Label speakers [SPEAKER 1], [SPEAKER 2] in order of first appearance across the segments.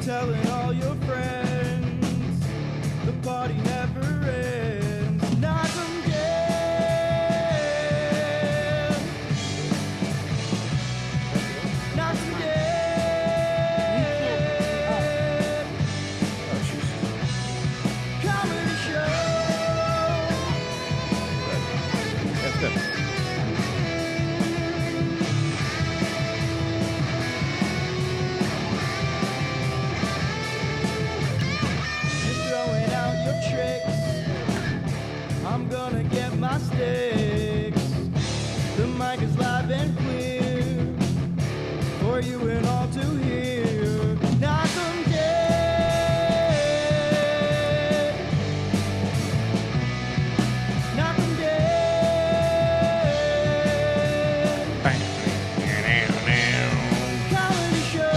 [SPEAKER 1] telling all your friends. The party never ends. Knockem dead. Knockem dead.
[SPEAKER 2] Oh, jeez.
[SPEAKER 1] Comedy show.
[SPEAKER 2] That's good.
[SPEAKER 1] You're throwing out your tricks. I'm gonna get my sticks. The mic is live and clear for you and all to hear. Knockem dead. Knockem dead. Comedy show.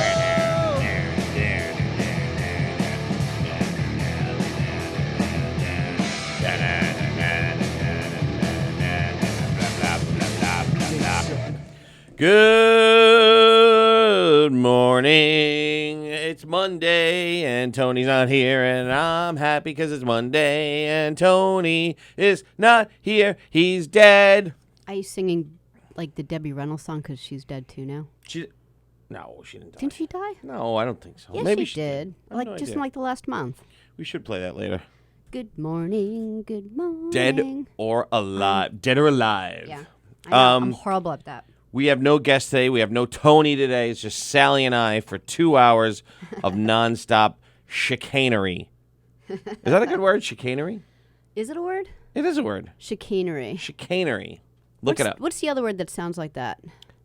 [SPEAKER 2] Good morning. It's Monday and Tony's not here, and I'm happy because it's Monday and Tony is not here. He's dead.
[SPEAKER 3] Are you singing like the Debbie Reynolds song because she's dead too now?
[SPEAKER 2] No, she didn't die.
[SPEAKER 3] Didn't she die?
[SPEAKER 2] No, I don't think so.
[SPEAKER 3] Yes,
[SPEAKER 2] Maybe
[SPEAKER 3] she did.
[SPEAKER 2] I have
[SPEAKER 3] Like
[SPEAKER 2] no
[SPEAKER 3] just
[SPEAKER 2] idea.
[SPEAKER 3] in like the last month.
[SPEAKER 2] We should play that later.
[SPEAKER 3] Good morning. Good morning.
[SPEAKER 2] Dead or alive? Dead or alive?
[SPEAKER 3] Yeah. I know, I'm horrible at that.
[SPEAKER 2] We have no guest today. We have no Tony today. It's just Sally and I for 2 hours of nonstop chicanery. Is that a good word? Chicanery?
[SPEAKER 3] Is it a word?
[SPEAKER 2] It is a word.
[SPEAKER 3] Chicanery.
[SPEAKER 2] Chicanery. Look it up.
[SPEAKER 3] What's the other word that sounds like that?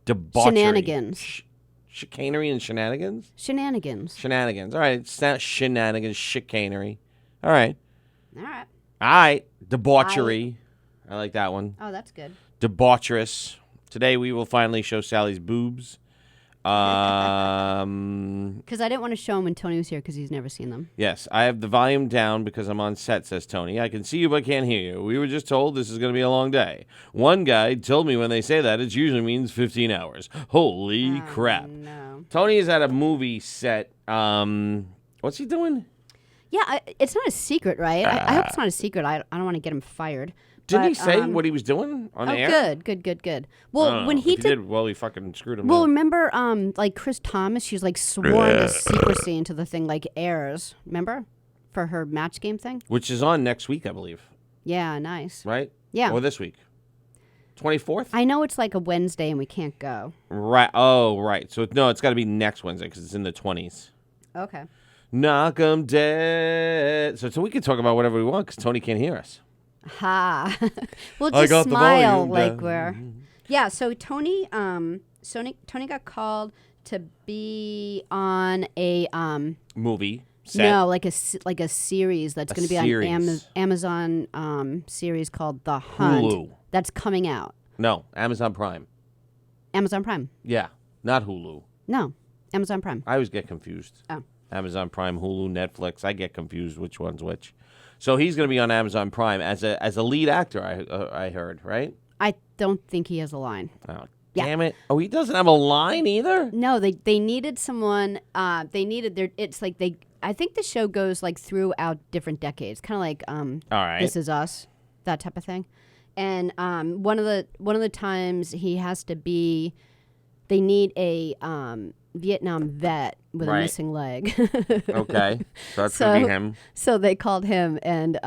[SPEAKER 2] Debauchery.
[SPEAKER 3] Shenanigans.
[SPEAKER 2] Chicanery and shenanigans?
[SPEAKER 3] Shenanigans.
[SPEAKER 2] Shenanigans. All right. It's not shenanigans, chicanery. All right.
[SPEAKER 3] All right.
[SPEAKER 2] All right. Debauchery. I like that one.
[SPEAKER 3] Oh, that's good.
[SPEAKER 2] Debaucherous. Today we will finally show Sally's boobs.
[SPEAKER 3] Because I didn't want to show him when Tony was here because he's never seen them.
[SPEAKER 2] Yes, I have the volume down because I'm on set, says Tony. I can see you but can't hear you. We were just told this is going to be a long day. One guy told me when they say that, it usually means 15 hours. Holy crap.
[SPEAKER 3] No.
[SPEAKER 2] Tony is at a movie set. What's he doing?
[SPEAKER 3] Yeah, it's not a secret, right? I hope it's not a secret. I don't want to get him fired.
[SPEAKER 2] Didn't he
[SPEAKER 3] But,
[SPEAKER 2] say what he was doing on the air?
[SPEAKER 3] Good. Well, when he
[SPEAKER 2] If did, well, he fucking screwed him.
[SPEAKER 3] well,
[SPEAKER 2] up.
[SPEAKER 3] remember, like Chris Thomas, she's like sworn to secrecy until the thing like airs. Remember, for her match game thing.
[SPEAKER 2] Which is on next week, I believe.
[SPEAKER 3] Yeah, nice.
[SPEAKER 2] Right?
[SPEAKER 3] Yeah.
[SPEAKER 2] Or this week. 24th?
[SPEAKER 3] I know it's like a Wednesday and we can't go.
[SPEAKER 2] Right. Oh, right. So, no, it's got to be next Wednesday because it's in the 20s.
[SPEAKER 3] Okay.
[SPEAKER 2] Knockem dead. So we can talk about whatever we want because Tony can't hear us.
[SPEAKER 3] Ha. We'll
[SPEAKER 2] I
[SPEAKER 3] just
[SPEAKER 2] got the
[SPEAKER 3] smile
[SPEAKER 2] volume
[SPEAKER 3] like
[SPEAKER 2] down.
[SPEAKER 3] we're. Yeah. So Tony got called to be on a
[SPEAKER 2] Movie. Set.
[SPEAKER 3] no, like a series that's going to be on
[SPEAKER 2] series.
[SPEAKER 3] Amazon series called The Hunt.
[SPEAKER 2] Hulu.
[SPEAKER 3] That's coming out.
[SPEAKER 2] No, Amazon Prime.
[SPEAKER 3] Amazon Prime.
[SPEAKER 2] Yeah, not Hulu.
[SPEAKER 3] No, Amazon Prime.
[SPEAKER 2] I always get confused.
[SPEAKER 3] Oh.
[SPEAKER 2] Amazon Prime, Hulu, Netflix. I get confused which one's which. So he's going to be on Amazon Prime as a lead actor. I heard, right?
[SPEAKER 3] I don't think he has a line.
[SPEAKER 2] Oh,
[SPEAKER 3] Yeah.
[SPEAKER 2] damn it! Oh, he doesn't have a line either.
[SPEAKER 3] No, they needed someone. It's like they. I think the show goes like throughout different decades, kind of like
[SPEAKER 2] All right.
[SPEAKER 3] This Is Us, that type of thing. And one of the times he has to be, they need a Vietnam vet with a
[SPEAKER 2] Right.
[SPEAKER 3] missing leg.
[SPEAKER 2] Okay, so that's gonna be him.
[SPEAKER 3] So they called him, and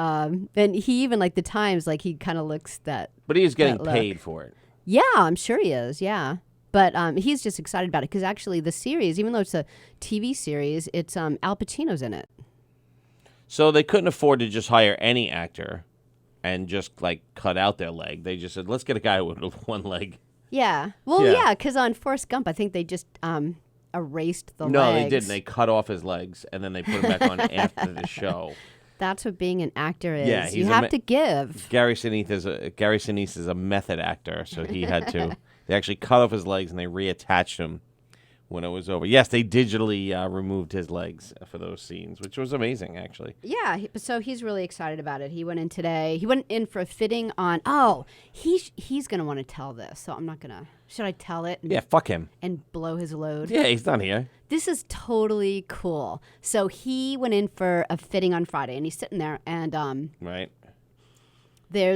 [SPEAKER 3] he even like the times like he kind of looks that.
[SPEAKER 2] But he is getting
[SPEAKER 3] that look.
[SPEAKER 2] paid for it.
[SPEAKER 3] Yeah, I'm sure he is. Yeah. But he's just excited about it because actually the series, even though it's a TV series, it's Al Pacino's in it.
[SPEAKER 2] So they couldn't afford to just hire any actor and just like cut out their leg. They just said, let's get a guy with one leg.
[SPEAKER 3] Yeah. Well,
[SPEAKER 2] Yeah.
[SPEAKER 3] yeah, because on Forrest Gump, I think they just erased the legs.
[SPEAKER 2] No, they didn't. They cut off his legs and then they put him back on after the show.
[SPEAKER 3] That's what being an actor is.
[SPEAKER 2] Yeah,
[SPEAKER 3] you
[SPEAKER 2] he's
[SPEAKER 3] have to give.
[SPEAKER 2] Gary Sinise is a method actor, so he had to. They actually cut off his legs and they reattached him when it was over. Yes, they digitally removed his legs for those scenes, which was amazing, actually.
[SPEAKER 3] Yeah, so he's really excited about it. He went in today. He went in for a fitting on. Oh, he's gonna want to tell this, so I'm not gonna. Should I tell it?
[SPEAKER 2] Yeah, fuck him.
[SPEAKER 3] And blow his load.
[SPEAKER 2] Yeah, he's not here.
[SPEAKER 3] This is totally cool. So he went in for a fitting on Friday, and he's sitting there, and
[SPEAKER 2] right.
[SPEAKER 3] There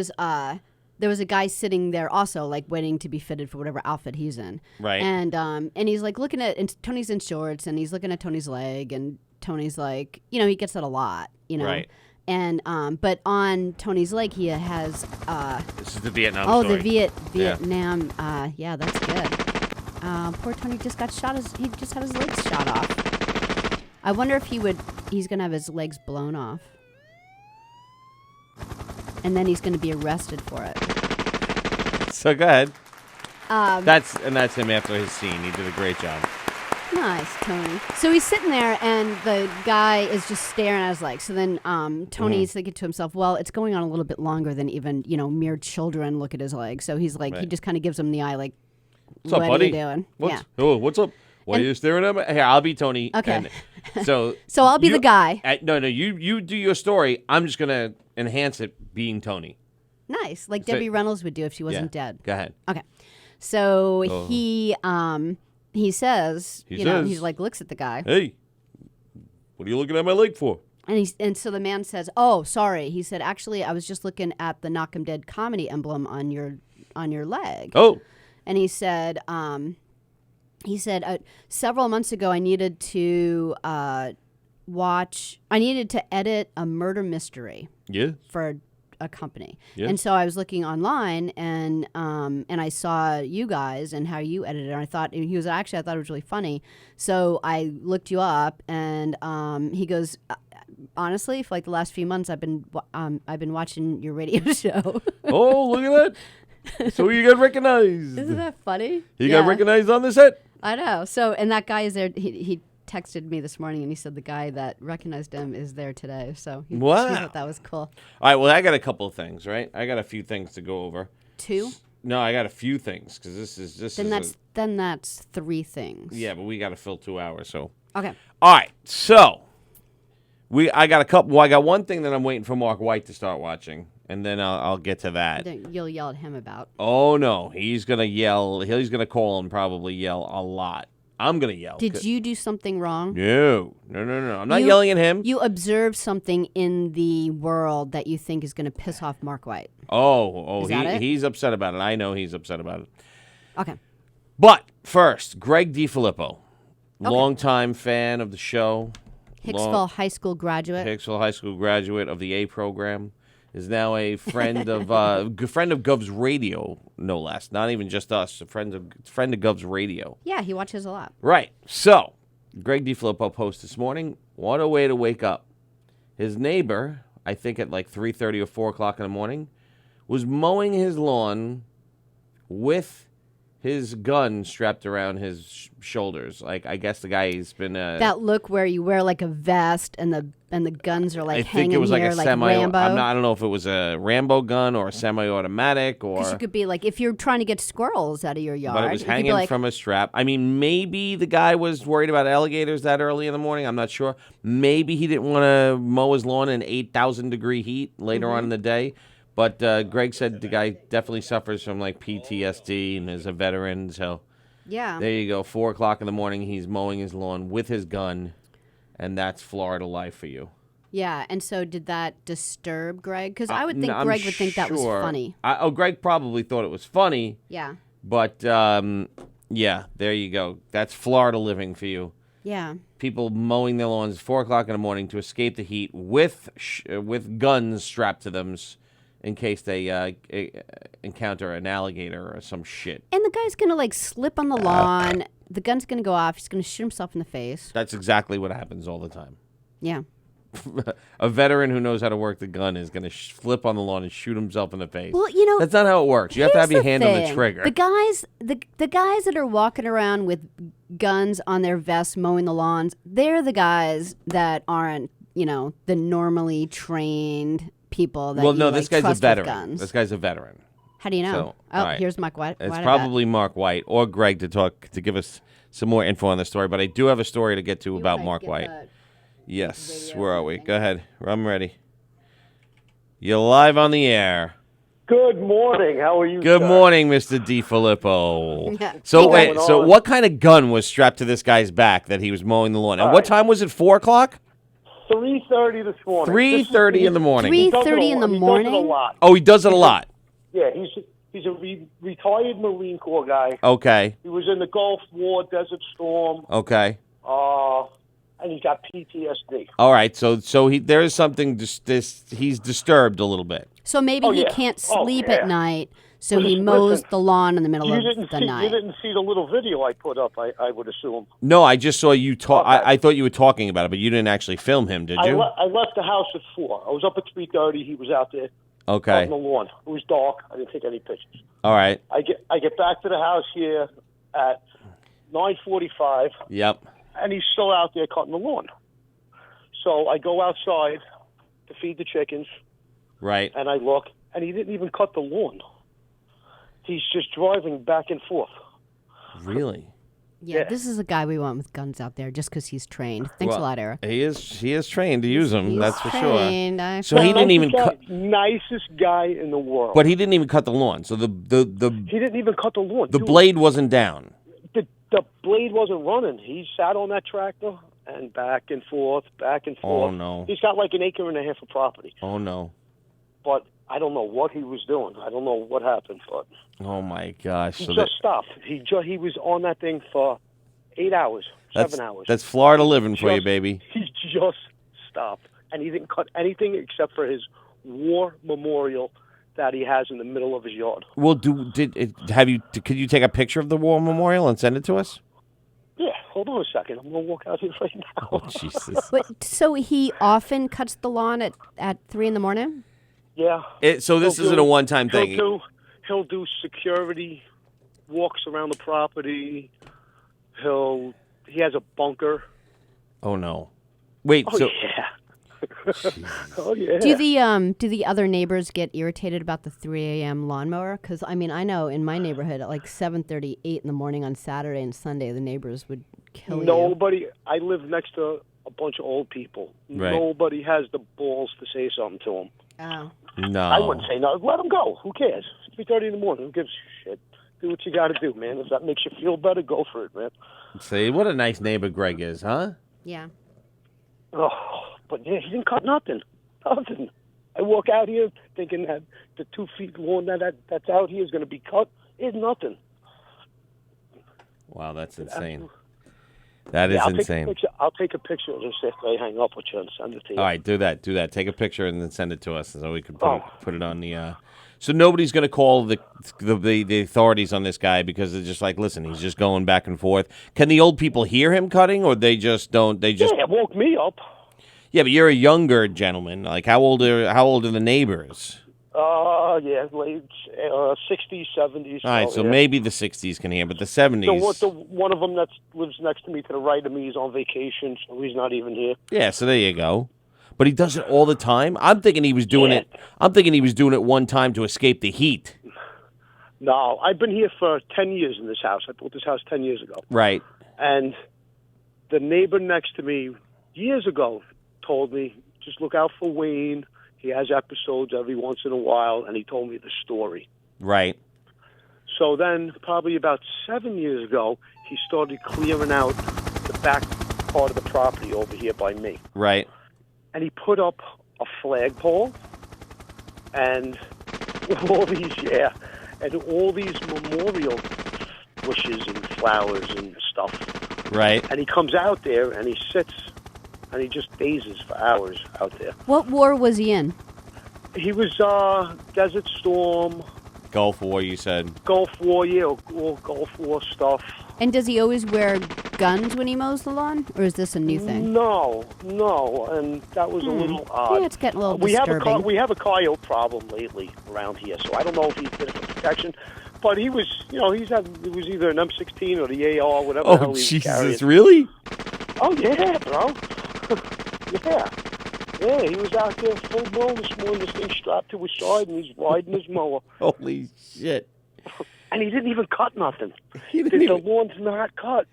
[SPEAKER 3] was a guy sitting there also, like, waiting to be fitted for whatever outfit he's in.
[SPEAKER 2] Right.
[SPEAKER 3] And he's, like, looking at, and Tony's in shorts, and he's looking at Tony's leg, and Tony's like, he gets that a lot,
[SPEAKER 2] Right.
[SPEAKER 3] And, but on Tony's leg, he has,
[SPEAKER 2] this is the Vietnam
[SPEAKER 3] oh,
[SPEAKER 2] story.
[SPEAKER 3] the Vietnam, yeah, that's good. Poor Tony just got he just had his legs shot off. I wonder if he's going to have his legs blown off. And then he's going to be arrested for it.
[SPEAKER 2] So go ahead. That's him after his scene. He did a great job.
[SPEAKER 3] Nice, Tony. So he's sitting there, and the guy is just staring at his legs. So then Tony's thinking to himself, well, it's going on a little bit longer than even, mere children look at his legs. So he's like,
[SPEAKER 2] right.
[SPEAKER 3] He just kind of gives him the eye, like,
[SPEAKER 2] what's up,
[SPEAKER 3] what
[SPEAKER 2] buddy?
[SPEAKER 3] are you doing? Yeah.
[SPEAKER 2] Oh, what's up? Why are you staring at me? Here, I'll be Tony.
[SPEAKER 3] Okay.
[SPEAKER 2] So
[SPEAKER 3] I'll be the guy.
[SPEAKER 2] No, you do your story. I'm just going to enhance it being Tony.
[SPEAKER 3] Nice. Like Debbie Reynolds would do if she wasn't dead.
[SPEAKER 2] Go ahead.
[SPEAKER 3] Okay. So he says, he's like, looks at the guy.
[SPEAKER 2] Hey, what are you looking at my leg for?
[SPEAKER 3] And so the man says, oh, sorry. He said, actually, I was just looking at the Knockem Dead comedy emblem on your leg.
[SPEAKER 2] Oh.
[SPEAKER 3] And he said, several months ago, I needed to edit a murder mystery.
[SPEAKER 2] Yeah.
[SPEAKER 3] For a company.
[SPEAKER 2] Yeah.
[SPEAKER 3] And so I was looking online and I saw you guys and how you edited it. And I thought it was really funny. So I looked you up and he goes, honestly, for like the last few months, I've been watching your radio show.
[SPEAKER 2] Oh, look at that. So you got recognized.
[SPEAKER 3] Isn't that funny?
[SPEAKER 2] You got recognized on the set?
[SPEAKER 3] I know. So, and that guy is there. He texted me this morning and he said the guy that recognized him is there today. So he thought that was cool.
[SPEAKER 2] All right. Well, I got a couple of things, right? I got a few things to go over.
[SPEAKER 3] 2?
[SPEAKER 2] No, I got a few things because
[SPEAKER 3] Then that's 3 things.
[SPEAKER 2] Yeah, but we got to fill 2 hours. So
[SPEAKER 3] okay.
[SPEAKER 2] All right. So I got a couple. Well, I got one thing that I'm waiting for Mark White to start watching. And then I'll get to that.
[SPEAKER 3] You'll yell at him about.
[SPEAKER 2] Oh, no. He's going to yell. He's going to call and probably yell a lot. I'm going to yell.
[SPEAKER 3] Did you do something wrong?
[SPEAKER 2] No. I'm not yelling at him.
[SPEAKER 3] You observed something in the world that you think is going to piss off Mark White.
[SPEAKER 2] He's upset about it. I know he's upset about it.
[SPEAKER 3] Okay.
[SPEAKER 2] But first, Greg DiFilippo, longtime fan of the show.
[SPEAKER 3] Hicksville High School graduate.
[SPEAKER 2] Hicksville High School graduate of the A program. Is now a friend of Gov's Radio, no less. Not even just us, a friend of Gov's Radio.
[SPEAKER 3] Yeah, he watches a lot.
[SPEAKER 2] Right. So, Greg DiFilippo posted this morning. What a way to wake up! His neighbor, I think at like 3:30 or 4 o'clock in the morning, was mowing his lawn with his gun strapped around his shoulders. Like, I guess the guy's been
[SPEAKER 3] that look where you wear like a vest and the guns are like hanging
[SPEAKER 2] I think it was
[SPEAKER 3] here,
[SPEAKER 2] like a semi.
[SPEAKER 3] Rambo.
[SPEAKER 2] I don't know if it was a Rambo gun or a semi-automatic or.
[SPEAKER 3] Because you could be like, if you're trying to get squirrels out of your yard.
[SPEAKER 2] But it was hanging from a strap. I mean, maybe the guy was worried about alligators that early in the morning. I'm not sure. Maybe he didn't want to mow his lawn in 8,000-degree heat later on in the day. But Greg said the guy definitely suffers from like PTSD and is a veteran. So
[SPEAKER 3] yeah,
[SPEAKER 2] there you go. 4 o'clock in the morning, he's mowing his lawn with his gun, and that's Florida life for you.
[SPEAKER 3] Yeah, and so did that disturb Greg? Because I would think Greg would think that was funny.
[SPEAKER 2] Greg probably thought it was funny.
[SPEAKER 3] Yeah.
[SPEAKER 2] But yeah, there you go. That's Florida living for you.
[SPEAKER 3] Yeah.
[SPEAKER 2] People mowing their lawns 4 o'clock in the morning to escape the heat with guns strapped to them. In case they encounter an alligator or some shit.
[SPEAKER 3] And the guy's going to, like, slip on the lawn. The gun's going to go off. He's going to shoot himself in the face.
[SPEAKER 2] That's exactly what happens all the time.
[SPEAKER 3] Yeah.
[SPEAKER 2] A veteran who knows how to work the gun is going to flip on the lawn and shoot himself in the face.
[SPEAKER 3] Well, you know.
[SPEAKER 2] That's not how it works. You have to have your hand on the trigger.
[SPEAKER 3] The guys that are walking around with guns on their vests mowing the lawns, they're the guys that aren't, the normally trained people that
[SPEAKER 2] this guy's a veteran.
[SPEAKER 3] Guns.
[SPEAKER 2] This guy's a veteran.
[SPEAKER 3] How do you know?
[SPEAKER 2] So,
[SPEAKER 3] oh,
[SPEAKER 2] all right.
[SPEAKER 3] here's Mark White.
[SPEAKER 2] It's
[SPEAKER 3] White, I bet.
[SPEAKER 2] probably Mark White or Greg to give us some more info on the story. But I do have a story to get to
[SPEAKER 3] You
[SPEAKER 2] about
[SPEAKER 3] wanna
[SPEAKER 2] Mark
[SPEAKER 3] get
[SPEAKER 2] White.
[SPEAKER 3] the
[SPEAKER 2] Yes.
[SPEAKER 3] radio
[SPEAKER 2] Where are we?
[SPEAKER 3] thing?
[SPEAKER 2] Go ahead. I'm ready. You're live on the air.
[SPEAKER 4] Good morning. How are you,
[SPEAKER 2] Good
[SPEAKER 4] sir?
[SPEAKER 2] morning, Mr. DiFilippo.
[SPEAKER 3] Yeah.
[SPEAKER 2] So
[SPEAKER 4] What's
[SPEAKER 2] wait,
[SPEAKER 4] going
[SPEAKER 2] so
[SPEAKER 4] on?
[SPEAKER 2] what kind of gun was strapped to this guy's back that he was mowing the lawn? And
[SPEAKER 4] All
[SPEAKER 2] what
[SPEAKER 4] right.
[SPEAKER 2] time was it? 4 o'clock?
[SPEAKER 4] 3:30 this morning.
[SPEAKER 2] 3:30 in the morning.
[SPEAKER 4] He does it
[SPEAKER 3] 3:30 in the
[SPEAKER 4] He does it
[SPEAKER 3] morning?
[SPEAKER 4] a lot.
[SPEAKER 2] Oh, he does it a lot.
[SPEAKER 4] Yeah, he's a retired Marine Corps guy.
[SPEAKER 2] Okay.
[SPEAKER 4] He was in the Gulf War, Desert Storm,
[SPEAKER 2] Okay.
[SPEAKER 4] and he's got PTSD.
[SPEAKER 2] All right. So there is something. He's disturbed a little bit.
[SPEAKER 3] So maybe
[SPEAKER 4] Oh,
[SPEAKER 3] he
[SPEAKER 4] yeah.
[SPEAKER 3] can't
[SPEAKER 4] Oh,
[SPEAKER 3] sleep
[SPEAKER 4] yeah.
[SPEAKER 3] at night, so he
[SPEAKER 4] Listen,
[SPEAKER 3] mows the lawn in the middle
[SPEAKER 4] You
[SPEAKER 3] of
[SPEAKER 4] didn't
[SPEAKER 3] the
[SPEAKER 4] see
[SPEAKER 3] night.
[SPEAKER 4] you didn't see the little video I put up. I would assume.
[SPEAKER 2] No, I just saw you talk.
[SPEAKER 4] Okay.
[SPEAKER 2] I thought you were talking about it, but you didn't actually film him, did you?
[SPEAKER 4] I left the house at 4. I was up at 3:30. He was out there
[SPEAKER 2] Okay.
[SPEAKER 4] on the lawn. It was dark. I didn't take any pictures.
[SPEAKER 2] All right.
[SPEAKER 4] I get back to the house here at 9:45,
[SPEAKER 2] Yep.
[SPEAKER 4] and he's still out there cutting the lawn. So I go outside to feed the chickens,
[SPEAKER 2] Right.
[SPEAKER 4] and I look, and he didn't even cut the lawn. He's just driving back and forth.
[SPEAKER 2] Really?
[SPEAKER 3] Yeah,
[SPEAKER 4] Yeah.
[SPEAKER 3] this is a guy we want with guns out there just because he's trained. Thanks
[SPEAKER 2] Well,
[SPEAKER 3] a lot, Eric.
[SPEAKER 2] He is trained to use them.
[SPEAKER 3] He's
[SPEAKER 2] That's for sure.
[SPEAKER 3] trained.
[SPEAKER 2] So he didn't even cut.
[SPEAKER 4] Nicest guy in the world.
[SPEAKER 2] But he didn't even cut the lawn. So the
[SPEAKER 4] He didn't even cut the lawn.
[SPEAKER 2] the
[SPEAKER 4] Dude,
[SPEAKER 2] blade wasn't down.
[SPEAKER 4] the blade wasn't running. He sat on that tractor and back and forth, back and forth.
[SPEAKER 2] Oh no.
[SPEAKER 4] He's got like an acre and a half of property.
[SPEAKER 2] Oh no.
[SPEAKER 4] But I don't know what he was doing. I don't know what happened, but
[SPEAKER 2] Oh my gosh.
[SPEAKER 4] he
[SPEAKER 2] So
[SPEAKER 4] just stopped. He was on that thing for 8 hours, 7 hours.
[SPEAKER 2] That's Florida living for you,
[SPEAKER 4] Just-
[SPEAKER 2] baby.
[SPEAKER 4] He just stopped, and he didn't cut anything except for his war memorial that he has in the middle of his yard.
[SPEAKER 2] Well, could you take a picture of the war memorial and send it to us?
[SPEAKER 4] Yeah, hold on a second. I'm going to walk out here right now.
[SPEAKER 2] Oh Jesus.
[SPEAKER 3] But so he often cuts the lawn at 3 in the morning?
[SPEAKER 4] Yeah.
[SPEAKER 2] So this
[SPEAKER 4] He'll
[SPEAKER 2] isn't
[SPEAKER 4] do-
[SPEAKER 2] a one-time thing.
[SPEAKER 4] He'll do security walks around the property. He has a bunker.
[SPEAKER 2] Oh no. Wait.
[SPEAKER 4] Oh
[SPEAKER 2] so
[SPEAKER 4] yeah. Oh yeah.
[SPEAKER 3] Do the other neighbors get irritated about the 3 a.m. lawnmower? Because I mean, I know in my neighborhood at like 7:30, 8 in the morning on Saturday and Sunday, the neighbors would kill you.
[SPEAKER 4] Nobody. I live next to a bunch of old people.
[SPEAKER 2] Right.
[SPEAKER 4] Nobody has the balls to say something to them.
[SPEAKER 3] Oh.
[SPEAKER 2] no.
[SPEAKER 4] I wouldn't say no. Let them go. Who cares? It's 3:30 in the morning. Who gives a shit? Do what you got to do, man. If that makes you feel better, go for it, man.
[SPEAKER 2] See what a nice neighbor Greg is, huh?
[SPEAKER 3] Yeah.
[SPEAKER 4] Oh, but yeah, he didn't cut nothing. Nothing. I walk out here thinking that the 2 feet lawn that's out here is going to be cut. It's nothing.
[SPEAKER 2] Wow, that's insane. That is
[SPEAKER 4] Yeah,
[SPEAKER 2] insane.
[SPEAKER 4] I'll take a picture of this after I hang up with you and send it to you.
[SPEAKER 2] All right, do that. Take a picture and then send it to us so we can put,
[SPEAKER 4] Oh.
[SPEAKER 2] put it on the. So nobody's going to call the authorities on this guy because they're just like, listen, he's just going back and forth. Can the old people hear him cutting, or they just don't? They just
[SPEAKER 4] Yeah, it woke me up.
[SPEAKER 2] yeah. But you're a younger gentleman. Like how old are the neighbors?
[SPEAKER 4] Yeah, late 60s, 70s.
[SPEAKER 2] All right, so
[SPEAKER 4] yeah.
[SPEAKER 2] maybe the 60s can hear, but the 70s.
[SPEAKER 4] One of them that lives next to me to the right of me is on vacation, so he's not even here.
[SPEAKER 2] Yeah, so there you go. But he does it all the time. I'm thinking he was doing it. I'm thinking he was doing it one time to escape the heat.
[SPEAKER 4] No, I've been here for 10 years in this house. I built this house 10 years ago.
[SPEAKER 2] Right.
[SPEAKER 4] And the neighbor next to me years ago told me, just look out for Wayne. He has episodes every once in a while, and he told me the story.
[SPEAKER 2] Right.
[SPEAKER 4] So then, probably about 7 years ago, he started clearing out the back part of the property over here by me.
[SPEAKER 2] Right.
[SPEAKER 4] And he put up a flagpole and all these memorial bushes and flowers and stuff.
[SPEAKER 2] Right.
[SPEAKER 4] And he comes out there and he sits and he just dazes for hours out there.
[SPEAKER 3] What war was he in?
[SPEAKER 4] He was Desert Storm,
[SPEAKER 2] Gulf War, you said.
[SPEAKER 4] Gulf War, yeah, all Gulf War stuff.
[SPEAKER 3] And does he always wear guns when he mows the lawn, or is this a new thing?
[SPEAKER 4] No, and that was a little odd.
[SPEAKER 3] Yeah, it's getting a little
[SPEAKER 4] we
[SPEAKER 3] disturbing.
[SPEAKER 4] we have a coyote problem lately around here, so I don't know if he did it for protection, but he was, it was either an M16 or the AR, whatever the hell
[SPEAKER 2] Oh,
[SPEAKER 4] he was
[SPEAKER 2] Jesus,
[SPEAKER 4] carrying.
[SPEAKER 2] really?
[SPEAKER 4] Oh yeah, bro. Yeah. Yeah, he was out there full blown this morning. This thing strapped to his side, and he's riding his mower.
[SPEAKER 2] Holy shit.
[SPEAKER 4] And he didn't even cut nothing.
[SPEAKER 2] He didn't
[SPEAKER 4] The
[SPEAKER 2] even...
[SPEAKER 4] lawn's not cut.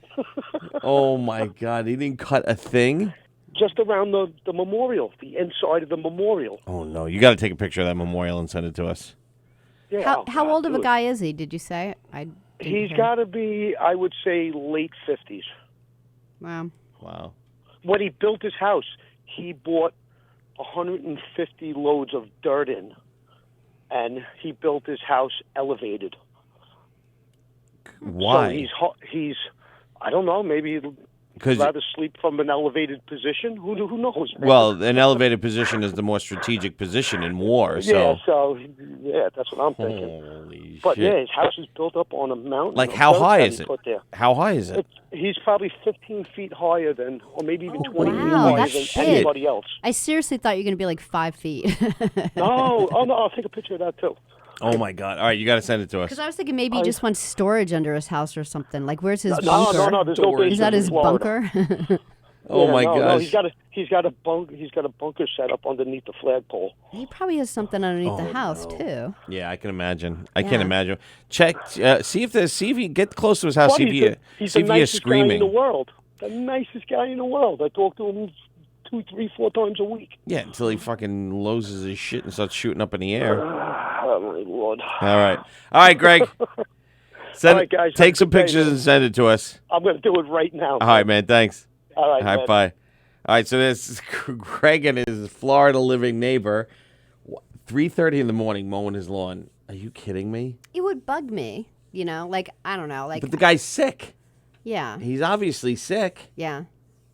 [SPEAKER 2] Oh, my God. He didn't cut a thing?
[SPEAKER 4] Just around the memorial, the inside of the memorial.
[SPEAKER 2] Oh, no. You got to take a picture of that memorial and send it to us.
[SPEAKER 4] Yeah,
[SPEAKER 3] How old of a guy is he? Did you say?
[SPEAKER 4] He's got to be, I would say, late 50s.
[SPEAKER 3] Wow.
[SPEAKER 2] Wow.
[SPEAKER 4] When he built his house, he bought 150 loads of dirt in, and he built his house elevated.
[SPEAKER 2] Why?
[SPEAKER 4] So he's I don't know, maybe he'd rather sleep from an elevated position. Who knows? Man?
[SPEAKER 2] Well, an elevated position is the more strategic position in war. So.
[SPEAKER 4] Yeah, that's what I'm thinking.
[SPEAKER 2] Holy
[SPEAKER 4] But
[SPEAKER 2] shit.
[SPEAKER 4] yeah, his house is built up on a mountain.
[SPEAKER 2] Like,
[SPEAKER 4] of
[SPEAKER 2] how
[SPEAKER 4] dirt
[SPEAKER 2] high
[SPEAKER 4] that
[SPEAKER 2] is
[SPEAKER 4] he
[SPEAKER 2] it?
[SPEAKER 4] put there.
[SPEAKER 2] How high is it?
[SPEAKER 4] He's probably 15 feet higher than, or maybe even 20 feet
[SPEAKER 3] wow,
[SPEAKER 4] higher
[SPEAKER 3] that's
[SPEAKER 4] than
[SPEAKER 3] shit.
[SPEAKER 4] anybody else.
[SPEAKER 3] I seriously thought you were going to be like 5 feet.
[SPEAKER 4] No, I'll take a picture of that too.
[SPEAKER 2] Oh, my God. All right, you got to send it to us.
[SPEAKER 3] Because I was thinking maybe he just wants storage under his house or something. Like, where's his
[SPEAKER 4] No,
[SPEAKER 3] bunker?
[SPEAKER 4] there's no
[SPEAKER 3] Is that
[SPEAKER 4] basement in
[SPEAKER 3] his
[SPEAKER 4] Florida.
[SPEAKER 3] bunker?
[SPEAKER 2] Oh, my
[SPEAKER 4] No,
[SPEAKER 2] gosh.
[SPEAKER 4] he's got a bunker set up underneath the flagpole.
[SPEAKER 3] He probably has something underneath the house too.
[SPEAKER 2] Yeah, I can imagine. I can't
[SPEAKER 3] Yeah.
[SPEAKER 2] imagine. Check, see if he get close to his house.
[SPEAKER 4] But he's
[SPEAKER 2] See
[SPEAKER 4] the
[SPEAKER 2] if he is
[SPEAKER 4] nicest guy in
[SPEAKER 2] screaming.
[SPEAKER 4] the world. The nicest guy in the world. I talk to him 2, 3, 4 times a week.
[SPEAKER 2] Yeah, until he fucking loses his shit and starts shooting up in the air.
[SPEAKER 4] Oh my Lord!
[SPEAKER 2] All right, Greg.
[SPEAKER 4] All right, guys, have
[SPEAKER 2] Take
[SPEAKER 4] a
[SPEAKER 2] some
[SPEAKER 4] good day,
[SPEAKER 2] pictures
[SPEAKER 4] man.
[SPEAKER 2] and send it to us.
[SPEAKER 4] I'm going to do it right now.
[SPEAKER 2] All right, man. Thanks.
[SPEAKER 4] All right,
[SPEAKER 2] All right,
[SPEAKER 4] man.
[SPEAKER 2] bye. All right, so this is Greg and his Florida living neighbor, 3:30 in the morning mowing his lawn. Are you kidding me?
[SPEAKER 3] It would bug me, like, I don't know, like,
[SPEAKER 2] But the guy's sick.
[SPEAKER 3] yeah,
[SPEAKER 2] He's obviously sick.
[SPEAKER 3] yeah.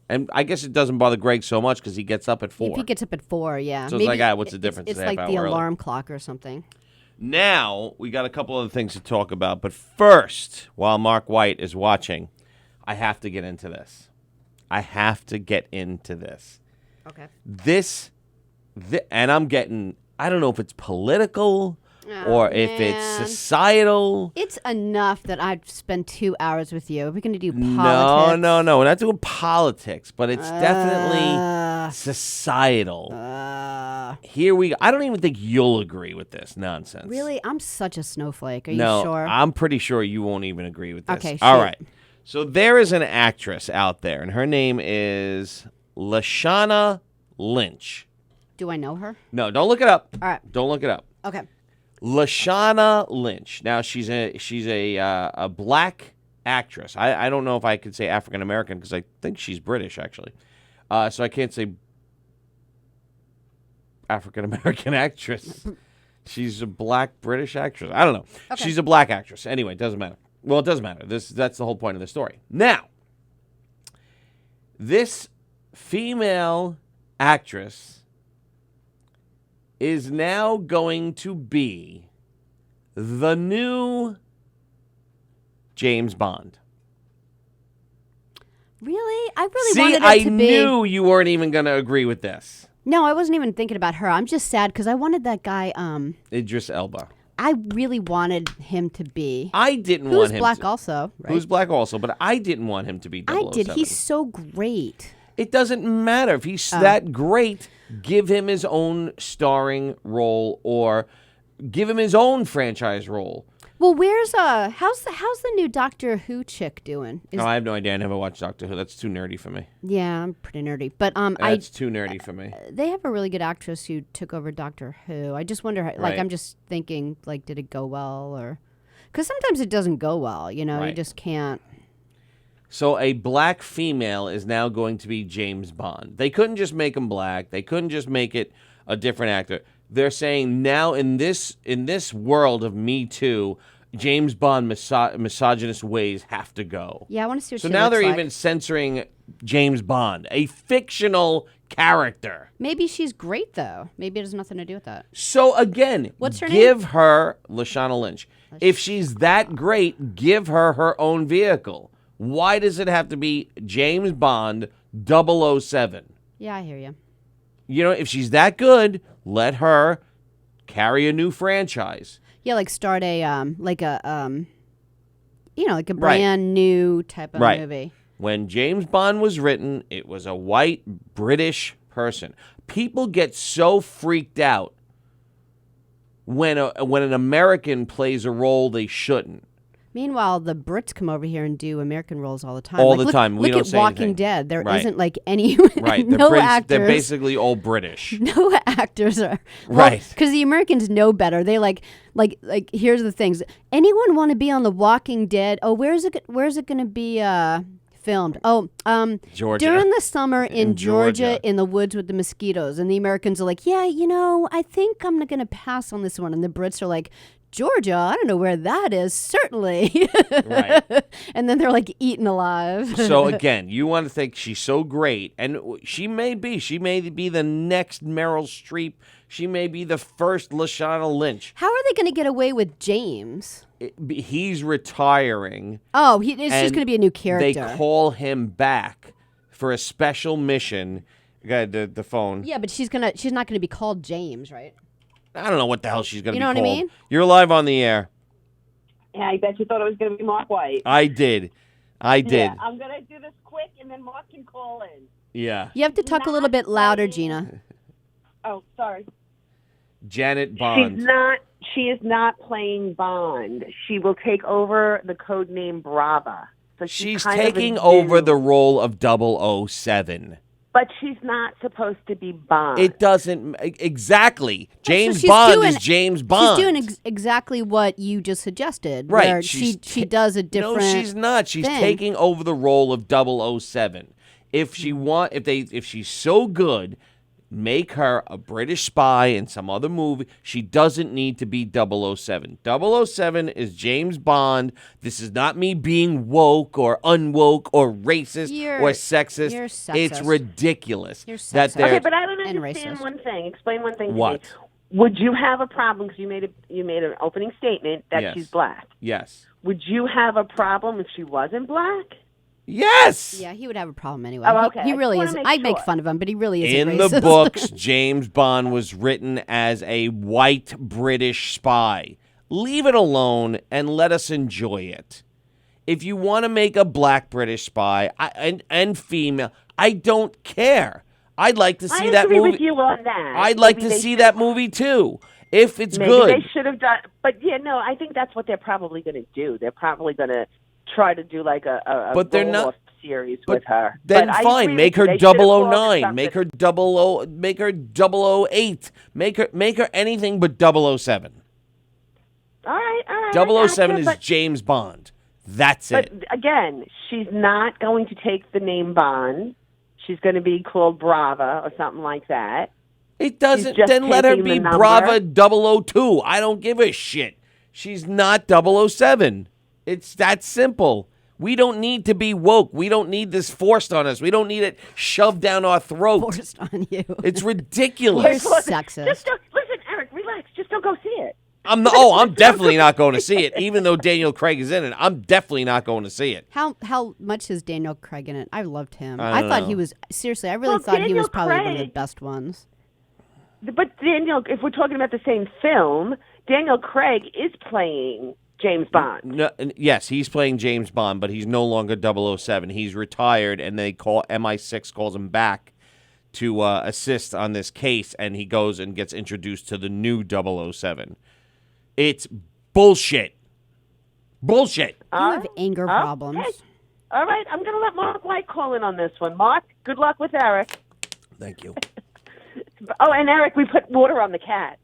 [SPEAKER 2] And I guess it doesn't bother Greg so much because he gets up at 4.
[SPEAKER 3] If he gets up at 4, yeah.
[SPEAKER 2] So it's like, what's the difference?
[SPEAKER 3] It's
[SPEAKER 2] A half
[SPEAKER 3] like the
[SPEAKER 2] hour early.
[SPEAKER 3] alarm clock or something.
[SPEAKER 2] Now, we got a couple other things to talk about. But first, while Mark White is watching, I have to get into this.
[SPEAKER 3] Okay.
[SPEAKER 2] And I don't know if it's political or if it's societal.
[SPEAKER 3] It's enough that I'd spend 2 hours with you. We're going to do politics.
[SPEAKER 2] No. We're not doing politics, but it's definitely societal. Here we go. I don't even think you'll agree with this nonsense.
[SPEAKER 3] Really? I'm such a snowflake. Are
[SPEAKER 2] No,
[SPEAKER 3] you sure?
[SPEAKER 2] I'm pretty sure you won't even agree with this.
[SPEAKER 3] Okay,
[SPEAKER 2] All
[SPEAKER 3] shoot.
[SPEAKER 2] right. So there is an actress out there, and her name is Lashana Lynch.
[SPEAKER 3] Do I know her?
[SPEAKER 2] No, don't look it up.
[SPEAKER 3] All right.
[SPEAKER 2] Don't look it up.
[SPEAKER 3] Okay.
[SPEAKER 2] Lashana Lynch. Now she's a black actress. I don't know if I could say African American because I think she's British actually. So I can't say African American actress. She's a black British actress. I don't know.
[SPEAKER 3] Okay.
[SPEAKER 2] She's a black actress. Anyway, it doesn't matter. Well, it doesn't matter. That's the whole point of the story. Now, this female actress is now going to be the new James Bond.
[SPEAKER 3] Really? I really
[SPEAKER 2] See,
[SPEAKER 3] wanted it
[SPEAKER 2] I
[SPEAKER 3] to be.
[SPEAKER 2] knew you weren't even going to agree with this.
[SPEAKER 3] No, I wasn't even thinking about her. I'm just sad because I wanted that guy.
[SPEAKER 2] Idris Elba.
[SPEAKER 3] I really wanted him to be.
[SPEAKER 2] I didn't
[SPEAKER 3] Who's
[SPEAKER 2] want him
[SPEAKER 3] black
[SPEAKER 2] to,
[SPEAKER 3] also, right?
[SPEAKER 2] Who's black also, but I didn't want him to be 007.
[SPEAKER 3] I did. He's so great.
[SPEAKER 2] It doesn't matter. If he's that great, give him his own starring role or give him his own franchise role.
[SPEAKER 3] Well, where's how's the new Doctor Who chick doing?
[SPEAKER 2] No, I have no idea. I never watched Doctor Who. That's too nerdy for me.
[SPEAKER 3] Yeah, I'm pretty nerdy. But
[SPEAKER 2] That's too nerdy for me.
[SPEAKER 3] they have a really good actress who took over Doctor Who. I just wonder,
[SPEAKER 2] Right.
[SPEAKER 3] I'm just thinking, did it go well or? Because sometimes it doesn't go well. You
[SPEAKER 2] Right.
[SPEAKER 3] just can't.
[SPEAKER 2] So a black female is now going to be James Bond. They couldn't just make him black. They couldn't just make it a different actor. They're saying now in this world of Me Too, James Bond misogynist ways have to go.
[SPEAKER 3] Yeah, I want to see what
[SPEAKER 2] So
[SPEAKER 3] she
[SPEAKER 2] now
[SPEAKER 3] looks
[SPEAKER 2] they're
[SPEAKER 3] like.
[SPEAKER 2] even censoring James Bond, a fictional character.
[SPEAKER 3] Maybe she's great though. Maybe it has nothing to do with that.
[SPEAKER 2] So again,
[SPEAKER 3] What's her
[SPEAKER 2] give her Lashana Lynch. If she's that great, give her her own vehicle. Why does it have to be James Bond 007?
[SPEAKER 3] Yeah, I hear you.
[SPEAKER 2] You know, if she's that good, let her carry a new franchise.
[SPEAKER 3] Yeah, start a like a
[SPEAKER 2] Right.
[SPEAKER 3] brand new type of
[SPEAKER 2] Right.
[SPEAKER 3] movie.
[SPEAKER 2] When James Bond was written, it was a white British person. People get so freaked out when an American plays a role they shouldn't.
[SPEAKER 3] Meanwhile, the Brits come over here and do American roles all the time.
[SPEAKER 2] All
[SPEAKER 3] Like,
[SPEAKER 2] the time. We
[SPEAKER 3] look
[SPEAKER 2] don't
[SPEAKER 3] at
[SPEAKER 2] say
[SPEAKER 3] Walking
[SPEAKER 2] anything.
[SPEAKER 3] Dead. There
[SPEAKER 2] Right.
[SPEAKER 3] not like any
[SPEAKER 2] Right.
[SPEAKER 3] no actors.
[SPEAKER 2] They're basically all British.
[SPEAKER 3] No actors are
[SPEAKER 2] Right.
[SPEAKER 3] because the Americans know better. They like here's the things. Anyone want to be on The Walking Dead? Oh, where's it going to be filmed? Oh,
[SPEAKER 2] Georgia.
[SPEAKER 3] during the summer in
[SPEAKER 2] Georgia.
[SPEAKER 3] Georgia in the woods with the mosquitoes. And the Americans are like, yeah, I think I'm going to pass on this one. And the Brits are like, Georgia, I don't know where that is. Certainly.
[SPEAKER 2] Right.
[SPEAKER 3] And then they're like eaten alive.
[SPEAKER 2] So again, you want to think she's so great, and she may be. She may be the next Meryl Streep. She may be the first Lashana Lynch.
[SPEAKER 3] How are they going to get away with James?
[SPEAKER 2] He's retiring.
[SPEAKER 3] Oh, it's just
[SPEAKER 2] and
[SPEAKER 3] going to be a new character.
[SPEAKER 2] They call him back for a special mission. Got the phone.
[SPEAKER 3] Yeah, but she's not gonna be called James, right?
[SPEAKER 2] I don't know what the hell she's going to be called.
[SPEAKER 3] You know what I mean?
[SPEAKER 2] You're live on the air.
[SPEAKER 5] Yeah, I bet you thought it was going to be Mark White.
[SPEAKER 2] I did.
[SPEAKER 5] Yeah, I'm going to do this quick, and then Mark can call in.
[SPEAKER 2] Yeah.
[SPEAKER 3] You have to talk a little bit louder, Gina.
[SPEAKER 5] Oh, sorry.
[SPEAKER 2] Janet Bond.
[SPEAKER 5] She is not playing Bond. She will take over the code name Brava. So
[SPEAKER 2] She's
[SPEAKER 5] kind of
[SPEAKER 2] taking
[SPEAKER 5] a
[SPEAKER 2] over
[SPEAKER 5] new-
[SPEAKER 2] the role of 007.
[SPEAKER 5] But she's not supposed to be Bond.
[SPEAKER 2] It doesn't exactly. James
[SPEAKER 3] she's
[SPEAKER 2] Bond
[SPEAKER 3] doing-
[SPEAKER 2] is James Bond.
[SPEAKER 3] She's doing exactly what you just suggested.
[SPEAKER 2] Right.
[SPEAKER 3] Where she does a different.
[SPEAKER 2] No, she's not. She's
[SPEAKER 3] thing.
[SPEAKER 2] taking over the role of 007. If she's so good, make her a British spy in some other movie. She doesn't need to be 007. 007 is James Bond. This is not me being woke or unwoke or racist or sexist.
[SPEAKER 3] You're sexist.
[SPEAKER 2] It's ridiculous.
[SPEAKER 3] You're
[SPEAKER 2] that
[SPEAKER 3] sexist.
[SPEAKER 2] they're-
[SPEAKER 5] Okay, but I don't
[SPEAKER 3] And
[SPEAKER 5] understand
[SPEAKER 3] racist.
[SPEAKER 5] one thing. Explain one thing to
[SPEAKER 2] What?
[SPEAKER 5] me. Would you have a problem, because you made an opening statement that
[SPEAKER 2] Yes.
[SPEAKER 5] she's black.
[SPEAKER 2] Yes.
[SPEAKER 5] Would you have a problem if she wasn't black?
[SPEAKER 2] Yes.
[SPEAKER 3] Yeah, he would have a problem anyway.
[SPEAKER 5] Oh, okay.
[SPEAKER 3] He
[SPEAKER 5] I
[SPEAKER 3] really
[SPEAKER 5] just
[SPEAKER 3] is.
[SPEAKER 5] wanna
[SPEAKER 3] I
[SPEAKER 5] make
[SPEAKER 3] make
[SPEAKER 5] sure.
[SPEAKER 3] fun of him, but he really is
[SPEAKER 2] In
[SPEAKER 3] racist.
[SPEAKER 2] the books, James Bond was written as a white British spy. Leave it alone and let us enjoy it. If you want to make a black British spy and female, I don't care. I'd like to see
[SPEAKER 5] I
[SPEAKER 2] that
[SPEAKER 5] agree
[SPEAKER 2] movie.
[SPEAKER 5] with you on that.
[SPEAKER 2] I'd like
[SPEAKER 5] Maybe
[SPEAKER 2] to
[SPEAKER 5] they
[SPEAKER 2] see
[SPEAKER 5] should-
[SPEAKER 2] that movie too. If it's
[SPEAKER 5] Maybe
[SPEAKER 2] good.
[SPEAKER 5] they should have done. But yeah, no, I think that's what they're probably going to do. They're probably going to try to do like a
[SPEAKER 2] But they're not-
[SPEAKER 5] roll-off series
[SPEAKER 2] But
[SPEAKER 5] with her.
[SPEAKER 2] then
[SPEAKER 5] But I
[SPEAKER 2] fine,
[SPEAKER 5] agree
[SPEAKER 2] make
[SPEAKER 5] with
[SPEAKER 2] her
[SPEAKER 5] you. They should have called it
[SPEAKER 2] 009,
[SPEAKER 5] something.
[SPEAKER 2] make her 008, make her anything but 007.
[SPEAKER 5] All right.
[SPEAKER 2] 007
[SPEAKER 5] I
[SPEAKER 2] is
[SPEAKER 5] gotcha,
[SPEAKER 2] James Bond. That's
[SPEAKER 5] but
[SPEAKER 2] it.
[SPEAKER 5] again, she's not going to take the name Bond. She's going to be called Brava or something like that.
[SPEAKER 2] It doesn't.
[SPEAKER 5] just
[SPEAKER 2] Then let her
[SPEAKER 5] taking
[SPEAKER 2] be
[SPEAKER 5] the number.
[SPEAKER 2] Brava 002. I don't give a shit. She's not 007. It's that simple. We don't need to be woke. We don't need this forced on us. We don't need it shoved down our throat.
[SPEAKER 3] Forced on you.
[SPEAKER 2] It's
[SPEAKER 3] You're
[SPEAKER 2] ridiculous.
[SPEAKER 3] sexist.
[SPEAKER 5] Just don't, listen, Eric, relax. Just don't go see it.
[SPEAKER 2] I'm definitely not going to see it. Even though Daniel Craig is in it, I'm definitely not going to see it.
[SPEAKER 3] How much is Daniel Craig in it? I loved him.
[SPEAKER 2] I
[SPEAKER 3] I
[SPEAKER 2] don't
[SPEAKER 3] thought
[SPEAKER 2] know.
[SPEAKER 3] he was seriously. I really
[SPEAKER 5] Well,
[SPEAKER 3] thought he
[SPEAKER 5] Daniel
[SPEAKER 3] was probably one of the
[SPEAKER 5] Craig-
[SPEAKER 3] best ones.
[SPEAKER 5] But Daniel, if we're talking about the same film, Daniel Craig is playing James Bond.
[SPEAKER 2] No, yes, he's playing James Bond, but he's no longer 007. He's retired, and they call MI6 calls him back to assist on this case, and he goes and gets introduced to the new 007. It's bullshit. Bullshit.
[SPEAKER 3] You have anger problems.
[SPEAKER 5] Okay. All right, I'm going to let Mark White call in on this one. Mark, good luck with Eric.
[SPEAKER 2] Thank you.
[SPEAKER 5] Oh, and Eric, we put water on the cat.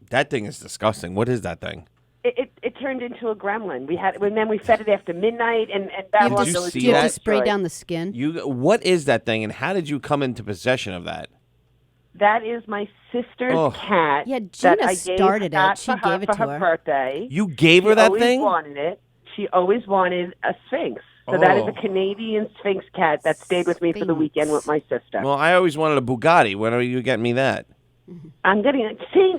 [SPEAKER 2] That thing is disgusting. What is that thing?
[SPEAKER 5] It turned into a gremlin. And then we fed it after midnight, and
[SPEAKER 3] You have
[SPEAKER 5] Babylon
[SPEAKER 2] you
[SPEAKER 3] to,
[SPEAKER 5] Village
[SPEAKER 2] see
[SPEAKER 3] you have to
[SPEAKER 2] that?
[SPEAKER 3] spray
[SPEAKER 5] destroyed.
[SPEAKER 3] down the skin.
[SPEAKER 2] What is that thing, and how did you come into possession of that?
[SPEAKER 5] That is my sister's
[SPEAKER 2] Oh.
[SPEAKER 5] cat.
[SPEAKER 3] Yeah,
[SPEAKER 5] that
[SPEAKER 3] Gina
[SPEAKER 5] I
[SPEAKER 3] started
[SPEAKER 5] got
[SPEAKER 3] it. She
[SPEAKER 5] for her
[SPEAKER 3] gave it
[SPEAKER 5] for
[SPEAKER 3] to
[SPEAKER 5] her
[SPEAKER 3] her.
[SPEAKER 5] birthday.
[SPEAKER 2] You gave her
[SPEAKER 5] She
[SPEAKER 2] that
[SPEAKER 5] always
[SPEAKER 2] thing?
[SPEAKER 5] wanted it. She always wanted a Sphinx. So that is
[SPEAKER 2] Oh.
[SPEAKER 5] a Canadian Sphinx cat that stayed with me for the
[SPEAKER 3] Sphinx.
[SPEAKER 5] weekend with my sister.
[SPEAKER 2] Well, I always wanted a Bugatti. When are you getting me that?
[SPEAKER 5] I'm getting it. See,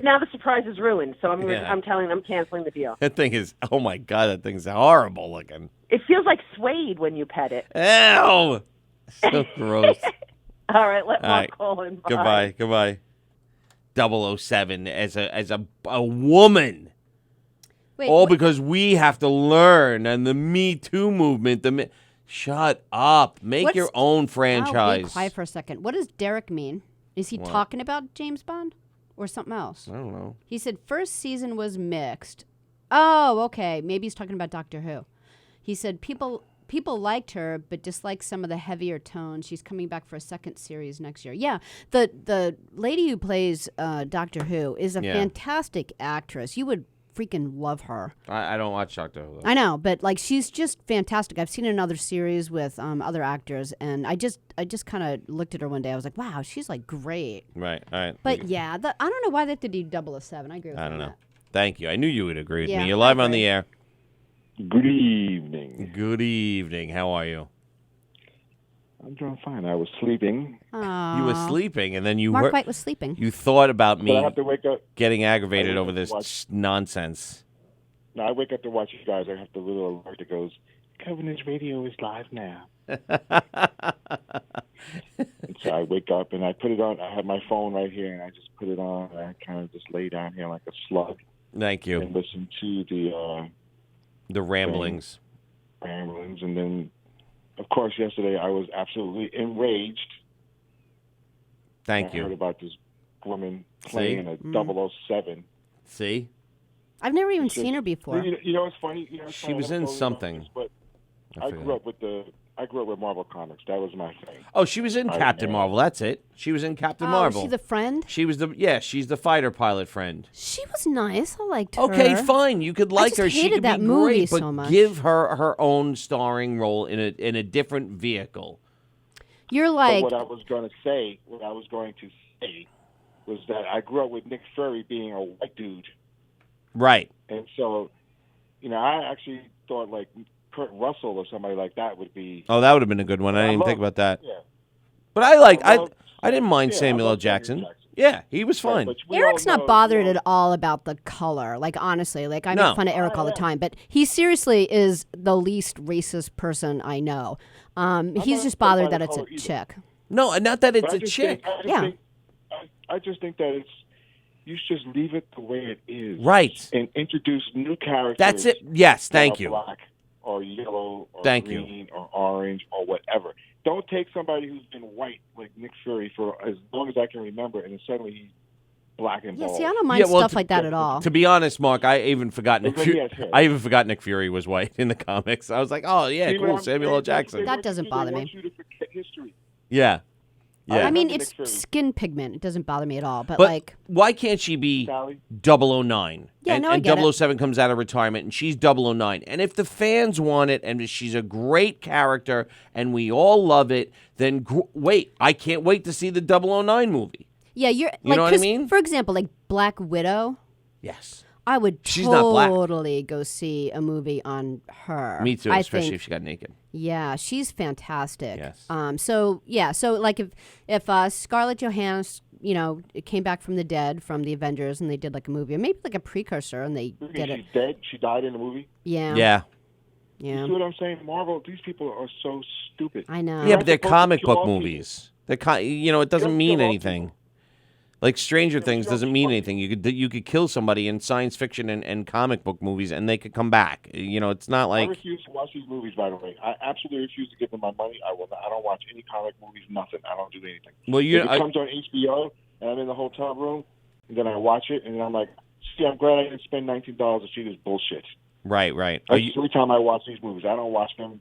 [SPEAKER 5] now the surprise is ruined. So
[SPEAKER 2] Yeah.
[SPEAKER 5] I'm canceling the deal.
[SPEAKER 2] That thing is, oh my God, that thing's horrible looking.
[SPEAKER 5] It feels like suede when you pet it.
[SPEAKER 2] Ew! So gross.
[SPEAKER 5] All right, let
[SPEAKER 2] All
[SPEAKER 5] Mark
[SPEAKER 2] right.
[SPEAKER 5] call in. Bye.
[SPEAKER 2] Goodbye. 007 as a woman.
[SPEAKER 3] Wait,
[SPEAKER 2] All because we have to learn and the Me Too movement. Shut up. Make
[SPEAKER 3] What's-
[SPEAKER 2] your own
[SPEAKER 3] oh,
[SPEAKER 2] franchise.
[SPEAKER 3] be quiet for a second. What does Derek mean? Is he
[SPEAKER 2] What?
[SPEAKER 3] talking about James Bond or something else?
[SPEAKER 2] I don't know.
[SPEAKER 3] He said first season was mixed. Oh, okay. Maybe he's talking about Doctor Who. He said people liked her, but disliked some of the heavier tones. She's coming back for a second series next year. Yeah, the lady who plays Doctor Who is a fantastic actress. You would freaking love her.
[SPEAKER 2] I don't watch Doctor Who.
[SPEAKER 3] I know, but like she's just fantastic. I've seen another series with other actors, and I just kind of looked at her one day. I was like, wow, she's like great.
[SPEAKER 2] Right. All right.
[SPEAKER 3] But yeah, I don't know why they have to do 007. I agree with
[SPEAKER 2] I don't
[SPEAKER 3] you
[SPEAKER 2] know.
[SPEAKER 3] on
[SPEAKER 2] Thank you. I knew you would agree with
[SPEAKER 3] Yeah,
[SPEAKER 2] me. You're
[SPEAKER 3] I
[SPEAKER 2] live on
[SPEAKER 3] agree.
[SPEAKER 2] the air.
[SPEAKER 6] Good evening.
[SPEAKER 2] Good evening. How are you?
[SPEAKER 6] I'm doing fine. I was sleeping,
[SPEAKER 3] that.
[SPEAKER 2] You were sleeping, and then you
[SPEAKER 3] Mark
[SPEAKER 2] heard,
[SPEAKER 3] White was sleeping.
[SPEAKER 2] you thought about
[SPEAKER 6] but I
[SPEAKER 2] me
[SPEAKER 6] have to wake up.
[SPEAKER 2] getting aggravated
[SPEAKER 6] I
[SPEAKER 2] over
[SPEAKER 6] have to
[SPEAKER 2] this
[SPEAKER 6] watch-
[SPEAKER 2] nonsense.
[SPEAKER 6] No, I wake up to watch you guys. I have the little alert that goes, Governor's Radio is live now. And so I wake up and I put it on. I have my phone right here, and I just put it on. And I kind of just lay down here like a slug
[SPEAKER 2] Thank you.
[SPEAKER 6] and listen to
[SPEAKER 2] The ramblings.
[SPEAKER 6] ramblings. And then, of course, yesterday I was absolutely enraged.
[SPEAKER 2] Thank
[SPEAKER 6] I heard
[SPEAKER 2] you.
[SPEAKER 6] about this woman playing a 007.
[SPEAKER 2] See?
[SPEAKER 3] I've never even
[SPEAKER 6] It's just-
[SPEAKER 3] seen her before.
[SPEAKER 6] You know what's funny? You know what's
[SPEAKER 2] She
[SPEAKER 6] funny?
[SPEAKER 2] was
[SPEAKER 6] I
[SPEAKER 2] in
[SPEAKER 6] never told you
[SPEAKER 2] something.
[SPEAKER 6] about this, but
[SPEAKER 2] I
[SPEAKER 6] I
[SPEAKER 2] forgot.
[SPEAKER 6] grew up with Marvel Comics. That was my thing.
[SPEAKER 2] Oh, she was in
[SPEAKER 6] I
[SPEAKER 2] Captain
[SPEAKER 6] know.
[SPEAKER 2] Marvel. That's it. She was in Captain
[SPEAKER 3] Oh,
[SPEAKER 2] Marvel.
[SPEAKER 3] is she the friend?
[SPEAKER 2] She's the fighter pilot friend.
[SPEAKER 3] She was nice. I liked her.
[SPEAKER 2] Okay, fine. You could like
[SPEAKER 3] just
[SPEAKER 2] her. She
[SPEAKER 3] hated
[SPEAKER 2] could
[SPEAKER 3] that
[SPEAKER 2] be
[SPEAKER 3] movie
[SPEAKER 2] great, but
[SPEAKER 3] so much.
[SPEAKER 2] give her her own starring role in a different vehicle.
[SPEAKER 3] You're
[SPEAKER 6] But
[SPEAKER 3] like,
[SPEAKER 6] what I was going to say was that I grew up with Nick Fury being a white dude,
[SPEAKER 2] Right.
[SPEAKER 6] and so, I actually thought like Kurt Russell or somebody like that would be.
[SPEAKER 2] Oh, that would have been a good one. I
[SPEAKER 6] I
[SPEAKER 2] didn't even
[SPEAKER 6] love-
[SPEAKER 2] think about that.
[SPEAKER 6] Yeah.
[SPEAKER 2] But I
[SPEAKER 6] I love-
[SPEAKER 2] didn't mind
[SPEAKER 6] yeah, I
[SPEAKER 2] Samuel L.
[SPEAKER 6] love Samuel
[SPEAKER 2] Jackson.
[SPEAKER 6] Jackson.
[SPEAKER 2] Yeah, he was
[SPEAKER 6] Right,
[SPEAKER 2] fine.
[SPEAKER 6] but we
[SPEAKER 3] Eric's
[SPEAKER 6] all
[SPEAKER 3] not
[SPEAKER 6] know,
[SPEAKER 3] bothered
[SPEAKER 6] you know,
[SPEAKER 3] at all about the color. Like, honestly, like I
[SPEAKER 2] No.
[SPEAKER 3] make fun of Eric all the
[SPEAKER 6] yeah.
[SPEAKER 3] time, but he seriously is the least racist person I know. He's
[SPEAKER 6] not
[SPEAKER 3] just
[SPEAKER 6] upset
[SPEAKER 3] bothered
[SPEAKER 6] by
[SPEAKER 3] that
[SPEAKER 6] the
[SPEAKER 3] it's a
[SPEAKER 6] color either.
[SPEAKER 3] chick.
[SPEAKER 2] No, not that
[SPEAKER 6] but
[SPEAKER 2] it's
[SPEAKER 6] I
[SPEAKER 2] a
[SPEAKER 6] just
[SPEAKER 2] chick.
[SPEAKER 6] I just think that it's. You should just leave it the way it is.
[SPEAKER 2] Right.
[SPEAKER 6] And introduce new characters.
[SPEAKER 2] That's it. Yes,
[SPEAKER 6] that
[SPEAKER 2] thank
[SPEAKER 6] are
[SPEAKER 2] you.
[SPEAKER 6] Black or yellow or
[SPEAKER 2] Thank you.
[SPEAKER 6] green or orange or whatever. Don't take somebody who's been white like Nick Fury for as long as I can remember, and then suddenly he's black and
[SPEAKER 3] Yeah,
[SPEAKER 6] bald.
[SPEAKER 3] see, I don't mind
[SPEAKER 2] Yeah, well,
[SPEAKER 3] stuff
[SPEAKER 2] to-
[SPEAKER 3] like that at all.
[SPEAKER 2] To be honest, Mark, I even forgot Nick
[SPEAKER 6] But
[SPEAKER 2] Fury.
[SPEAKER 6] yes, yes.
[SPEAKER 2] I even forgot Nick Fury was white in the comics. I was like, oh yeah,
[SPEAKER 6] See what
[SPEAKER 2] cool,
[SPEAKER 6] I'm
[SPEAKER 2] Samuel
[SPEAKER 6] saying?
[SPEAKER 2] L. Jackson.
[SPEAKER 3] That doesn't bother
[SPEAKER 6] They
[SPEAKER 3] me.
[SPEAKER 6] want you to forget history.
[SPEAKER 2] Yeah, yeah.
[SPEAKER 3] I mean,
[SPEAKER 6] remember
[SPEAKER 3] it's
[SPEAKER 6] Nick Fury.
[SPEAKER 3] skin pigment. It doesn't bother me at all. But
[SPEAKER 2] but
[SPEAKER 3] like,
[SPEAKER 2] why can't she be
[SPEAKER 6] Sally?
[SPEAKER 2] 009?
[SPEAKER 3] Yeah,
[SPEAKER 2] and,
[SPEAKER 3] no, I
[SPEAKER 2] and
[SPEAKER 3] get it.
[SPEAKER 2] 007 comes out of retirement and she's 009. And if the fans want it and she's a great character and we all love it, then wait, I can't wait to see the 009 movie.
[SPEAKER 3] yeah, you're
[SPEAKER 2] You
[SPEAKER 3] like,
[SPEAKER 2] know what I
[SPEAKER 3] 'cause,
[SPEAKER 2] mean?
[SPEAKER 3] for example, like Black Widow.
[SPEAKER 2] Yes.
[SPEAKER 3] I would
[SPEAKER 2] She's not black.
[SPEAKER 3] totally go see a movie on her.
[SPEAKER 2] Me too,
[SPEAKER 3] I
[SPEAKER 2] especially
[SPEAKER 3] think,
[SPEAKER 2] if she got naked.
[SPEAKER 3] yeah, she's fantastic.
[SPEAKER 2] Yes.
[SPEAKER 3] So like if Scarlett Johansson, came back from the dead from the Avengers and they did like a movie, or maybe like a precursor, and they
[SPEAKER 6] You think
[SPEAKER 3] did it.
[SPEAKER 6] she's dead? She died in the movie?
[SPEAKER 3] Yeah.
[SPEAKER 2] Yeah.
[SPEAKER 3] Yeah.
[SPEAKER 6] See what I'm saying? Marvel, these people are so stupid.
[SPEAKER 3] I know.
[SPEAKER 2] Yeah, but they're
[SPEAKER 6] supposed to
[SPEAKER 2] comic
[SPEAKER 6] kill
[SPEAKER 2] book
[SPEAKER 6] all people.
[SPEAKER 2] movies. They're it doesn't
[SPEAKER 6] don't
[SPEAKER 2] mean
[SPEAKER 6] kill all
[SPEAKER 2] anything. Like Stranger Things
[SPEAKER 6] you don't
[SPEAKER 2] doesn't mean
[SPEAKER 6] kill-
[SPEAKER 2] anything. You could kill somebody in science fiction and comic book movies, and they could come back. It's not
[SPEAKER 6] I
[SPEAKER 2] like
[SPEAKER 6] refuse to watch these movies. By the way, I absolutely refuse to give them my money. I will. I don't watch any comic movies. Nothing. I don't do anything.
[SPEAKER 2] well,
[SPEAKER 6] If it comes on HBO and I'm in the hotel room, and then I watch it, and then I'm like, see, I'm glad I didn't spend $19 to see this bullshit.
[SPEAKER 2] right.
[SPEAKER 6] That's every time I watch these movies. I don't watch them.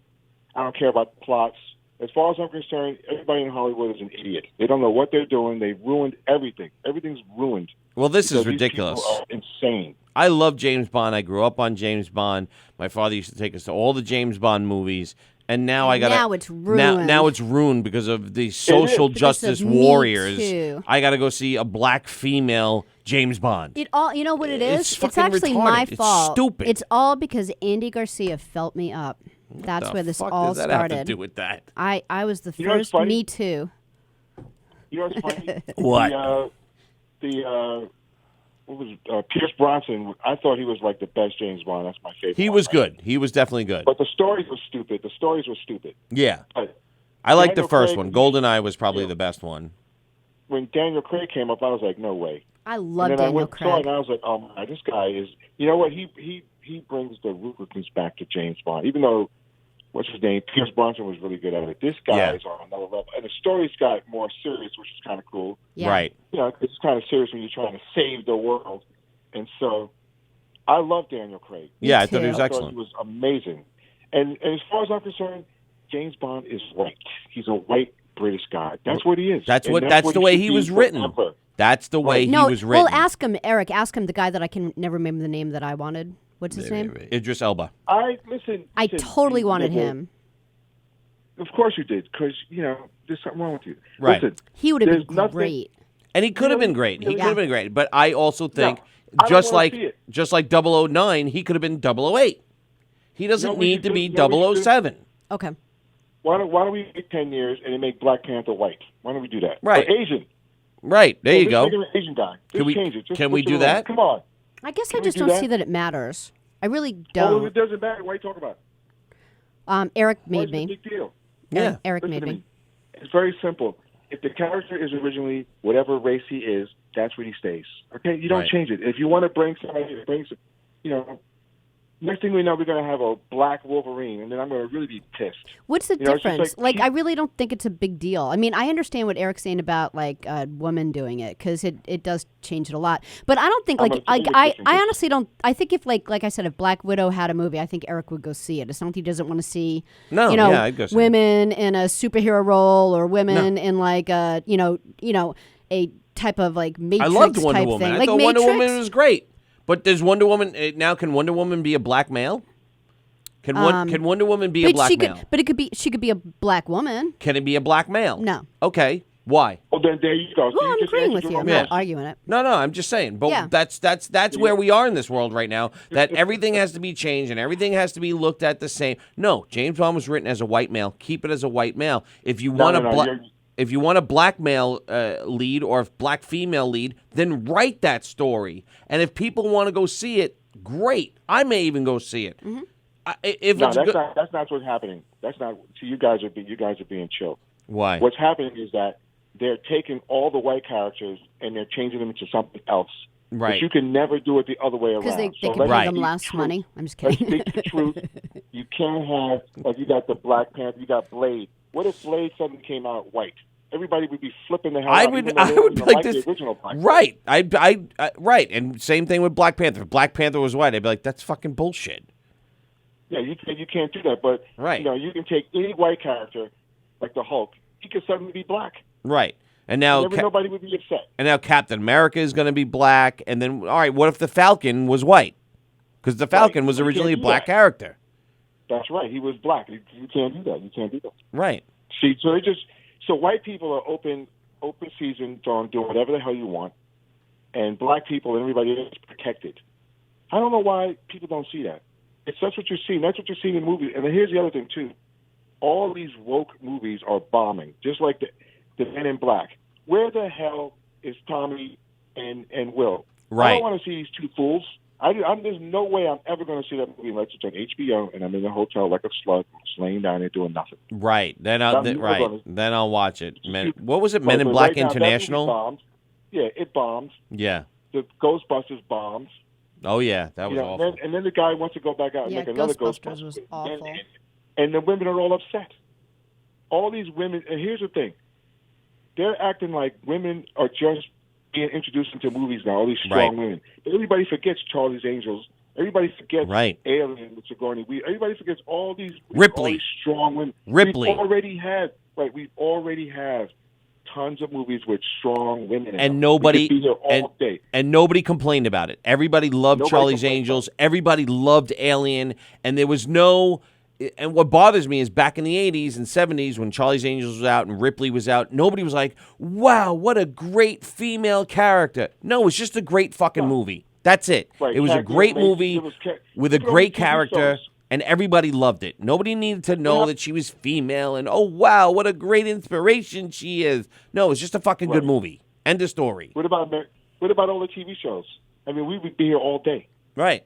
[SPEAKER 6] I don't care about the plots. As far as I'm concerned, everybody in Hollywood is an idiot. They don't know what they're doing. They've ruined everything. Everything's ruined.
[SPEAKER 2] Well, this is
[SPEAKER 6] Because these
[SPEAKER 2] ridiculous.
[SPEAKER 6] people are insane.
[SPEAKER 2] I love James Bond. I grew up on James Bond. My father used to take us to all the James Bond movies, and now I got
[SPEAKER 3] Now it's ruined.
[SPEAKER 2] Now it's ruined because of the social
[SPEAKER 3] Because
[SPEAKER 2] justice
[SPEAKER 3] of Me
[SPEAKER 2] warriors.
[SPEAKER 3] Too.
[SPEAKER 2] I got to go see a black female James Bond.
[SPEAKER 3] It all, you know what it is?
[SPEAKER 2] It's fucking
[SPEAKER 3] actually my
[SPEAKER 2] retarded. It's
[SPEAKER 3] fault.
[SPEAKER 2] stupid.
[SPEAKER 3] It's all because Andy Garcia felt me up. That's
[SPEAKER 2] the
[SPEAKER 3] where this
[SPEAKER 2] fuck
[SPEAKER 3] all
[SPEAKER 2] does that
[SPEAKER 3] started.
[SPEAKER 2] have to do with that?
[SPEAKER 3] I was the
[SPEAKER 6] You know what's
[SPEAKER 3] first
[SPEAKER 6] funny?
[SPEAKER 3] Me Too.
[SPEAKER 6] You know what's funny?
[SPEAKER 2] What?
[SPEAKER 6] What was it? Pierce Brosnan? I thought he was like the best James Bond. That's my favorite.
[SPEAKER 2] He
[SPEAKER 6] one.
[SPEAKER 2] was good. He was definitely good.
[SPEAKER 6] But the stories were stupid.
[SPEAKER 2] Yeah.
[SPEAKER 6] But
[SPEAKER 2] I liked the
[SPEAKER 6] Daniel
[SPEAKER 2] first
[SPEAKER 6] Craig-
[SPEAKER 2] one. GoldenEye was probably
[SPEAKER 6] Yeah.
[SPEAKER 2] the best one.
[SPEAKER 6] when Daniel Craig came up, I was like, no way.
[SPEAKER 3] I love
[SPEAKER 6] and then I
[SPEAKER 3] Daniel
[SPEAKER 6] went and saw it,
[SPEAKER 3] Craig.
[SPEAKER 6] and I was like, oh my, this guy is. You know what? He brings the ruthlessness back to James Bond, even though what's his name? Pierce Brosnan was really good at it. This guy is on another level. And the story's got more serious, which is kind of cool.
[SPEAKER 3] Yeah.
[SPEAKER 2] Right.
[SPEAKER 6] You know, it's kind of serious when you're trying to save the world. And so I love Daniel Craig.
[SPEAKER 2] Yeah, I thought he
[SPEAKER 3] too.
[SPEAKER 2] was
[SPEAKER 6] I thought
[SPEAKER 2] excellent.
[SPEAKER 6] he was amazing. And as far as I'm concerned, James Bond is white. He's a white British guy. That's what he is.
[SPEAKER 2] That's
[SPEAKER 6] And
[SPEAKER 2] what. That's the way
[SPEAKER 6] should
[SPEAKER 2] he
[SPEAKER 6] be
[SPEAKER 2] was written.
[SPEAKER 6] forever.
[SPEAKER 2] That's the way he
[SPEAKER 3] No,
[SPEAKER 2] was written.
[SPEAKER 3] well, ask him, Eric. Ask him, the guy that I can never remember the name that I wanted. What's his name?
[SPEAKER 2] Idris Elba.
[SPEAKER 6] I
[SPEAKER 3] totally wanted him.
[SPEAKER 6] Of course you did, because there's something wrong with you.
[SPEAKER 2] Right.
[SPEAKER 6] Listen,
[SPEAKER 3] He would have
[SPEAKER 6] there's
[SPEAKER 3] been
[SPEAKER 6] nothing-
[SPEAKER 3] great.
[SPEAKER 2] And he could have been great. He could have been great. But I also think,
[SPEAKER 6] I don't
[SPEAKER 2] just
[SPEAKER 6] wanna
[SPEAKER 2] like
[SPEAKER 6] see it.
[SPEAKER 2] just like 009, he could have been 008. He doesn't
[SPEAKER 6] we
[SPEAKER 2] need
[SPEAKER 6] should
[SPEAKER 2] to
[SPEAKER 6] do-
[SPEAKER 2] be
[SPEAKER 6] you know what we should do?
[SPEAKER 2] 007.
[SPEAKER 3] Okay.
[SPEAKER 6] Why don't we wait 10 years and then make Black Panther white? Why don't we do that?
[SPEAKER 2] Right.
[SPEAKER 6] Or Asian.
[SPEAKER 2] Right. There you
[SPEAKER 6] Just
[SPEAKER 2] go.
[SPEAKER 6] Make him an Asian guy. Just change it. Just
[SPEAKER 2] can we
[SPEAKER 6] switch it
[SPEAKER 2] do
[SPEAKER 6] around.
[SPEAKER 2] that?
[SPEAKER 6] Come on.
[SPEAKER 3] I guess I
[SPEAKER 6] Can we
[SPEAKER 3] just
[SPEAKER 6] do
[SPEAKER 3] don't
[SPEAKER 6] that?
[SPEAKER 3] see that it matters. I really
[SPEAKER 6] Well,
[SPEAKER 3] don't.
[SPEAKER 6] it doesn't matter. Why are you talking about it?
[SPEAKER 3] Eric
[SPEAKER 6] Why
[SPEAKER 3] made
[SPEAKER 6] is it a
[SPEAKER 3] me.
[SPEAKER 6] big deal?
[SPEAKER 2] Yeah.
[SPEAKER 3] Eric
[SPEAKER 6] Listen
[SPEAKER 3] made
[SPEAKER 6] to
[SPEAKER 3] me.
[SPEAKER 6] me. It's very simple. If the character is originally whatever race he is, that's where he stays. Okay? You don't
[SPEAKER 2] Right.
[SPEAKER 6] change it. If you want to bring somebody that brings, next thing we know, we're going to have a black Wolverine, and then I'm going to really be pissed.
[SPEAKER 3] What's the
[SPEAKER 6] You know, it's just
[SPEAKER 3] difference?
[SPEAKER 6] like
[SPEAKER 3] I really don't think it's a big deal. I mean, I understand what Eric's saying about like a woman doing it because it does change it a lot. But I don't think
[SPEAKER 6] I'm
[SPEAKER 3] like
[SPEAKER 6] a totally
[SPEAKER 3] I
[SPEAKER 6] different
[SPEAKER 3] honestly don't. I think if like I said, if Black Widow had a movie, I think Eric would go see it. It's something he doesn't want to see.
[SPEAKER 2] No, yeah, I'd go see it.
[SPEAKER 3] women in a superhero role or women in like a a type of like
[SPEAKER 2] I
[SPEAKER 3] Matrix
[SPEAKER 2] loved Wonder
[SPEAKER 3] type
[SPEAKER 2] Woman.
[SPEAKER 3] thing.
[SPEAKER 2] I
[SPEAKER 3] Like
[SPEAKER 2] thought Wonder
[SPEAKER 3] Matrix.
[SPEAKER 2] Woman was great. But does Wonder Woman now? Can Wonder Woman be a black male? Can Wonder Woman be a black male?
[SPEAKER 3] She could be a black woman.
[SPEAKER 2] Can it be a black male?
[SPEAKER 3] No.
[SPEAKER 2] Okay. Why?
[SPEAKER 6] Well, then there you go. So
[SPEAKER 3] Well,
[SPEAKER 6] you
[SPEAKER 3] I'm
[SPEAKER 6] just
[SPEAKER 3] agreeing
[SPEAKER 6] answered
[SPEAKER 3] with
[SPEAKER 6] your
[SPEAKER 3] you. I'm
[SPEAKER 6] own
[SPEAKER 3] not
[SPEAKER 6] question.
[SPEAKER 3] arguing it.
[SPEAKER 2] No, I'm just saying. But
[SPEAKER 3] Yeah.
[SPEAKER 2] that's where we are in this world right now. That everything has to be changed and everything has to be looked at the same. No, James Bond was written as a white male. Keep it as a white male. If you want if you want a black male lead or a black female lead, then write that story. And if people want to go see it, great. I may even go see it.
[SPEAKER 3] Mm-hmm.
[SPEAKER 2] If
[SPEAKER 6] No,
[SPEAKER 2] it's
[SPEAKER 6] that's
[SPEAKER 2] good,
[SPEAKER 6] not. That's not what's happening. That's not. See, you guys are being chill.
[SPEAKER 2] why?
[SPEAKER 6] What's happening is that they're taking all the white characters and they're changing them into something else.
[SPEAKER 2] Right.
[SPEAKER 6] But you can never do it the other way around.
[SPEAKER 3] Because they
[SPEAKER 6] So
[SPEAKER 3] can
[SPEAKER 6] let's
[SPEAKER 3] pay them
[SPEAKER 6] speak
[SPEAKER 3] less
[SPEAKER 6] truth.
[SPEAKER 3] money. I'm just
[SPEAKER 6] Let's
[SPEAKER 3] kidding.
[SPEAKER 6] speak the truth. You can't have, like, you got the Black Panther, you got Blade. What if Blade suddenly came out white? Everybody would be flipping the hell
[SPEAKER 2] I
[SPEAKER 6] out.
[SPEAKER 2] would
[SPEAKER 6] even though they
[SPEAKER 2] be
[SPEAKER 6] don't
[SPEAKER 2] like
[SPEAKER 6] even
[SPEAKER 2] this.
[SPEAKER 6] the original Black Panther.
[SPEAKER 2] Right. I right. And same thing with Black Panther. If Black Panther was white, I'd be like, that's fucking bullshit.
[SPEAKER 6] Yeah, you can't do that. But
[SPEAKER 2] Right.
[SPEAKER 6] You can take any white character, like the Hulk. He could suddenly be black.
[SPEAKER 2] Right. And now
[SPEAKER 6] Nobody would be upset.
[SPEAKER 2] and now Captain America is going to be black. And then, all right, what if the Falcon was white? Because the Falcon was
[SPEAKER 6] You
[SPEAKER 2] originally a
[SPEAKER 6] can't do
[SPEAKER 2] black
[SPEAKER 6] that.
[SPEAKER 2] character.
[SPEAKER 6] That's right. He was black. You can't do that. You can't do that.
[SPEAKER 2] Right.
[SPEAKER 6] See, so white people are open season on doing whatever the hell you want, and black people and everybody else is protected. I don't know why people don't see that. That's what you're seeing. That's what you're seeing in movies. And then here's the other thing too: all these woke movies are bombing, just like the Men in Black. Where the hell is Tommy and Will? I
[SPEAKER 2] Right.
[SPEAKER 6] don't want to see these two fools. There's no way I'm ever going to see that movie unless it's on HBO and I'm in a hotel like a slug, just laying down there doing nothing.
[SPEAKER 2] Right. Then I'll watch it. What was it?
[SPEAKER 6] But-
[SPEAKER 2] Men in
[SPEAKER 6] but
[SPEAKER 2] Black
[SPEAKER 6] right now, that
[SPEAKER 2] International?
[SPEAKER 6] movie bombed. Yeah, it bombed.
[SPEAKER 2] Yeah.
[SPEAKER 6] The Ghostbusters bombed.
[SPEAKER 2] Oh yeah, that was awful.
[SPEAKER 6] And then the guy wants to go back out and
[SPEAKER 3] Yeah,
[SPEAKER 6] make another
[SPEAKER 3] Ghostbusters
[SPEAKER 6] Ghostbusters.
[SPEAKER 3] was awful.
[SPEAKER 6] And the women are all upset. All these women, and here's the thing: they're acting like women are just being introduced into movies now. All these strong
[SPEAKER 2] Right.
[SPEAKER 6] women. Everybody forgets Charlie's Angels. Everybody forgets
[SPEAKER 2] Right.
[SPEAKER 6] Alien with Sigourney Weaver. Everybody forgets all these
[SPEAKER 2] Ripley.
[SPEAKER 6] all these strong women.
[SPEAKER 2] Ripley.
[SPEAKER 6] We've already have tons of movies with strong women in
[SPEAKER 2] And
[SPEAKER 6] them.
[SPEAKER 2] nobody
[SPEAKER 6] We could be here all day.
[SPEAKER 2] and nobody complained about it. Everybody loved
[SPEAKER 6] Nobody
[SPEAKER 2] Charlie's
[SPEAKER 6] complained
[SPEAKER 2] Angels. Everybody loved Alien, and there was no. And what bothers me is back in the 80s and 70s when Charlie's Angels was out and Ripley was out, nobody was like, "Wow, what a great female character." No, it was just a great fucking movie. That's it.
[SPEAKER 6] Right,
[SPEAKER 2] It was a
[SPEAKER 6] Cat
[SPEAKER 2] great
[SPEAKER 6] Grant,
[SPEAKER 2] movie
[SPEAKER 6] it was
[SPEAKER 2] with a
[SPEAKER 6] look at all
[SPEAKER 2] great
[SPEAKER 6] the TV
[SPEAKER 2] character,
[SPEAKER 6] shows.
[SPEAKER 2] and everybody loved it. Nobody needed to know
[SPEAKER 6] Yeah.
[SPEAKER 2] that she was female and, oh, wow, what a great inspiration she is. No, it's just a fucking good
[SPEAKER 6] Right.
[SPEAKER 2] movie. End of story.
[SPEAKER 6] What about all the TV shows? I mean, we would be here all day,
[SPEAKER 2] Right.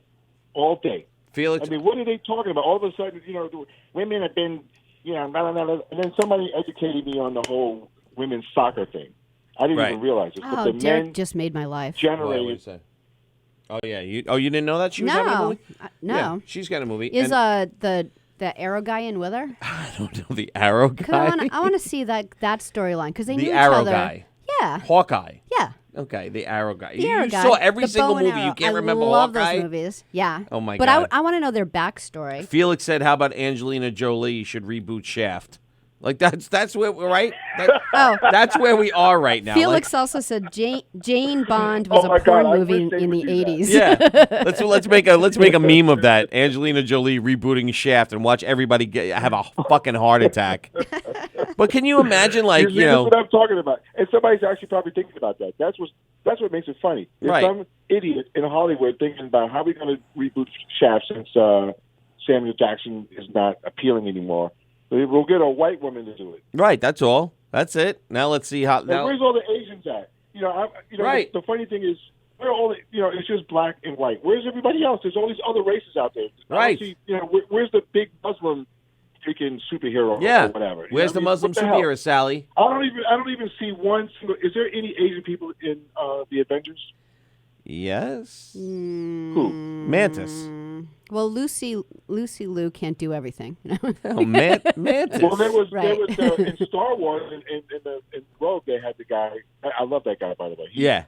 [SPEAKER 6] all day.
[SPEAKER 2] Felix.
[SPEAKER 6] I mean, what are they talking about? All of a sudden, the women have been, blah, blah, blah, and then somebody educated me on the whole women's soccer thing. I didn't
[SPEAKER 2] Right.
[SPEAKER 6] even realize it.
[SPEAKER 3] Oh,
[SPEAKER 6] But the
[SPEAKER 3] Derek
[SPEAKER 6] men
[SPEAKER 3] just made my life.
[SPEAKER 2] What did
[SPEAKER 6] generated.
[SPEAKER 2] you say? Oh yeah, you didn't know that she was having a
[SPEAKER 3] No,
[SPEAKER 2] movie?
[SPEAKER 3] no.
[SPEAKER 2] Yeah, she's got a movie.
[SPEAKER 3] Is
[SPEAKER 2] and-
[SPEAKER 3] the the arrow guy in with her?
[SPEAKER 2] I don't know, the Arrow
[SPEAKER 3] 'Cause
[SPEAKER 2] guy.
[SPEAKER 3] I want to see that storyline because they knew
[SPEAKER 2] The
[SPEAKER 3] each
[SPEAKER 2] Arrow
[SPEAKER 3] other.
[SPEAKER 2] guy.
[SPEAKER 3] Yeah.
[SPEAKER 2] Hawkeye.
[SPEAKER 3] Yeah.
[SPEAKER 2] Okay, the Arrow guy.
[SPEAKER 3] The Arrow
[SPEAKER 2] You
[SPEAKER 3] guy,
[SPEAKER 2] saw every
[SPEAKER 3] the
[SPEAKER 2] single
[SPEAKER 3] bow and
[SPEAKER 2] movie. You
[SPEAKER 3] arrow.
[SPEAKER 2] can't
[SPEAKER 3] I
[SPEAKER 2] remember
[SPEAKER 3] love
[SPEAKER 2] Hawkeye?
[SPEAKER 3] those movies. Yeah.
[SPEAKER 2] Oh, my
[SPEAKER 3] but
[SPEAKER 2] God.
[SPEAKER 3] I want to know their backstory.
[SPEAKER 2] Felix said, "How about Angelina Jolie should reboot Shaft?" Like that's where we're right.
[SPEAKER 3] Oh.
[SPEAKER 2] That's where we are right now.
[SPEAKER 3] Felix also said Jane Bond was
[SPEAKER 6] Oh my
[SPEAKER 3] a porn
[SPEAKER 6] God, I
[SPEAKER 3] movie
[SPEAKER 6] wish they
[SPEAKER 3] in
[SPEAKER 6] would
[SPEAKER 3] the
[SPEAKER 6] do that.
[SPEAKER 3] 80s.
[SPEAKER 2] Yeah, let's make a meme of that. Angelina Jolie rebooting Shaft and watch everybody have a fucking heart attack. But can you imagine, like,
[SPEAKER 6] You see, that's what I'm talking about. And somebody's actually probably thinking about that. That's what makes it funny. There's
[SPEAKER 2] Right.
[SPEAKER 6] some idiot in Hollywood thinking about how we're going to reboot Shaft since Samuel Jackson is not appealing anymore. We'll get a white woman to do it.
[SPEAKER 2] right? That's all. That's it. Now let's see how.
[SPEAKER 6] And
[SPEAKER 2] Now,
[SPEAKER 6] where's all the Asians at?
[SPEAKER 2] Right.
[SPEAKER 6] The funny thing is, we're all, it's just black and white. Where's everybody else? There's all these other races out there.
[SPEAKER 2] Right.
[SPEAKER 6] I don't see, where's the big Muslim freaking superhero
[SPEAKER 2] yeah.
[SPEAKER 6] or whatever?
[SPEAKER 2] Where's the Muslim
[SPEAKER 6] What the hell?
[SPEAKER 2] superhero, Sally?
[SPEAKER 6] I don't even see one single. Is there any Asian people in the Avengers?
[SPEAKER 2] Yes.
[SPEAKER 6] Who?
[SPEAKER 2] Mantis.
[SPEAKER 3] Well, Lucy Liu can't do everything.
[SPEAKER 2] Oh, Mantis.
[SPEAKER 6] Well, there was
[SPEAKER 3] Right.
[SPEAKER 6] in Star Wars in Rogue they had the guy. I love that guy, by the way.
[SPEAKER 2] Yeah.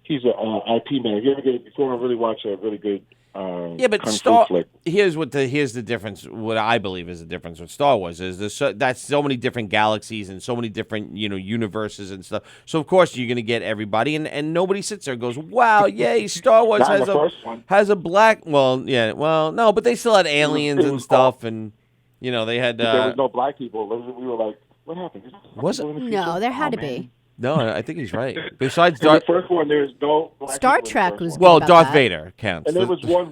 [SPEAKER 6] He's a IP man. If you ever really watch a really good
[SPEAKER 2] Yeah, but
[SPEAKER 6] kung fu flick.
[SPEAKER 2] here's the difference. What I believe is the difference with Star Wars is that's so many different galaxies and so many different universes and stuff. So of course you're going to get everybody, and nobody sits there and goes, "Wow, yay, Star Wars
[SPEAKER 6] Not in the first one.
[SPEAKER 2] has a black." Well, yeah, well, no, but they still had aliens
[SPEAKER 6] it
[SPEAKER 2] and
[SPEAKER 6] was
[SPEAKER 2] stuff, and they had.
[SPEAKER 6] There was no black people. We were like, what happened?
[SPEAKER 2] Was it?
[SPEAKER 3] No, there had to
[SPEAKER 6] man.
[SPEAKER 3] be.
[SPEAKER 2] No, I think he's right. Besides
[SPEAKER 6] In the
[SPEAKER 2] Darth,
[SPEAKER 6] first one, there was no black
[SPEAKER 3] Star
[SPEAKER 6] people in the
[SPEAKER 3] Trek
[SPEAKER 6] first
[SPEAKER 3] was
[SPEAKER 6] one.
[SPEAKER 3] good
[SPEAKER 2] well,
[SPEAKER 3] about
[SPEAKER 2] Darth
[SPEAKER 3] that.
[SPEAKER 2] Vader counts.
[SPEAKER 6] And there was one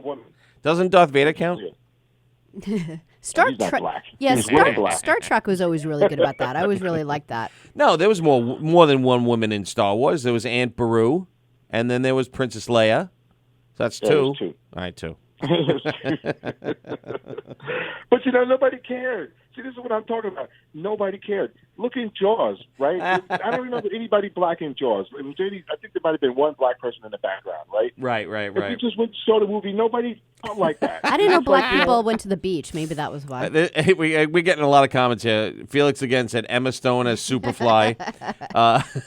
[SPEAKER 6] woman.
[SPEAKER 2] Doesn't Darth Vader count?
[SPEAKER 6] Yeah.
[SPEAKER 3] Star
[SPEAKER 6] He's not
[SPEAKER 3] Trek.
[SPEAKER 6] black.
[SPEAKER 3] Yeah,
[SPEAKER 6] He's white black.
[SPEAKER 3] Star Trek was always really good about that. I always really liked that.
[SPEAKER 2] No, there was more than one woman in Star Wars. There was Aunt Beru, and then there was Princess Leia. So that's
[SPEAKER 6] Yeah,
[SPEAKER 2] two.
[SPEAKER 6] there's two.
[SPEAKER 2] All right, two.
[SPEAKER 6] But nobody cared. See, this is what I'm talking about. Nobody cared. Look in Jaws, right? I don't remember anybody black in Jaws. I think there might have been one black person in the background, right?
[SPEAKER 2] Right.
[SPEAKER 6] If you just went to show the movie, nobody felt like that.
[SPEAKER 3] I didn't know
[SPEAKER 6] It's
[SPEAKER 3] black
[SPEAKER 6] like,
[SPEAKER 3] people went to the beach. Maybe that was why.
[SPEAKER 2] We're getting a lot of comments here. Felix again said Emma Stone as Superfly.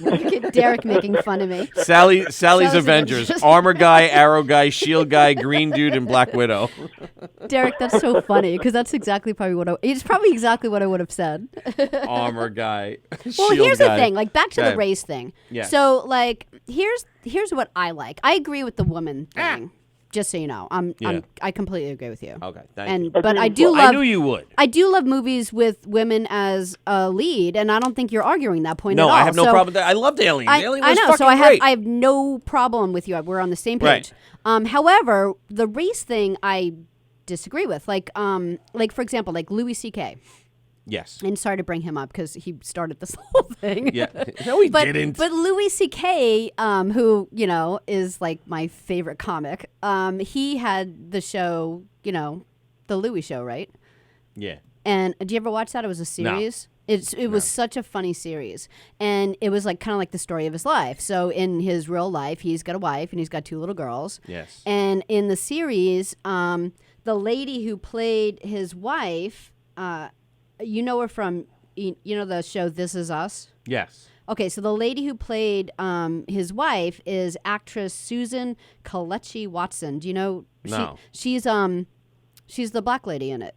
[SPEAKER 3] Look at Derek making fun of me.
[SPEAKER 2] Sally's
[SPEAKER 3] Sally's
[SPEAKER 2] Avengers.
[SPEAKER 3] Avengers.
[SPEAKER 2] Armor guy, arrow guy, shield guy, green dude, and Black Widow.
[SPEAKER 3] Derek, that's so funny because that's exactly it's probably exactly what I would have said.
[SPEAKER 2] Armor guy.
[SPEAKER 3] Well,
[SPEAKER 2] shield
[SPEAKER 3] here's
[SPEAKER 2] guy.
[SPEAKER 3] the thing. Like back to
[SPEAKER 2] Okay.
[SPEAKER 3] the race thing.
[SPEAKER 2] Yes.
[SPEAKER 3] So like here's what I like. I agree with the woman thing. Just so you know, I completely agree with you.
[SPEAKER 2] Okay, thank you.
[SPEAKER 3] But I
[SPEAKER 6] Agreed.
[SPEAKER 3] do
[SPEAKER 6] Well,
[SPEAKER 3] love.
[SPEAKER 2] I knew you would.
[SPEAKER 3] I do love movies with women as a lead, and I don't think you're arguing that point
[SPEAKER 2] No,
[SPEAKER 3] at all.
[SPEAKER 2] I have no
[SPEAKER 3] So
[SPEAKER 2] problem with that. I loved Aliens.
[SPEAKER 3] I
[SPEAKER 2] Alien
[SPEAKER 3] I
[SPEAKER 2] was
[SPEAKER 3] know,
[SPEAKER 2] fucking
[SPEAKER 3] so I
[SPEAKER 2] great.
[SPEAKER 3] have no problem with you. We're on the same page.
[SPEAKER 2] Right.
[SPEAKER 3] However, the race thing I disagree with. Like for example, like Louis C.K.
[SPEAKER 2] Yes.
[SPEAKER 3] And sorry to bring him up because he started this whole thing.
[SPEAKER 2] Yeah. No, he
[SPEAKER 3] but,
[SPEAKER 2] didn't.
[SPEAKER 3] But Louis C.K., who, is like my favorite comic, he had the show, The Louis Show, right?
[SPEAKER 2] Yeah.
[SPEAKER 3] And do you ever watch that? It was a series. It was such a funny series. And it was like kind of like the story of his life. So in his real life, he's got a wife and he's got 2 little girls.
[SPEAKER 2] Yes.
[SPEAKER 3] And in the series, the lady who played his wife, you know her from, the show This Is Us?
[SPEAKER 2] Yes.
[SPEAKER 3] Okay, so the lady who played his wife is actress Susan Kelechi Watson. Do you know?
[SPEAKER 2] No.
[SPEAKER 3] She's the black lady in it.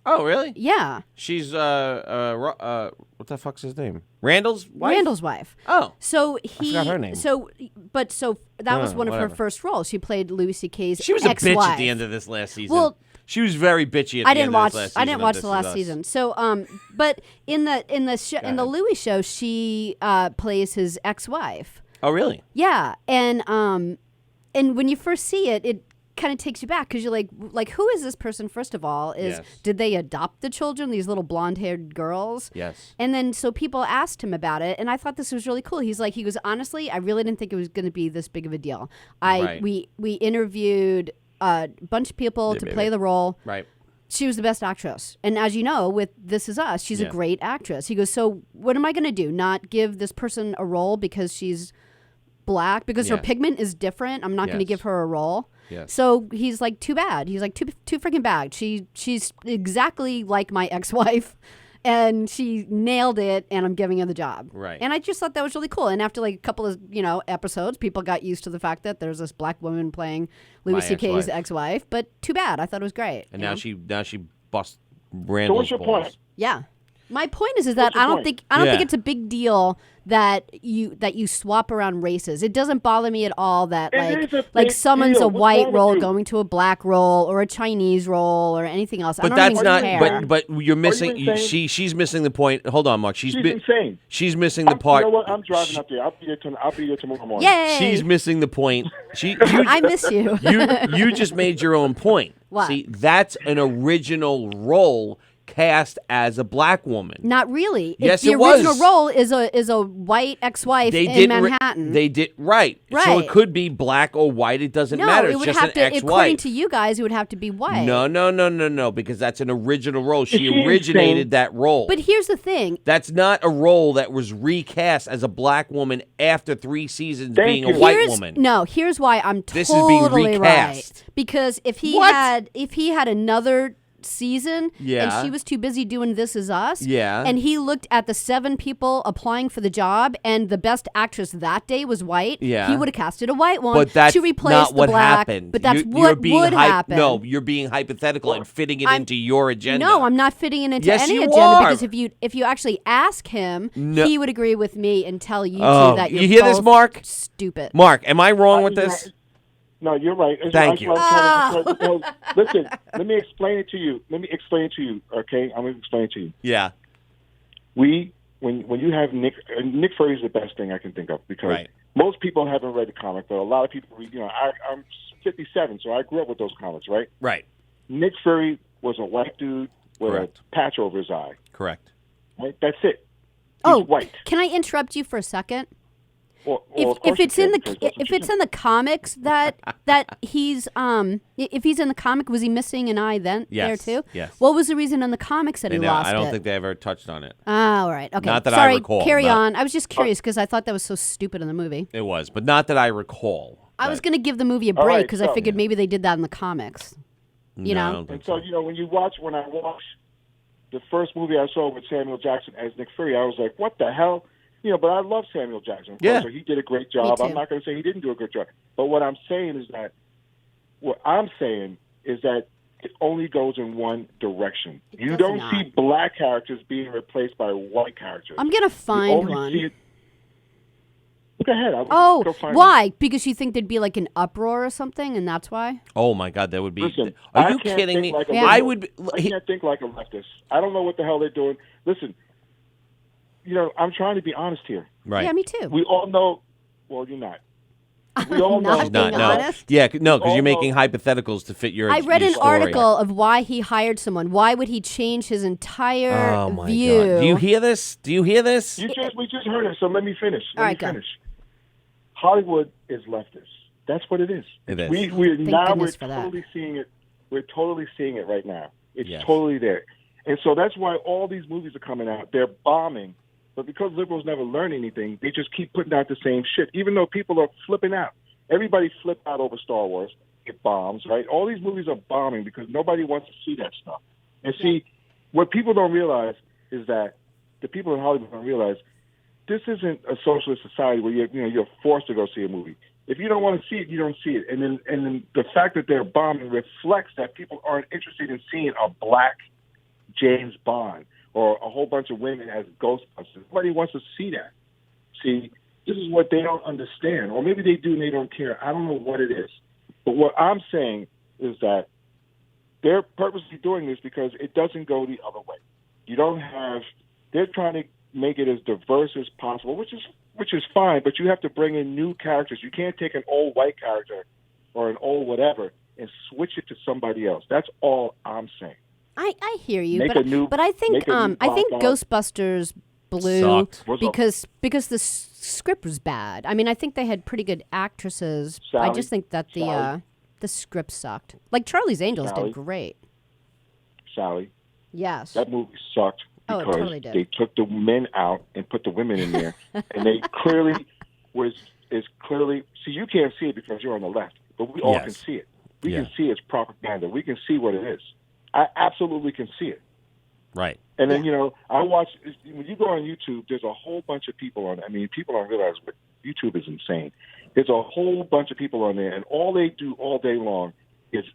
[SPEAKER 2] Oh, really?
[SPEAKER 3] Yeah,
[SPEAKER 2] She's what the fuck's his name? Randall's wife.
[SPEAKER 3] Randall's wife.
[SPEAKER 2] Oh.
[SPEAKER 3] So he.
[SPEAKER 2] forgot her name.
[SPEAKER 3] So that was one of
[SPEAKER 2] whatever.
[SPEAKER 3] her first roles. She played Louis C.K.'s
[SPEAKER 2] She was a
[SPEAKER 3] ex-wife.
[SPEAKER 2] bitch at the end of this last season.
[SPEAKER 3] Well,
[SPEAKER 2] she was very bitchy at
[SPEAKER 3] I
[SPEAKER 2] the
[SPEAKER 3] didn't
[SPEAKER 2] end
[SPEAKER 3] watch.
[SPEAKER 2] of this last season.
[SPEAKER 3] I didn't watch
[SPEAKER 2] of
[SPEAKER 3] the
[SPEAKER 2] This
[SPEAKER 3] last
[SPEAKER 2] Is Us.
[SPEAKER 3] season. So, but in the Louis show, she plays his ex-wife.
[SPEAKER 2] Oh, really?
[SPEAKER 3] Yeah, and when you first see it, it kind of takes you back because you're like, who is this person? First of all,
[SPEAKER 2] Yes.
[SPEAKER 3] did they adopt the children? These little blonde-haired girls.
[SPEAKER 2] Yes.
[SPEAKER 3] And then so people asked him about it, and I thought this was really cool. He goes, honestly, I really didn't think it was going to be this big of a deal.
[SPEAKER 2] Right.
[SPEAKER 3] We interviewed a bunch of people to play the role.
[SPEAKER 2] Right.
[SPEAKER 3] She was the best actress. And as you know, with This Is Us, she's a
[SPEAKER 2] Yeah.
[SPEAKER 3] great actress. He goes, so what am I going to do? Not give this person a role because she's black? Because her
[SPEAKER 2] Yes.
[SPEAKER 3] pigment is different? I'm not going to
[SPEAKER 2] Yes.
[SPEAKER 3] give her a role?
[SPEAKER 2] Yes.
[SPEAKER 3] So he's like, too bad. He's like, too freaking bad. She's exactly like my ex-wife, and she nailed it, and I'm giving her the job.
[SPEAKER 2] Right.
[SPEAKER 3] And I just thought that was really cool. And after like a couple of episodes, people got used to the fact that there's this black woman playing Louis
[SPEAKER 2] My
[SPEAKER 3] C.K.'s
[SPEAKER 2] ex-wife.
[SPEAKER 3] ex-wife. But too bad. I thought it was great.
[SPEAKER 2] And
[SPEAKER 3] you
[SPEAKER 2] now
[SPEAKER 3] know?
[SPEAKER 2] she busts Randall's
[SPEAKER 6] what's your
[SPEAKER 2] balls.
[SPEAKER 6] point?
[SPEAKER 3] Yeah. My point is that
[SPEAKER 6] your
[SPEAKER 3] I don't
[SPEAKER 6] point?
[SPEAKER 3] think
[SPEAKER 2] Yeah.
[SPEAKER 3] it's a big deal that you swap around races. It doesn't bother me at all that
[SPEAKER 6] It is a
[SPEAKER 3] like
[SPEAKER 6] big
[SPEAKER 3] someone's
[SPEAKER 6] deal.
[SPEAKER 3] a
[SPEAKER 6] What's
[SPEAKER 3] white
[SPEAKER 6] wrong with
[SPEAKER 3] role
[SPEAKER 6] you?
[SPEAKER 3] going to a black role or a Chinese role or anything else. I
[SPEAKER 2] But
[SPEAKER 3] don't
[SPEAKER 2] that's
[SPEAKER 3] even
[SPEAKER 2] not.
[SPEAKER 3] care.
[SPEAKER 2] But you're missing.
[SPEAKER 6] insane?
[SPEAKER 2] She's missing the point. Hold on, Mark.
[SPEAKER 6] She's insane.
[SPEAKER 2] She's missing the part.
[SPEAKER 6] You know what? I'm driving up there. I'll be there tomorrow morning.
[SPEAKER 3] Yay!
[SPEAKER 2] She's missing the point.
[SPEAKER 3] I miss you.
[SPEAKER 2] You just made your own point.
[SPEAKER 3] What?
[SPEAKER 2] See, that's an original role cast as a black woman.
[SPEAKER 3] Not really.
[SPEAKER 2] Yes,
[SPEAKER 3] the
[SPEAKER 2] it was.
[SPEAKER 3] original role is a white ex-wife in Manhattan.
[SPEAKER 2] They did right. So
[SPEAKER 3] Right.
[SPEAKER 2] it could be black or white. It doesn't
[SPEAKER 3] no,
[SPEAKER 2] matter.
[SPEAKER 3] it
[SPEAKER 2] It's
[SPEAKER 3] would
[SPEAKER 2] just
[SPEAKER 3] have
[SPEAKER 2] an
[SPEAKER 3] to.
[SPEAKER 2] ex-wife.
[SPEAKER 3] According to you guys, it would have to be white.
[SPEAKER 2] No, because that's an original role. She
[SPEAKER 6] Is she
[SPEAKER 2] originated
[SPEAKER 6] insane?
[SPEAKER 2] that role.
[SPEAKER 3] But here's the thing.
[SPEAKER 2] That's not a role that was recast as a black woman after 3 seasons
[SPEAKER 6] Thank
[SPEAKER 2] being
[SPEAKER 6] you.
[SPEAKER 2] a white
[SPEAKER 3] here's,
[SPEAKER 2] woman.
[SPEAKER 3] No, here's why I'm
[SPEAKER 2] This is being
[SPEAKER 3] totally right.
[SPEAKER 2] recast.
[SPEAKER 3] Because if he
[SPEAKER 2] What?
[SPEAKER 3] had another season
[SPEAKER 2] Yeah.
[SPEAKER 3] and she was too busy doing This Is Us,
[SPEAKER 2] Yeah.
[SPEAKER 3] and he looked at the 7 people applying for the job and the best actress that day was white,
[SPEAKER 2] Yeah.
[SPEAKER 3] he would have casted a white one
[SPEAKER 2] But that's
[SPEAKER 3] to replace
[SPEAKER 2] not
[SPEAKER 3] the
[SPEAKER 2] what
[SPEAKER 3] black.
[SPEAKER 2] happened.
[SPEAKER 3] But that's
[SPEAKER 2] You're
[SPEAKER 3] what
[SPEAKER 2] being
[SPEAKER 3] would happen.
[SPEAKER 2] No, you're being hypothetical and fitting it into your agenda.
[SPEAKER 3] No, I'm not fitting it into
[SPEAKER 2] Yes,
[SPEAKER 3] any
[SPEAKER 2] you
[SPEAKER 3] agenda
[SPEAKER 2] are.
[SPEAKER 3] because if you actually ask him,
[SPEAKER 2] No.
[SPEAKER 3] he would agree with me and tell you
[SPEAKER 2] Oh,
[SPEAKER 3] two that you're
[SPEAKER 2] you hear this,
[SPEAKER 3] both
[SPEAKER 2] Mark?
[SPEAKER 3] stupid.
[SPEAKER 2] Mark, am I wrong with
[SPEAKER 6] You're
[SPEAKER 2] this?
[SPEAKER 6] right. No, you're right.
[SPEAKER 2] Thank you.
[SPEAKER 6] Listen, let me explain it to you. Okay, I'm going to explain it to you.
[SPEAKER 2] Yeah.
[SPEAKER 6] When you have Nick Fury is the best thing I can think of because
[SPEAKER 2] Right.
[SPEAKER 6] most people haven't read the comic, but a lot of people read. I'm 57, so I grew up with those comics, right?
[SPEAKER 2] Right.
[SPEAKER 6] Nick Fury was a white dude with
[SPEAKER 2] Correct.
[SPEAKER 6] a patch over his eye.
[SPEAKER 2] Correct.
[SPEAKER 6] Right? That's it. He's white.
[SPEAKER 3] Can I interrupt you for a second?
[SPEAKER 6] Well, of
[SPEAKER 3] If
[SPEAKER 6] course
[SPEAKER 3] it's
[SPEAKER 6] you
[SPEAKER 3] in
[SPEAKER 6] can,
[SPEAKER 3] the
[SPEAKER 6] because that's what
[SPEAKER 3] if
[SPEAKER 6] you
[SPEAKER 3] it's
[SPEAKER 6] do.
[SPEAKER 3] in the comics that he's if he's in the comic, was he missing an eye then
[SPEAKER 2] Yes,
[SPEAKER 3] there too?
[SPEAKER 2] yes.
[SPEAKER 3] What was the reason in the comics that he
[SPEAKER 2] And,
[SPEAKER 3] lost
[SPEAKER 2] I don't
[SPEAKER 3] it?
[SPEAKER 2] think they ever touched on it.
[SPEAKER 3] Oh, all right. Okay.
[SPEAKER 2] Not that I
[SPEAKER 3] Sorry.
[SPEAKER 2] recall,
[SPEAKER 3] Carry
[SPEAKER 2] not-
[SPEAKER 3] on. I was just curious because I thought that was so stupid in the movie.
[SPEAKER 2] It was, but not that I recall.
[SPEAKER 3] I was going to give the movie a
[SPEAKER 6] All
[SPEAKER 3] break
[SPEAKER 6] right,
[SPEAKER 3] because I
[SPEAKER 6] so-
[SPEAKER 3] figured maybe they did that in the comics. You
[SPEAKER 2] No, I
[SPEAKER 3] know?
[SPEAKER 2] don't think
[SPEAKER 6] And so,
[SPEAKER 2] so.
[SPEAKER 6] when I watched the first movie I saw with Samuel Jackson as Nick Fury, I was like, what the hell? But I love Samuel Jackson.
[SPEAKER 2] Yeah.
[SPEAKER 6] So he did a great job.
[SPEAKER 3] too.
[SPEAKER 6] I'm not going to say he didn't do a good job. But what I'm saying is that it only goes in one direction. You
[SPEAKER 3] does
[SPEAKER 6] don't
[SPEAKER 3] not.
[SPEAKER 6] see black characters being replaced by white characters.
[SPEAKER 3] I'm going to
[SPEAKER 6] You
[SPEAKER 3] find
[SPEAKER 6] only
[SPEAKER 3] one.
[SPEAKER 6] see it- Go ahead. Go
[SPEAKER 3] Oh,
[SPEAKER 6] find
[SPEAKER 3] why? Because you think there'd be like an uproar or something, and that's why?
[SPEAKER 2] Oh my God, that would be.
[SPEAKER 6] Listen,
[SPEAKER 2] Are
[SPEAKER 6] I
[SPEAKER 2] you
[SPEAKER 6] can't
[SPEAKER 2] kidding
[SPEAKER 6] think
[SPEAKER 2] me?
[SPEAKER 6] like a
[SPEAKER 3] Yeah.
[SPEAKER 2] I
[SPEAKER 6] liberal.
[SPEAKER 2] would.
[SPEAKER 6] I can't think like a leftist. I don't know what the hell they're doing. Listen, I'm trying to be honest here.
[SPEAKER 2] Right.
[SPEAKER 3] Yeah, me too.
[SPEAKER 6] We all know. Well, you're not. We all know.
[SPEAKER 3] Not
[SPEAKER 2] She's not.
[SPEAKER 3] being
[SPEAKER 2] No.
[SPEAKER 3] honest?
[SPEAKER 2] Yeah. No, because
[SPEAKER 6] all
[SPEAKER 2] you're
[SPEAKER 6] know-
[SPEAKER 2] making hypotheticals to fit your.
[SPEAKER 3] I read
[SPEAKER 2] your
[SPEAKER 3] an
[SPEAKER 2] story.
[SPEAKER 3] article of why he hired someone. Why would he change his entire
[SPEAKER 2] Oh my
[SPEAKER 3] view?
[SPEAKER 2] God! Do you hear this? Do you hear this?
[SPEAKER 6] We just heard it. So let me finish.
[SPEAKER 3] All right, go.
[SPEAKER 6] Let me finish. Hollywood is leftist. That's what it is.
[SPEAKER 2] It is.
[SPEAKER 6] We're
[SPEAKER 3] goodness for that.
[SPEAKER 6] totally seeing it. We're totally seeing it right now. It's
[SPEAKER 2] Yes.
[SPEAKER 6] totally there, and so that's why all these movies are coming out. They're bombing, but because liberals never learn anything, they just keep putting out the same shit. Even though people are flipping out, everybody flipped out over Star Wars. It bombs, right? All these movies are bombing because nobody wants to see that stuff. And see, what people don't realize is that the people in Hollywood don't realize this isn't a socialist society where you're forced to go see a movie. If you don't want to see it, you don't see it. And then the fact that they're bombing reflects that people aren't interested in seeing a black James Bond or a whole bunch of women as Ghostbusters. Nobody wants to see that. See, this is what they don't understand. Or maybe they do and they don't care. I don't know what it is. But what I'm saying is that they're purposely doing this because it doesn't go the other way. They're trying to make it as diverse as possible, which is fine, but you have to bring in new characters. You can't take an old white character or an old whatever and switch it to somebody else. That's all I'm saying.
[SPEAKER 3] I hear you,
[SPEAKER 6] Make
[SPEAKER 3] but
[SPEAKER 6] a new-
[SPEAKER 3] but I think
[SPEAKER 6] make a new
[SPEAKER 3] I think
[SPEAKER 6] Bond.
[SPEAKER 3] Ghostbusters blew
[SPEAKER 2] Sucked.
[SPEAKER 6] What's up?
[SPEAKER 3] because the script was bad. I mean, I think they had pretty good actresses. I
[SPEAKER 6] Sally?
[SPEAKER 3] just think that
[SPEAKER 6] Sally?
[SPEAKER 3] the script sucked. Like Charlie's Angels
[SPEAKER 6] Sally?
[SPEAKER 3] did great.
[SPEAKER 6] Sally,
[SPEAKER 3] Yes.
[SPEAKER 6] that movie sucked
[SPEAKER 3] Oh, it
[SPEAKER 6] because
[SPEAKER 3] totally did.
[SPEAKER 6] they took the men out and put the women in there, and they clearly see, you can't see it because you're on the left, but we all
[SPEAKER 2] Yes.
[SPEAKER 6] can see it. We
[SPEAKER 2] Yeah.
[SPEAKER 6] can see it's propaganda. We can see what it is. I absolutely can see it.
[SPEAKER 2] Right.
[SPEAKER 6] And then, I watch, when you go on YouTube, there's a whole bunch of people on, people don't realize, but YouTube is insane. There's a whole bunch of people on there, and all they do all day long is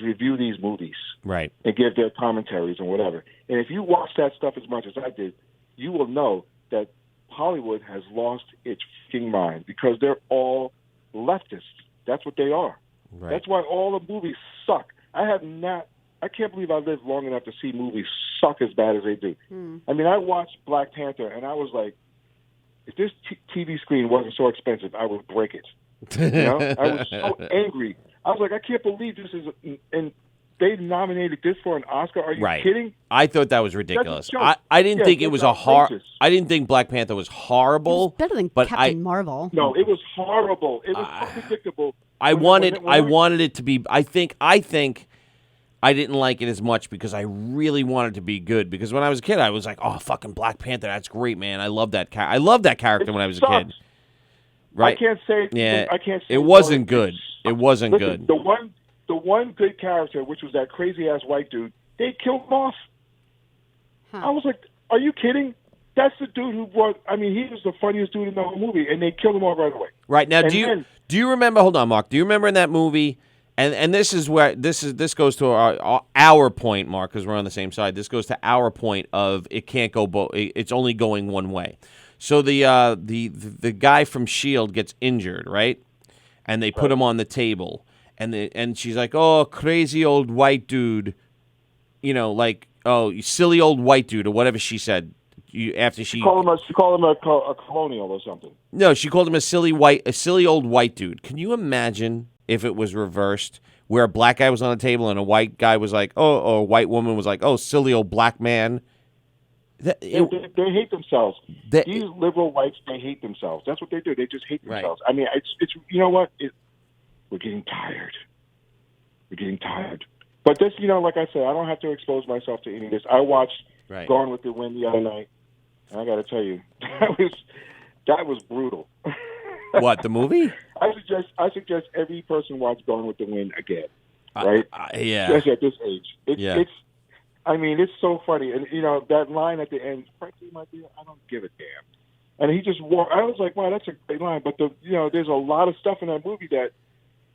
[SPEAKER 6] review these movies.
[SPEAKER 2] Right.
[SPEAKER 6] And give their commentaries and whatever. And if you watch that stuff as much as I did, you will know that Hollywood has lost its freaking mind because they're all leftists. That's what they are.
[SPEAKER 2] Right.
[SPEAKER 6] That's why all the movies suck. I can't believe I lived long enough to see movies suck as bad as they do. I watched Black Panther, and I was like, if this TV screen wasn't so expensive, I would break it. I was so angry. I was like, I can't believe this is, and they nominated this for an Oscar. Are you kidding?
[SPEAKER 2] I thought that was ridiculous.
[SPEAKER 6] That's a joke.
[SPEAKER 2] I didn't think it was
[SPEAKER 6] outrageous.
[SPEAKER 2] I didn't think Black Panther was horrible.
[SPEAKER 3] It was better than Captain Marvel.
[SPEAKER 6] No, it was horrible. It was unpredictable.
[SPEAKER 2] I wanted it to be. I think I didn't like it as much because I really wanted to be good. Because when I was a kid, I was like, "Oh, fucking Black Panther, that's great, man! I love that I loved that character when I was a kid." Right?
[SPEAKER 6] I can't say.
[SPEAKER 2] Yeah.
[SPEAKER 6] I can't say
[SPEAKER 2] it wasn't good. It wasn't
[SPEAKER 6] good. The one good character, which was that crazy ass white dude, they killed him off. I was like, "Are you kidding?" That's the dude who brought. He was the funniest dude in the whole movie, and they killed him off right away.
[SPEAKER 2] Right now, do you remember? Hold on, Mark. Do you remember in that movie? And this is where this goes to our point, Mark, because we're on the same side. This goes to our point of it can't go both. It's only going one way. So the guy from S.H.I.E.L.D. gets injured, right? And they put him on the table, and she's like, "Oh, crazy old white dude," "Oh, you silly old white dude," or whatever she said. She
[SPEAKER 6] called him a colonial or something.
[SPEAKER 2] No, she called him a silly old white dude. Can you imagine if it was reversed, where a black guy was on the table and a white guy was like, "Oh," or a white woman was like, "Oh, silly old black man."
[SPEAKER 6] They hate themselves. These liberal whites, they hate themselves. That's what they do. They just hate themselves.
[SPEAKER 2] Right.
[SPEAKER 6] It's you know what? We're getting tired. But this, like I said, I don't have to expose myself to any of this. I watched Gone with the Wind the other night, and I got to tell you, that was brutal.
[SPEAKER 2] What, the movie?
[SPEAKER 6] I suggest every person watch Gone with the Wind again. Right?
[SPEAKER 2] Yeah.
[SPEAKER 6] Especially at this age. It's so funny. And, that line at the end, frankly, my dear, I don't give a damn. And he just walked. I was like, wow, that's a great line. But, there's a lot of stuff in that movie that.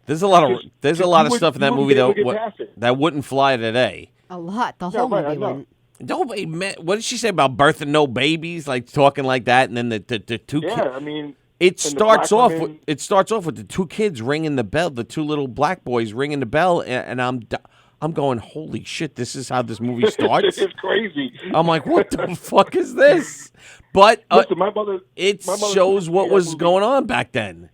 [SPEAKER 2] There's a lot of stuff in that movie that wouldn't fly today.
[SPEAKER 3] A lot. The whole movie wouldn't.
[SPEAKER 2] Nobody, what did she say about birthing no babies? Like talking like that, and then the two kids.
[SPEAKER 6] Yeah,
[SPEAKER 2] It starts off with the two kids ringing the bell, the two little black boys ringing the bell, and I'm going, holy shit, this is how this movie starts?
[SPEAKER 6] It's crazy.
[SPEAKER 2] I'm like, what the fuck is this? But
[SPEAKER 6] listen,
[SPEAKER 2] it shows what was going on back then.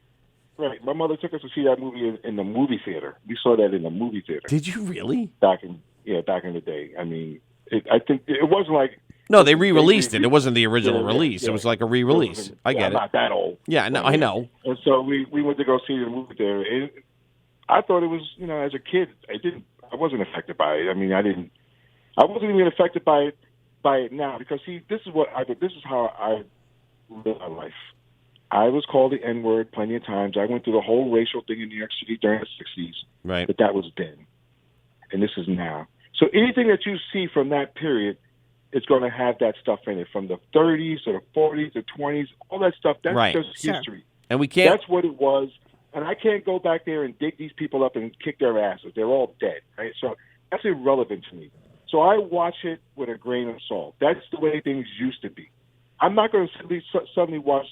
[SPEAKER 6] Right. My mother took us to see that movie in the movie theater. We saw that in the movie theater.
[SPEAKER 2] Did you really?
[SPEAKER 6] Back in the day. I think it wasn't like...
[SPEAKER 2] No, they re-released it. It wasn't the original release. Yeah. It was like a re-release. I get it.
[SPEAKER 6] I'm not that old.
[SPEAKER 2] Yeah, no, I know.
[SPEAKER 6] And so we went to go see the movie there. And I thought it was, as a kid, I wasn't affected by it. I wasn't even affected by it now because, see, this is how I live my life. I was called the N-word plenty of times. I went through the whole racial thing in New York City during the 60s.
[SPEAKER 2] Right.
[SPEAKER 6] But that was then. And this is now. So anything that you see from that period, it's going to have that stuff in it, from the 30s to the 40s to 20s, all that stuff. That's just history.
[SPEAKER 2] And we can't.
[SPEAKER 6] That's what it was. And I can't go back there and dig these people up and kick their asses. They're all dead, right? So that's irrelevant to me. So I watch it with a grain of salt. That's the way things used to be. I'm not going to suddenly watch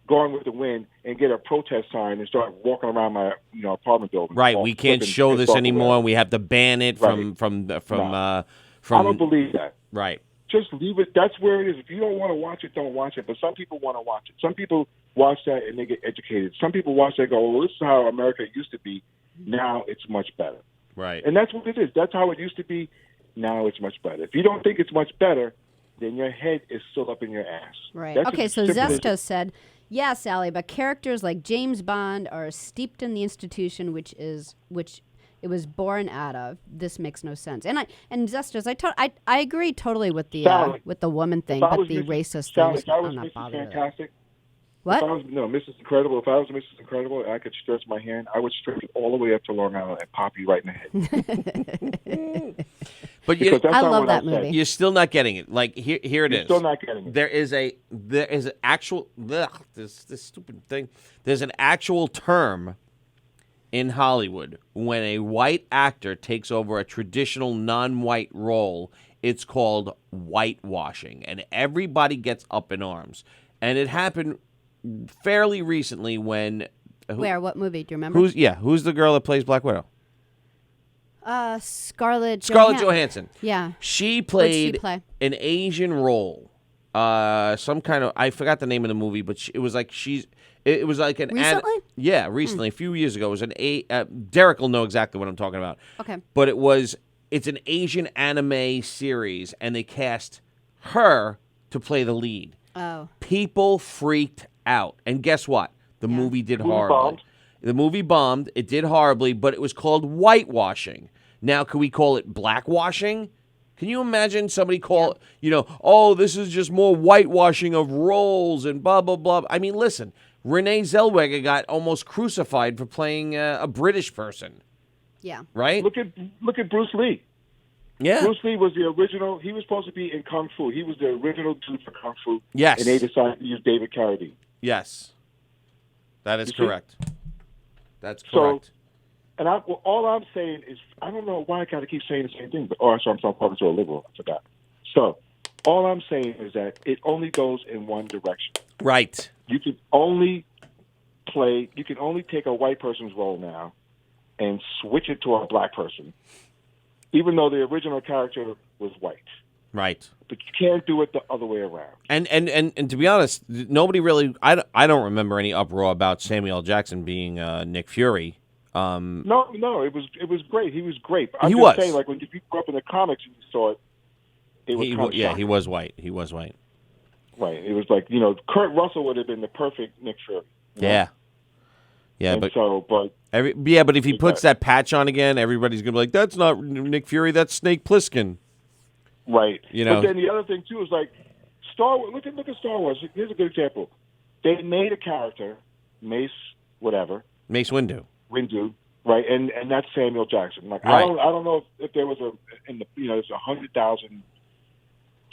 [SPEAKER 6] Gone with the Wind and get a protest sign and start walking around my apartment building.
[SPEAKER 2] Right, we can't show this anymore. We have to ban it from.
[SPEAKER 6] I don't believe that.
[SPEAKER 2] Right.
[SPEAKER 6] Just leave it. That's where it is. If you don't want to watch it, don't watch it. But some people want to watch it. Some people watch that and they get educated. Some people watch that and go, well, this is how America used to be. Now it's much better.
[SPEAKER 2] Right.
[SPEAKER 6] And that's what it is. That's how it used to be. Now it's much better. If you don't think it's much better, then your head is still up in your ass.
[SPEAKER 3] Right.
[SPEAKER 6] That's
[SPEAKER 3] okay, so Zesto said, yeah, Sally, but characters like James Bond are steeped in the institution which it was born out of. This makes no sense. And Zestos, I agree totally with the woman thing, but the racist thing.
[SPEAKER 6] If I was Mrs. Fantastic,
[SPEAKER 3] What?
[SPEAKER 6] Mrs. Incredible. If I was Mrs. Incredible and I could stretch my hand, I would stretch it all the way up to Long Island and pop you right in the head.
[SPEAKER 2] But
[SPEAKER 6] Because that's
[SPEAKER 3] I
[SPEAKER 6] not
[SPEAKER 3] love
[SPEAKER 6] what
[SPEAKER 3] that
[SPEAKER 6] I said.
[SPEAKER 3] movie.
[SPEAKER 2] you're still not getting it. Like here it
[SPEAKER 6] You're
[SPEAKER 2] is.
[SPEAKER 6] still not getting it.
[SPEAKER 2] There is an actual this stupid thing. There's an actual term in Hollywood when a white actor takes over a traditional non-white role. It's called whitewashing, and everybody gets up in arms. And it happened fairly recently when
[SPEAKER 3] Where? What movie? Do you remember?
[SPEAKER 2] who's the girl that plays Black Widow?
[SPEAKER 3] Scarlett
[SPEAKER 2] Johansson.
[SPEAKER 3] Yeah.
[SPEAKER 2] She
[SPEAKER 3] What'd
[SPEAKER 2] played
[SPEAKER 3] she play?
[SPEAKER 2] an Asian role. Some kind of, I forgot the name of the movie, but it was like it was like an
[SPEAKER 3] Recently?
[SPEAKER 2] recently, a few years ago. It was Derek will know exactly what I'm talking about.
[SPEAKER 3] Okay.
[SPEAKER 2] But it's an Asian anime series, and they cast her to play the lead.
[SPEAKER 3] Oh.
[SPEAKER 2] People freaked out, and guess what? The movie did
[SPEAKER 6] Movie
[SPEAKER 2] horribly.
[SPEAKER 6] bombed.
[SPEAKER 2] The movie bombed. It did horribly, but it was called whitewashing. Now, could we call it blackwashing? Can you imagine somebody call, this is just more whitewashing of roles and blah, blah, blah. I mean, listen, Renee Zellweger got almost crucified for playing a British person,
[SPEAKER 3] Yeah.
[SPEAKER 2] right?
[SPEAKER 6] Look at Bruce Lee.
[SPEAKER 2] Yeah.
[SPEAKER 6] Bruce Lee was the original. He was supposed to be in Kung Fu. He was the original dude for Kung Fu.
[SPEAKER 2] Yes.
[SPEAKER 6] And they decided to use David Carradine.
[SPEAKER 2] Yes. That is
[SPEAKER 6] You see?
[SPEAKER 2] correct. That's correct.
[SPEAKER 6] And all I'm saying is, I don't know why I got to keep saying the same thing, but I'm talking to a liberal. I forgot. So all I'm saying is that it only goes in one direction.
[SPEAKER 2] Right.
[SPEAKER 6] You can only take a white person's role now and switch it to a black person, even though the original character was white.
[SPEAKER 2] Right.
[SPEAKER 6] But you can't do it the other way around.
[SPEAKER 2] And to be honest, nobody really, I don't remember any uproar about Samuel L. Jackson being Nick Fury.
[SPEAKER 6] No, it was great. He was great. I'm
[SPEAKER 2] He
[SPEAKER 6] just
[SPEAKER 2] was.
[SPEAKER 6] saying, like, when you grew up in the comics and you saw it, it was kind of
[SPEAKER 2] he
[SPEAKER 6] shocking.
[SPEAKER 2] was white. He was white.
[SPEAKER 6] Right. It was like, Kurt Russell would have been the perfect Nick Fury.
[SPEAKER 2] Yeah. Yeah,
[SPEAKER 6] And
[SPEAKER 2] but
[SPEAKER 6] but
[SPEAKER 2] if he puts that patch on again, everybody's gonna be like, "That's not Nick Fury. That's Snake Plissken."
[SPEAKER 6] right.
[SPEAKER 2] But
[SPEAKER 6] then the other thing too is like Star Wars. Look at Star Wars. Here's a good example. They made a character, Mace
[SPEAKER 2] Windu.
[SPEAKER 6] Windu, right? And that's Samuel Jackson. Like
[SPEAKER 2] Right.
[SPEAKER 6] I don't know if there was there's 100,000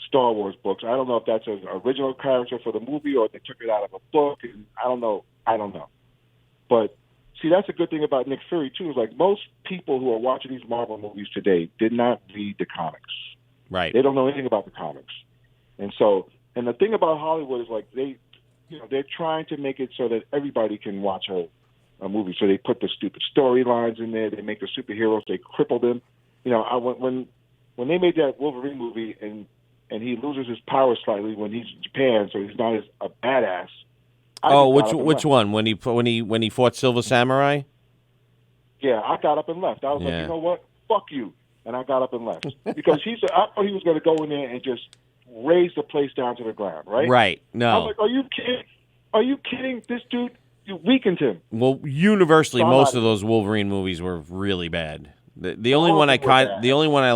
[SPEAKER 6] Star Wars books. I don't know if that's an original character for the movie or they took it out of a book. And I don't know. But see, that's a good thing about Nick Fury too. Is like most people who are watching these Marvel movies today did not read the comics.
[SPEAKER 2] Right.
[SPEAKER 6] They don't know anything about the comics. And the thing about Hollywood is like they're trying to make it so that everybody can watch a movie. So they put the stupid storylines in there. They make the superheroes. They cripple them. When they made that Wolverine movie and he loses his power slightly when he's in Japan, so he's not as a badass.
[SPEAKER 2] Which one? When he fought Silver Samurai?
[SPEAKER 6] Yeah, I got up and left. I was like, you know what? Fuck you. And I got up and left because I thought he was going to go in there and just raise the place down to the ground, right?
[SPEAKER 2] Right. No.
[SPEAKER 6] I was like, are you kidding? Are you kidding? This dude, you weakened him.
[SPEAKER 2] Well, universally,
[SPEAKER 6] Somebody.
[SPEAKER 2] most of those Wolverine movies were really bad. The only one I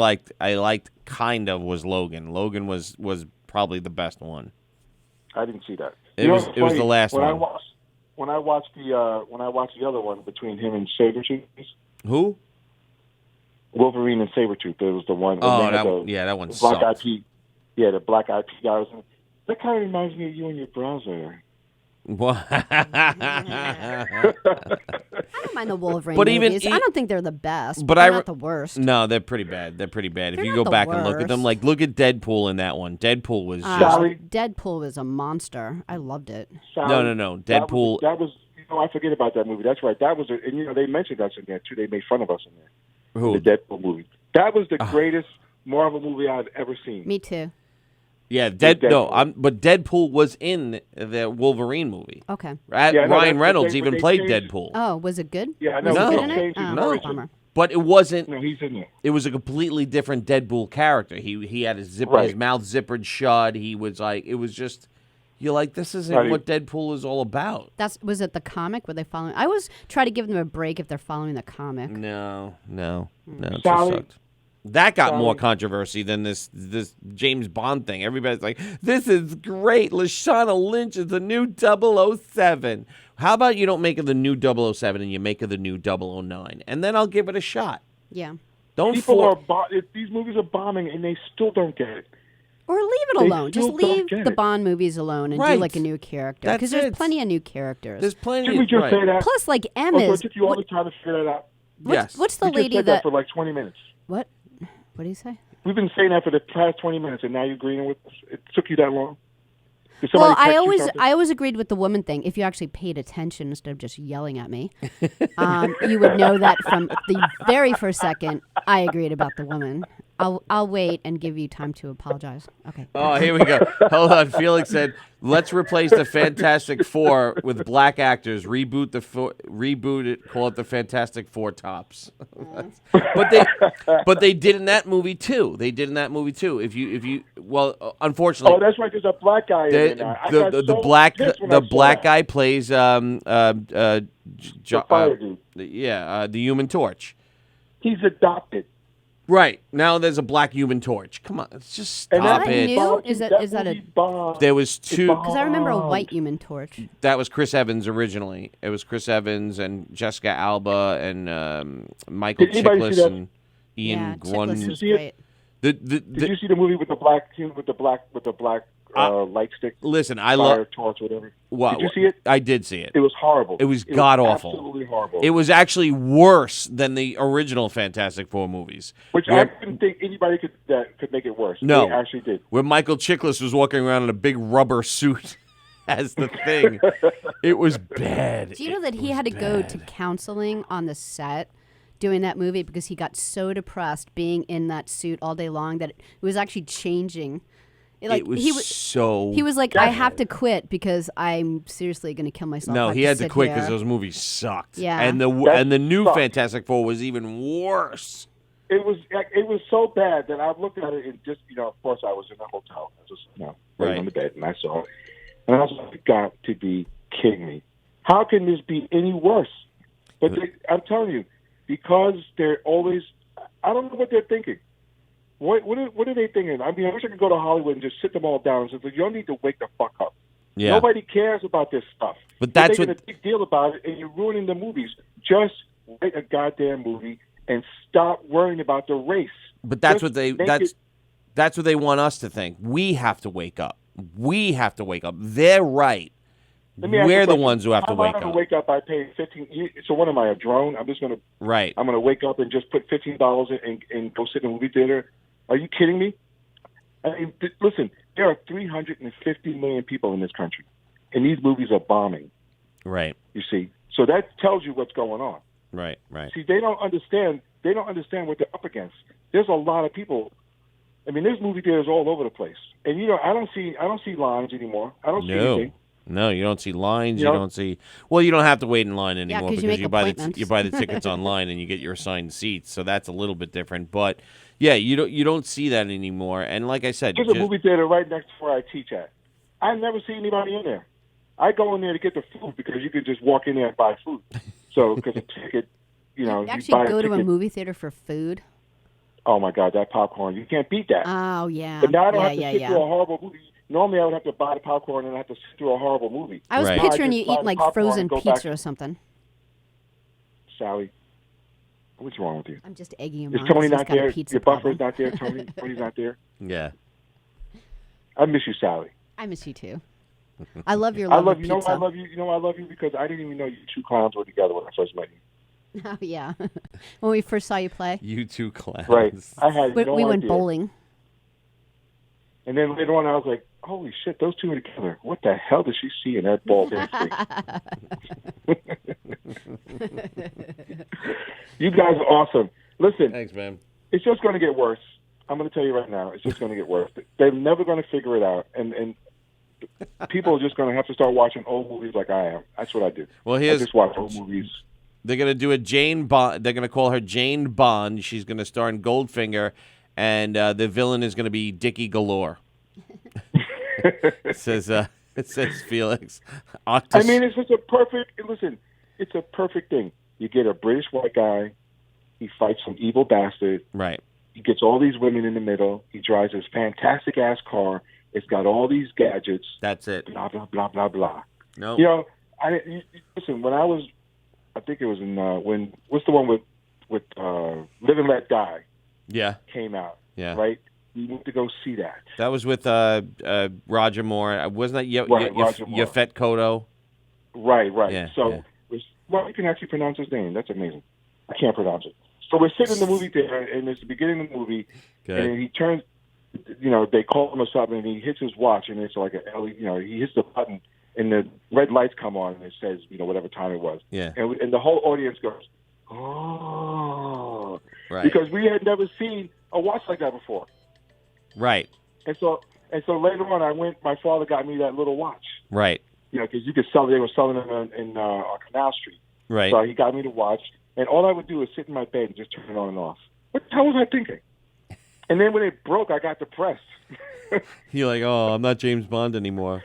[SPEAKER 2] liked kind of was Logan. Logan was probably the best one.
[SPEAKER 6] I didn't see that.
[SPEAKER 2] It was the last one.
[SPEAKER 6] When I watched the other one between him and Sabretooth.
[SPEAKER 2] Who?
[SPEAKER 6] Wolverine and Sabretooth. It was the one.
[SPEAKER 2] Oh, that one
[SPEAKER 6] Black
[SPEAKER 2] sucked.
[SPEAKER 6] IP. Yeah, the Black IP guy was in it. That kind of reminds me of you and your browser.
[SPEAKER 2] What?
[SPEAKER 3] I don't mind the Wolverine
[SPEAKER 2] But even
[SPEAKER 3] movies. I don't think they're the best,
[SPEAKER 2] but
[SPEAKER 3] they're not the worst.
[SPEAKER 2] No, they're pretty bad. They're pretty bad.
[SPEAKER 3] They're
[SPEAKER 2] if you
[SPEAKER 3] not
[SPEAKER 2] go
[SPEAKER 3] the
[SPEAKER 2] back and look at them,
[SPEAKER 3] worst.
[SPEAKER 2] like look at Deadpool in that one. Deadpool was just
[SPEAKER 3] Deadpool was a monster. I loved it.
[SPEAKER 6] Sally,
[SPEAKER 2] no. Deadpool.
[SPEAKER 6] That was I forget about that movie. That's right. That was and they mentioned us in there too. They made fun of us in there.
[SPEAKER 2] Who?
[SPEAKER 6] The Deadpool movie. That was the greatest Marvel movie I've ever seen.
[SPEAKER 3] Me too.
[SPEAKER 2] Yeah, but Deadpool was in the Wolverine movie.
[SPEAKER 3] Okay.
[SPEAKER 2] Ryan Reynolds even played Deadpool.
[SPEAKER 3] Oh, was it good?
[SPEAKER 6] Yeah, I
[SPEAKER 3] Was
[SPEAKER 6] know.
[SPEAKER 3] he
[SPEAKER 2] No.
[SPEAKER 3] good in it? Oh,
[SPEAKER 2] No.
[SPEAKER 3] bummer.
[SPEAKER 2] But it wasn't.
[SPEAKER 6] No, he's in there.
[SPEAKER 2] It was a completely different Deadpool character. He had his mouth zippered shut. He was like, it was just, you're like, this isn't what Deadpool is all about.
[SPEAKER 3] Was it the comic? Were they following? I always try to give them a break if they're following the comic.
[SPEAKER 2] No, it just
[SPEAKER 6] Sally,
[SPEAKER 2] sucked. That got more
[SPEAKER 6] Sorry.
[SPEAKER 2] controversy than this James Bond thing. Everybody's like, this is great. Lashana Lynch is the new 007. How about you don't make it the new 007 and you make it the new 009? And then I'll give it a shot.
[SPEAKER 3] Yeah.
[SPEAKER 2] Don't
[SPEAKER 6] People these movies are bombing, and they still don't get it.
[SPEAKER 3] Or leave it
[SPEAKER 6] They
[SPEAKER 3] alone. Just
[SPEAKER 6] still don't
[SPEAKER 3] leave
[SPEAKER 6] get
[SPEAKER 3] the
[SPEAKER 6] it.
[SPEAKER 3] Bond movies alone and do
[SPEAKER 2] Right.
[SPEAKER 3] like a new character.
[SPEAKER 2] That's
[SPEAKER 3] Because there's
[SPEAKER 2] it.
[SPEAKER 3] plenty of new characters.
[SPEAKER 2] There's plenty.
[SPEAKER 6] Didn't we just
[SPEAKER 2] right.
[SPEAKER 6] say that?
[SPEAKER 3] Plus, like M
[SPEAKER 6] Also, it
[SPEAKER 3] is.
[SPEAKER 6] took you all the time to figure that out.
[SPEAKER 2] Yes.
[SPEAKER 3] What's the
[SPEAKER 6] We just
[SPEAKER 3] lady
[SPEAKER 6] said that for like 20 minutes.
[SPEAKER 3] What? What do you say?
[SPEAKER 6] We've been saying that for the past 20 minutes, and now you're agreeing with us. It took you that long? Did
[SPEAKER 3] Well,
[SPEAKER 6] somebody text you
[SPEAKER 3] I
[SPEAKER 6] something?
[SPEAKER 3] always agreed with the woman thing. If you actually paid attention instead of just yelling at me, you would know that from the very first second I agreed about the woman. I'll wait and give you time to apologize. Okay.
[SPEAKER 2] Oh, here we go. Hold on. Felix said, "Let's replace the Fantastic Four with black actors. Reboot it. Call it the Fantastic Four tops." but they did in that movie too. If you unfortunately,
[SPEAKER 6] Oh, that's right. There's a black guy in there now. I got
[SPEAKER 2] the
[SPEAKER 6] so
[SPEAKER 2] black
[SPEAKER 6] pissed when I saw
[SPEAKER 2] black
[SPEAKER 6] that.
[SPEAKER 2] guy plays
[SPEAKER 6] The fire dude.
[SPEAKER 2] the Human Torch.
[SPEAKER 6] He's adopted.
[SPEAKER 2] Right. Now there's a black Human Torch. Come on, let's just
[SPEAKER 6] And
[SPEAKER 2] stop
[SPEAKER 3] that
[SPEAKER 2] it.
[SPEAKER 3] new?
[SPEAKER 6] bombed.
[SPEAKER 3] Is that a-
[SPEAKER 6] movie bombed.
[SPEAKER 2] There was two.
[SPEAKER 6] bombed.
[SPEAKER 3] Because I remember a white Human Torch.
[SPEAKER 2] That was Chris Evans originally. It was Chris Evans and Jessica Alba and Michael
[SPEAKER 6] Did anybody see
[SPEAKER 2] Chiklis
[SPEAKER 6] that?
[SPEAKER 2] and Ian
[SPEAKER 3] Yeah,
[SPEAKER 2] Grun.
[SPEAKER 3] Chickless is
[SPEAKER 6] see it?
[SPEAKER 3] great.
[SPEAKER 6] Did you see the movie with the black light stick?
[SPEAKER 2] Listen, I
[SPEAKER 6] fire
[SPEAKER 2] love.
[SPEAKER 6] torch, whatever.
[SPEAKER 2] What,
[SPEAKER 6] Did you see it?
[SPEAKER 2] I did see it.
[SPEAKER 6] It was horrible.
[SPEAKER 2] It was god-awful.
[SPEAKER 6] Absolutely horrible.
[SPEAKER 2] It was actually worse than the original Fantastic Four movies.
[SPEAKER 6] Which I didn't think anybody could make it worse.
[SPEAKER 2] No.
[SPEAKER 6] They actually did.
[SPEAKER 2] Where Michael Chiklis was walking around in a big rubber suit as the thing. It was bad.
[SPEAKER 3] Do you know that he had to go to counseling on the set doing that movie because he got so depressed being in that suit all day long that it was actually changing.
[SPEAKER 2] It was so.
[SPEAKER 3] He was like, I have to quit because I'm seriously going to kill myself.
[SPEAKER 2] No,
[SPEAKER 3] I have
[SPEAKER 2] he had to
[SPEAKER 3] sit
[SPEAKER 2] quit
[SPEAKER 3] here."
[SPEAKER 2] because those movies sucked.
[SPEAKER 3] Yeah.
[SPEAKER 2] and the new
[SPEAKER 6] sucked.
[SPEAKER 2] Fantastic Four was even worse.
[SPEAKER 6] It was so bad that I looked at it and just, of course I was in a hotel. I was just, laying
[SPEAKER 2] Right.
[SPEAKER 6] on the bed and I saw it. And I was like, got to be kidding me. How can this be any worse? But I'm telling you, because they're always, I don't know what they're thinking. What are they thinking? I mean, I wish I could go to Hollywood and just sit them all down and say, you don't need to wake the fuck up.
[SPEAKER 2] Yeah.
[SPEAKER 6] Nobody cares about this stuff.
[SPEAKER 2] But that's
[SPEAKER 6] you're
[SPEAKER 2] what-
[SPEAKER 6] making a big deal about it, and you're ruining the movies. Just write a goddamn movie and stop worrying about the race.
[SPEAKER 2] But that's
[SPEAKER 6] Just
[SPEAKER 2] what they
[SPEAKER 6] make
[SPEAKER 2] that's what they want us to think. We have to wake up. We have to wake up. They're right.
[SPEAKER 6] Let me ask you
[SPEAKER 2] We're
[SPEAKER 6] a
[SPEAKER 2] the
[SPEAKER 6] question.
[SPEAKER 2] ones who have
[SPEAKER 6] How
[SPEAKER 2] to
[SPEAKER 6] am I
[SPEAKER 2] wake
[SPEAKER 6] gonna
[SPEAKER 2] up.
[SPEAKER 6] wake up by paying $15. So what am I, a drone? I'm
[SPEAKER 2] Right.
[SPEAKER 6] gonna wake up and just put $15 and go sit in a movie theater. Are you kidding me? I mean, listen, there are 350 million people in this country, and these movies are bombing.
[SPEAKER 2] Right.
[SPEAKER 6] You see, so that tells you what's going on.
[SPEAKER 2] Right. Right.
[SPEAKER 6] See, they don't understand. They don't understand what they're up against. There's a lot of people. I mean, there's movie theaters all over the place, and I don't see lines anymore. I don't see anything.
[SPEAKER 2] No, you don't see lines.
[SPEAKER 6] You
[SPEAKER 2] You
[SPEAKER 6] know?
[SPEAKER 2] don't see. Well, you don't have to wait in line anymore
[SPEAKER 3] 'cause you
[SPEAKER 2] because
[SPEAKER 3] make
[SPEAKER 2] buy
[SPEAKER 3] appointments.
[SPEAKER 2] you buy the tickets online and you get your assigned seats. So that's a little bit different. But yeah, you don't see that anymore. And like I said,
[SPEAKER 6] There's a movie theater right next to where I teach at. I never see anybody in there. I go in there to get the food because you can just walk in there and buy food. So because a ticket,
[SPEAKER 3] You
[SPEAKER 6] you
[SPEAKER 3] actually
[SPEAKER 6] buy
[SPEAKER 3] go to a
[SPEAKER 6] ticket.
[SPEAKER 3] movie theater for food.
[SPEAKER 6] Oh my God, that popcorn! You can't beat that.
[SPEAKER 3] Oh yeah.
[SPEAKER 6] But now I don't have to
[SPEAKER 3] yeah,
[SPEAKER 6] sit
[SPEAKER 3] yeah.
[SPEAKER 6] through a horrible movie. Normally, I would have to buy the popcorn and I have to sit through a horrible movie.
[SPEAKER 3] I was
[SPEAKER 2] Right.
[SPEAKER 3] picturing
[SPEAKER 6] I
[SPEAKER 3] you
[SPEAKER 6] just buy
[SPEAKER 3] eating
[SPEAKER 6] the
[SPEAKER 3] like
[SPEAKER 6] popcorn
[SPEAKER 3] frozen
[SPEAKER 6] and go
[SPEAKER 3] pizza
[SPEAKER 6] back.
[SPEAKER 3] or something.
[SPEAKER 6] Sally, what's wrong with you?
[SPEAKER 3] I'm just egging him
[SPEAKER 6] Is
[SPEAKER 3] on. 'cause
[SPEAKER 6] Tony
[SPEAKER 3] he's
[SPEAKER 6] not
[SPEAKER 3] got a
[SPEAKER 6] there?
[SPEAKER 3] pizza
[SPEAKER 6] Your buffer's
[SPEAKER 3] problem.
[SPEAKER 6] not there, Tony? Tony's not there?
[SPEAKER 2] yeah.
[SPEAKER 6] I miss you, Sally.
[SPEAKER 3] I miss you too. I love your
[SPEAKER 6] I
[SPEAKER 3] love
[SPEAKER 6] love
[SPEAKER 3] of
[SPEAKER 6] you. You know
[SPEAKER 3] pizza.
[SPEAKER 6] why I love you? You know why I love you? Because I didn't even know you two clowns were together when I first met you.
[SPEAKER 3] Oh yeah. When we first saw you play,
[SPEAKER 2] You two clowns.
[SPEAKER 6] Right. I had
[SPEAKER 3] we,
[SPEAKER 6] no
[SPEAKER 3] we went
[SPEAKER 6] idea.
[SPEAKER 3] bowling.
[SPEAKER 6] And then later on, I was like, holy shit, those two are together. What the hell does she see in that bald head face? You guys are awesome. Listen,
[SPEAKER 2] Thanks, man.
[SPEAKER 6] it's just going to get worse. I'm going to tell you right now, it's just going to get worse. They're never going to figure it out. And people are just going to have to start watching old movies like I am. That's what I do.
[SPEAKER 2] Well,
[SPEAKER 6] I
[SPEAKER 2] here's
[SPEAKER 6] just watch old movies.
[SPEAKER 2] they're gonna do a Jane Bond. They're gonna call her Jane Bond. She's gonna star in Goldfinger, and the villain is gonna be Dickie Galore. It says Felix.
[SPEAKER 6] I mean, it's just a perfect, listen, it's a perfect thing. You get a British white guy, he fights some evil bastard,
[SPEAKER 2] right.
[SPEAKER 6] He gets all these women in the middle. He drives this fantastic ass car. It's got all these gadgets.
[SPEAKER 2] That's it.
[SPEAKER 6] Blah blah blah blah blah.
[SPEAKER 2] No.
[SPEAKER 6] You know, listen. When I think it was in what's the one with Live and Let Die
[SPEAKER 2] Yeah.
[SPEAKER 6] came out.
[SPEAKER 2] Yeah.
[SPEAKER 6] Right. You need to go see that.
[SPEAKER 2] That was with Roger Moore. Wasn't that
[SPEAKER 6] Roger Moore.
[SPEAKER 2] Yafet Koto?
[SPEAKER 6] Right.
[SPEAKER 2] Yeah,
[SPEAKER 6] So, well, you can actually pronounce his name. That's amazing. I can't pronounce it. So we're sitting in the movie theater, and it's the beginning of the movie, and he turns, they call him or something, and he hits his watch, and it's like he hits the button, and the red lights come on, and it says, whatever time it was.
[SPEAKER 2] Yeah.
[SPEAKER 6] And the whole audience goes, oh.
[SPEAKER 2] Right.
[SPEAKER 6] Because we had never seen a watch like that before.
[SPEAKER 2] Right.
[SPEAKER 6] And so later on, my father got me that little watch.
[SPEAKER 2] Right.
[SPEAKER 6] Because you could sell, they were selling them in Canal Street.
[SPEAKER 2] Right.
[SPEAKER 6] So he got me the watch. And all I would do is sit in my bed and just turn it on and off. What the hell was I thinking? And then when it broke, I got depressed.
[SPEAKER 2] You're like, oh, I'm not James Bond anymore.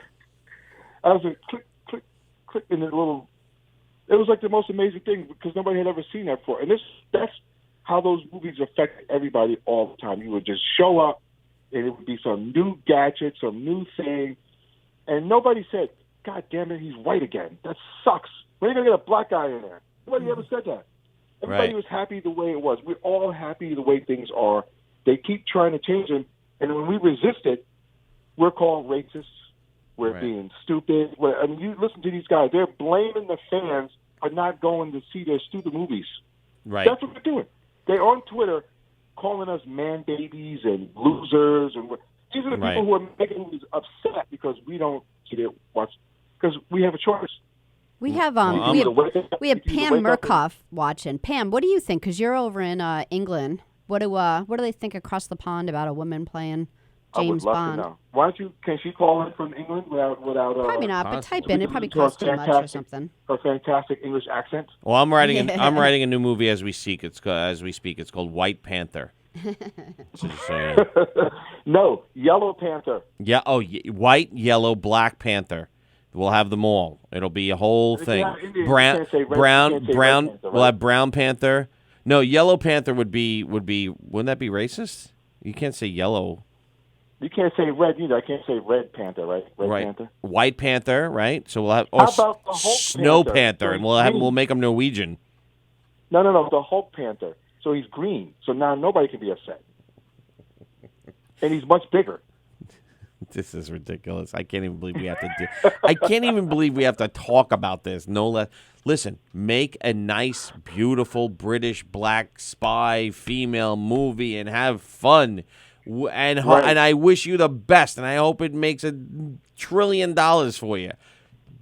[SPEAKER 6] I was like, click, click, click, and it was like the most amazing thing because nobody had ever seen that before. And that's how those movies affect everybody all the time. You would just show up, and it would be some new gadget, some new thing, and nobody said, God damn it, he's white again. That sucks. When are you going to get a black guy in there? Nobody ever said that. Everybody was happy the way it was. We're all happy the way things are. They keep trying to change them, and when we resist it, we're called racists. We're being stupid. You listen to these guys. They're blaming the fans for not going to see their stupid movies.
[SPEAKER 2] Right.
[SPEAKER 6] That's what they're doing. They're on Twitter calling us man babies and losers. And these are the people who are making us upset because we don't see their watch, because we have a choice.
[SPEAKER 3] We have Pam Murkoff watching. Pam, what do you think? Because you're over in England. What do they think across the pond about a woman playing James Bond?
[SPEAKER 6] I would love to know. Why don't you? Can she call in from England without?
[SPEAKER 3] Probably not. But type in. It probably costs too much or something.
[SPEAKER 6] Her fantastic English accent.
[SPEAKER 2] Well, I'm writing. I'm writing a new movie as we speak. It's called White Panther.
[SPEAKER 6] No, Yellow Panther.
[SPEAKER 2] Yeah. Oh, white, yellow, black panther. We'll have them all. It'll be a whole thing. Brown.
[SPEAKER 6] Panther,
[SPEAKER 2] We'll have brown panther. No, yellow panther would be. Wouldn't that be racist? You can't say yellow.
[SPEAKER 6] You can't say red either. I can't say red panther, right? Red panther.
[SPEAKER 2] White panther, right? So we'll have.
[SPEAKER 6] How about the Hulk
[SPEAKER 2] Snow
[SPEAKER 6] Panther?
[SPEAKER 2] and we'll make them Norwegian.
[SPEAKER 6] No. The Hulk Panther. So he's green. So now nobody can be upset. And he's much bigger.
[SPEAKER 2] This is ridiculous. I can't even believe we have to do. I can't even believe we have to talk about this. No less. Listen, make a nice, beautiful British black spy female movie and have fun. And I wish you the best, and I hope it makes $1 trillion for you.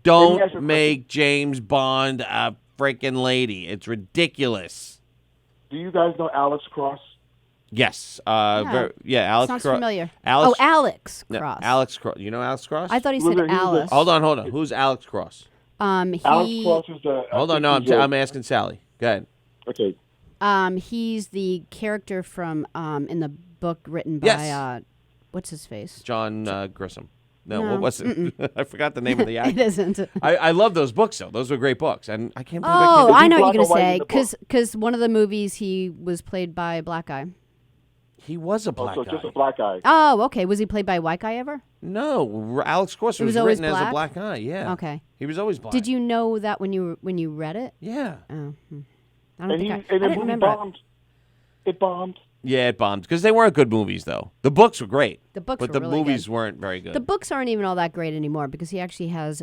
[SPEAKER 2] Don't make James Bond a freaking lady. It's ridiculous.
[SPEAKER 6] Do you guys know Alex Cross?
[SPEAKER 2] Yes. Alex
[SPEAKER 3] Sounds
[SPEAKER 2] Cross.
[SPEAKER 3] familiar.
[SPEAKER 2] Alex
[SPEAKER 3] Cross.
[SPEAKER 2] Alex Cross. You know Alex Cross?
[SPEAKER 3] I thought he said Alice.
[SPEAKER 2] Hold on. Who's Alex Cross?
[SPEAKER 6] Alex Cross is the.
[SPEAKER 2] Hold on. No, I'm asking Sally. Go ahead.
[SPEAKER 6] Okay.
[SPEAKER 3] He's the character from in the book written by what's his face?
[SPEAKER 2] John Grisham. No, what was it? I forgot the name of the actor.
[SPEAKER 3] It isn't.
[SPEAKER 2] I love those books though. Those were great books, and I can't believe.
[SPEAKER 3] I know what you're gonna say because one of the movies he was played by a black guy.
[SPEAKER 2] He was a black guy.
[SPEAKER 6] Just a black guy.
[SPEAKER 3] Oh, okay. Was he played by a white guy ever?
[SPEAKER 2] No, Alex Cross was written as a black guy. Yeah.
[SPEAKER 3] Okay.
[SPEAKER 2] He was always black.
[SPEAKER 3] Did you know that when you read it?
[SPEAKER 2] Yeah.
[SPEAKER 3] Oh. I
[SPEAKER 6] didn't remember bombed. It bombed.
[SPEAKER 2] Yeah, it bombed because they weren't good movies though. The books were great.
[SPEAKER 3] But
[SPEAKER 2] the
[SPEAKER 3] really
[SPEAKER 2] movies
[SPEAKER 3] good.
[SPEAKER 2] weren't very good.
[SPEAKER 3] The books aren't even all that great anymore because he actually has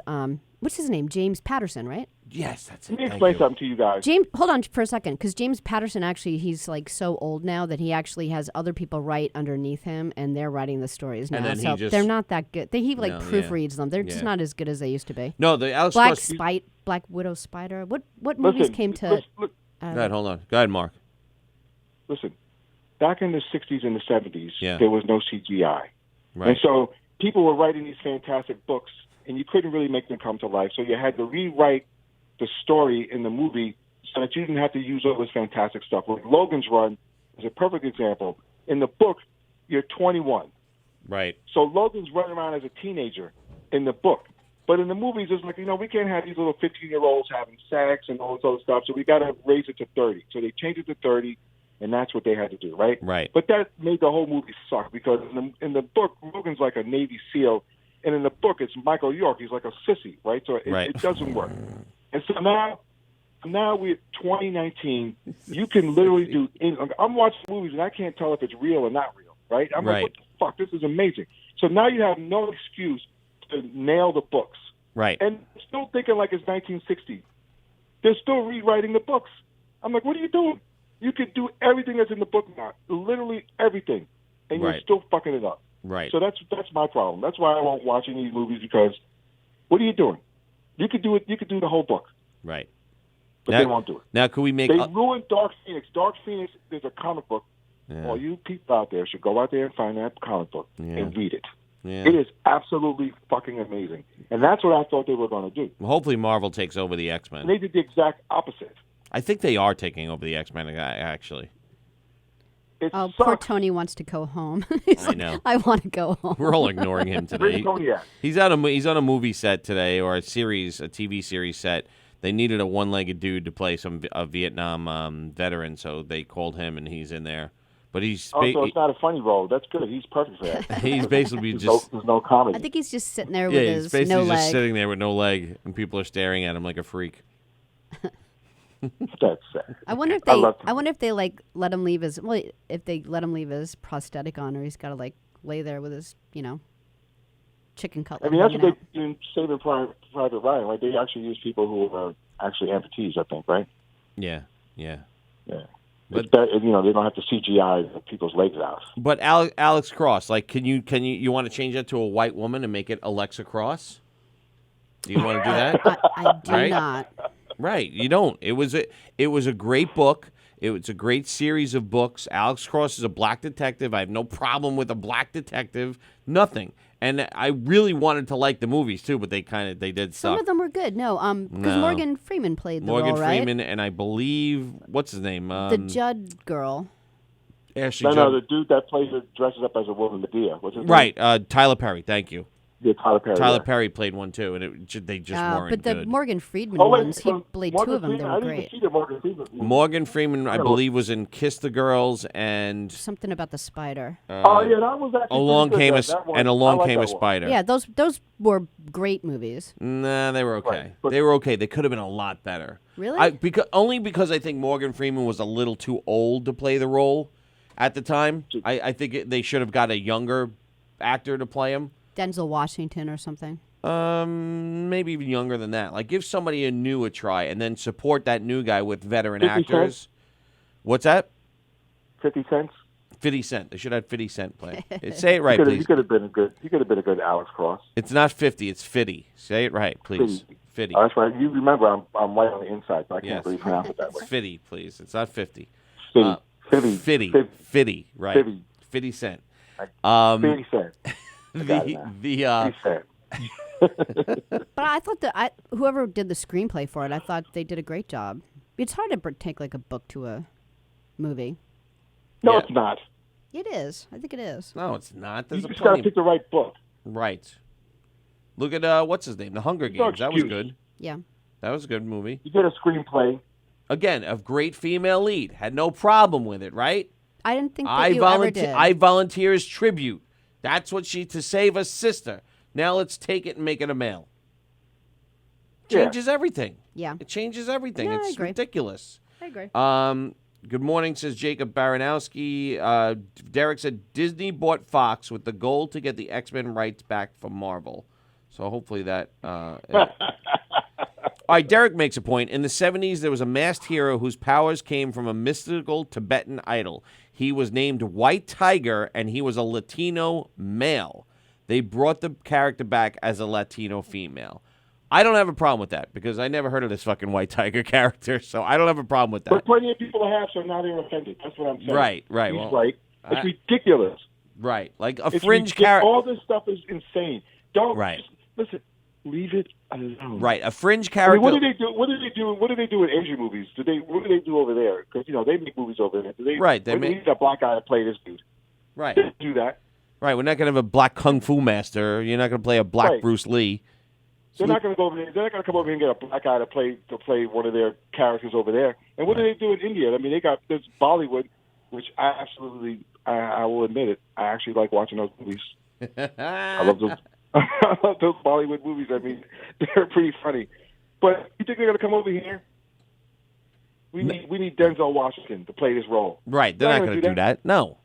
[SPEAKER 3] what's his name? James Patterson, right?
[SPEAKER 2] Yes, that's it.
[SPEAKER 6] Let me explain something to you guys.
[SPEAKER 3] Hold on for a second, because James Patterson actually, he's like so old now that he actually has other people write underneath him, and they're writing the stories now.
[SPEAKER 2] And then
[SPEAKER 3] they're not that good. He proofreads them. They're just not as good as they used to be.
[SPEAKER 2] No, the Alex Cross.
[SPEAKER 3] Black Widow Spider. What movies came to?
[SPEAKER 2] Go ahead, hold on. Go ahead, Mark.
[SPEAKER 6] Listen, back in the 60s and the 70s,
[SPEAKER 2] Yeah.
[SPEAKER 6] there was no CGI.
[SPEAKER 2] Right.
[SPEAKER 6] And so people were writing these fantastic books, and you couldn't really make them come to life. So you had to rewrite the story in the movie so that you didn't have to use all this fantastic stuff. Like Logan's Run is a perfect example. In the book, you're 21.
[SPEAKER 2] Right.
[SPEAKER 6] So Logan's running around as a teenager in the book. But in the movies, it's like, we can't have these little 15-year-olds having sex and all this other stuff, so we got to raise it to 30. So they changed it to 30. and that's what they had to do, right?
[SPEAKER 2] Right.
[SPEAKER 6] But that made the whole movie suck because in the book, Logan's like a Navy SEAL, and in the book, it's Michael York. He's like a sissy, right? So it doesn't work. And so now we're 2019. You can literally do. I'm watching movies and I can't tell if it's real or not real, right? I'm like, what the fuck? This is amazing. So now you have no excuse to nail the books,
[SPEAKER 2] right?
[SPEAKER 6] And still thinking like it's 1960. They're still rewriting the books. I'm like, what are you doing? You could do everything that's in the book now, literally everything, and you're still fucking it up.
[SPEAKER 2] Right.
[SPEAKER 6] So that's my problem. That's why I won't watch any of these movies because what are you doing? You could do it. You could do the whole book.
[SPEAKER 2] Right.
[SPEAKER 6] But
[SPEAKER 2] now,
[SPEAKER 6] they won't do it.
[SPEAKER 2] Now, could we make?
[SPEAKER 6] They ruined Dark Phoenix. Dark Phoenix is a comic book.
[SPEAKER 2] Yeah.
[SPEAKER 6] All you people out there should go out there and find that comic book and read it.
[SPEAKER 2] Yeah.
[SPEAKER 6] It is absolutely fucking amazing, and that's what I thought they were going to do.
[SPEAKER 2] Well, hopefully, Marvel takes over the X-Men.
[SPEAKER 6] And they did the exact opposite.
[SPEAKER 2] I think they are taking over the X-Men, actually.
[SPEAKER 3] Oh, poor Tony wants to go home. I
[SPEAKER 2] know.
[SPEAKER 3] I want to go home.
[SPEAKER 2] We're all ignoring him today.
[SPEAKER 6] Where's Tony at?
[SPEAKER 2] He's on a movie set today, or a TV series set. They needed a one-legged dude to play a Vietnam veteran, so they called him, and he's in there. But he's
[SPEAKER 6] so it's not a funny role. That's good. He's perfect for that.
[SPEAKER 2] He's basically
[SPEAKER 6] there's no comedy.
[SPEAKER 3] I think he's just sitting there with
[SPEAKER 2] he's
[SPEAKER 3] his
[SPEAKER 2] basically
[SPEAKER 3] no
[SPEAKER 2] just
[SPEAKER 3] leg.
[SPEAKER 2] sitting there with no leg, and people are staring at him like a freak.
[SPEAKER 6] That's sad.
[SPEAKER 3] I wonder if they like let him leave his if they let him leave his prosthetic on, or he's got to like lay there with his chicken cutlet.
[SPEAKER 6] I mean, that's what they do in Saving Private Ryan, right? They actually use people who are actually amputees, I think, right?
[SPEAKER 2] Yeah.
[SPEAKER 6] But they don't have to CGI people's legs out.
[SPEAKER 2] But Alex Cross, like, can you want to change that to a white woman and make it Alexa Cross? Do you want to do that?
[SPEAKER 3] I do not.
[SPEAKER 2] Right, you don't. It was a great book. It was a great series of books. Alex Cross is a black detective. I have no problem with a black detective. Nothing. And I really wanted to like the movies too, but they did suck.
[SPEAKER 3] Some of them were good. No, because Morgan Freeman played the role, right?
[SPEAKER 2] Morgan Freeman, and I believe what's his name?
[SPEAKER 3] The Judd girl.
[SPEAKER 2] Ashley
[SPEAKER 6] No, the dude that dresses up as a woman, Medea. What's his name?
[SPEAKER 2] Right, Tyler Perry. Thank you.
[SPEAKER 6] Yeah, Tyler Perry.
[SPEAKER 2] Tyler Perry played one too, and they just weren't
[SPEAKER 3] but the
[SPEAKER 2] good.
[SPEAKER 3] Morgan Freeman ones, he played two of them. They were great.
[SPEAKER 2] Morgan Freeman, I believe, was in Kiss the Girls and
[SPEAKER 3] something about the spider.
[SPEAKER 6] That was actually
[SPEAKER 2] Along Came a Spider.
[SPEAKER 3] Yeah, those were great movies.
[SPEAKER 2] Nah, they were okay.
[SPEAKER 6] Right,
[SPEAKER 2] they were okay. They could have been a lot better.
[SPEAKER 3] Really?
[SPEAKER 2] Because I think Morgan Freeman was a little too old to play the role at the time. I think they should have got a younger actor to play him.
[SPEAKER 3] Denzel Washington or something.
[SPEAKER 2] Maybe even younger than that. Like, give somebody new a try, and then support that new guy with veteran
[SPEAKER 6] 50
[SPEAKER 2] actors.
[SPEAKER 6] Cent?
[SPEAKER 2] What's that?
[SPEAKER 6] 50 Cent.
[SPEAKER 2] 50 Cent. They should have 50 Cent play. Say it right, please.
[SPEAKER 6] He could have been a good Alex Cross.
[SPEAKER 2] It's not 50. It's 50. Say it right, please. 50.
[SPEAKER 6] Oh, that's right. You remember, I'm white on the inside, so I can't really pronounce it that way.
[SPEAKER 2] It's 50, please. It's not 50.
[SPEAKER 6] 50.
[SPEAKER 2] 50. Right. 50 Cent.
[SPEAKER 6] 50 Cent.
[SPEAKER 3] But I thought that whoever did the screenplay for it, I thought they did a great job. It's hard to take like a book to a movie.
[SPEAKER 6] No, it's not.
[SPEAKER 3] It is. I think it is.
[SPEAKER 2] No, it's not.
[SPEAKER 6] You just got to pick the right book.
[SPEAKER 2] Right. Look at what's his name? The Hunger Games. That was good.
[SPEAKER 3] Yeah.
[SPEAKER 6] That
[SPEAKER 2] was a good movie.
[SPEAKER 6] You get a screenplay.
[SPEAKER 2] Again, a great female lead. Had no problem with it, right?
[SPEAKER 3] I didn't think that you ever did.
[SPEAKER 2] I volunteer as tribute. That's what to save a sister. Now let's take it and make it a male. Changes everything.
[SPEAKER 3] Yeah.
[SPEAKER 2] It changes everything.
[SPEAKER 3] Yeah,
[SPEAKER 2] It's ridiculous.
[SPEAKER 3] I agree.
[SPEAKER 2] Good morning, says Jacob Baranowski. Derek said Disney bought Fox with the goal to get the X-Men rights back from Marvel. So hopefully that... All right, Derek makes a point. In the 70s, there was a masked hero whose powers came from a mystical Tibetan idol. He was named White Tiger, and he was a Latino male. They brought the character back as a Latino female. I don't have a problem with that because I never heard of this fucking White Tiger character, so I don't have a problem with that.
[SPEAKER 6] But plenty of people have, so now they're offended. That's what I'm saying.
[SPEAKER 2] Right.
[SPEAKER 6] He's
[SPEAKER 2] Well,
[SPEAKER 6] right. It's ridiculous.
[SPEAKER 2] Right. Like a
[SPEAKER 6] It's
[SPEAKER 2] fringe character.
[SPEAKER 6] All this stuff is insane. Don't.
[SPEAKER 2] Right.
[SPEAKER 6] Listen, leave it alone.
[SPEAKER 2] Right. A fringe
[SPEAKER 6] I
[SPEAKER 2] character.
[SPEAKER 6] mean, what do they do? What do they do in Asian movies? What do they do over there? Because they make movies over there. They need a black guy to play this dude.
[SPEAKER 2] Right.
[SPEAKER 6] They do that.
[SPEAKER 2] Right. We're not gonna have a black kung fu master. You're not gonna play a black Bruce Lee.
[SPEAKER 6] They're not going to go over there. They're not going to come over here and get a black guy to play one of their characters over there. And what do they do in India? I mean, they got this Bollywood. which I will admit it, I actually like watching those movies. I love those. I love those Bollywood movies. I mean, they're pretty funny. But you think they're going to come over here? We need Denzel Washington to play this role.
[SPEAKER 2] Right, they're not going to do that. No,